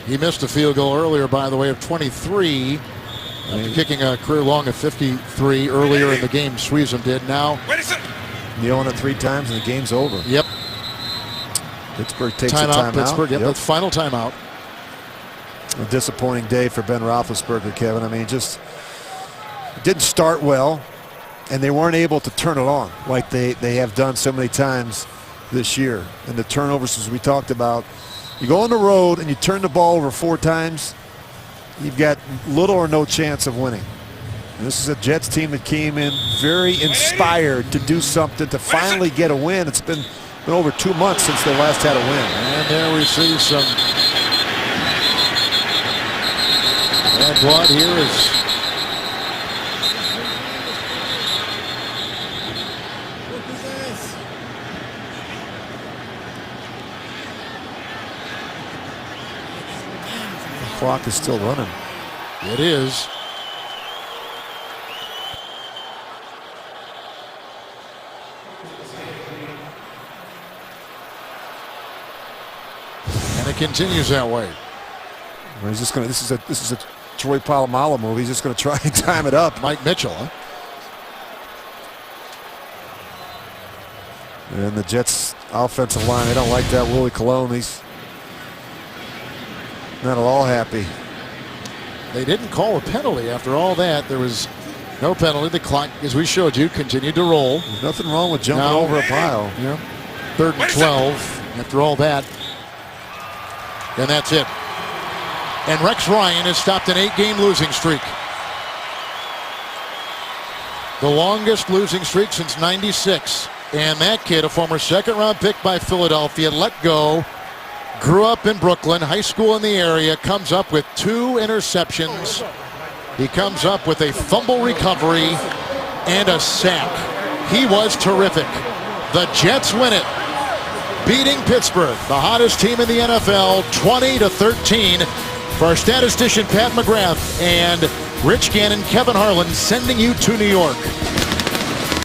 He missed a field goal earlier, by the way, of 23. Kicking a career long of 53 earlier in the game. Sweezum did. Now Kneeling it 3 times and the game's over. Yep. Pittsburgh takes timeout. a timeout. Pittsburgh. Yep. That's final timeout. A disappointing day for Ben Roethlisberger, Kevin. I mean, just didn't start well, and they weren't able to turn it on like they have done so many times this year. And the turnovers, as we talked about, you go on the road and you turn the ball over 4 times, you've got little or no chance of winning. This is a Jets team that came in very inspired to do something, to finally get a win. It's been over 2 months since they last had a win. And there we see some bad blood here is the clock is still running. it is. And it continues that way. Or he's just going to. This is a Troy Polamalu move. He's just going to try and time it up. Mike Mitchell, huh? And the Jets offensive line, they don't like that. Willie Colon, he's not at all happy. They didn't call a penalty after all that. There was no penalty. The clock, as we showed you, continued to roll. There's nothing wrong with jumping Now- over a pile. Yeah. 3rd and 12 after all that. And that's it. And Rex Ryan has stopped an 8-game losing streak. The longest losing streak since '96. And that kid, a former 2nd-round pick by Philadelphia, let go, grew up in Brooklyn, high school in the area, comes up with 2 interceptions. He comes up with a fumble recovery and a sack. He was terrific. The Jets win it, beating Pittsburgh, the hottest team in the NFL, 20-13. For our statistician Pat McGrath and Rich Gannon, Kevin Harlan sending you to New York.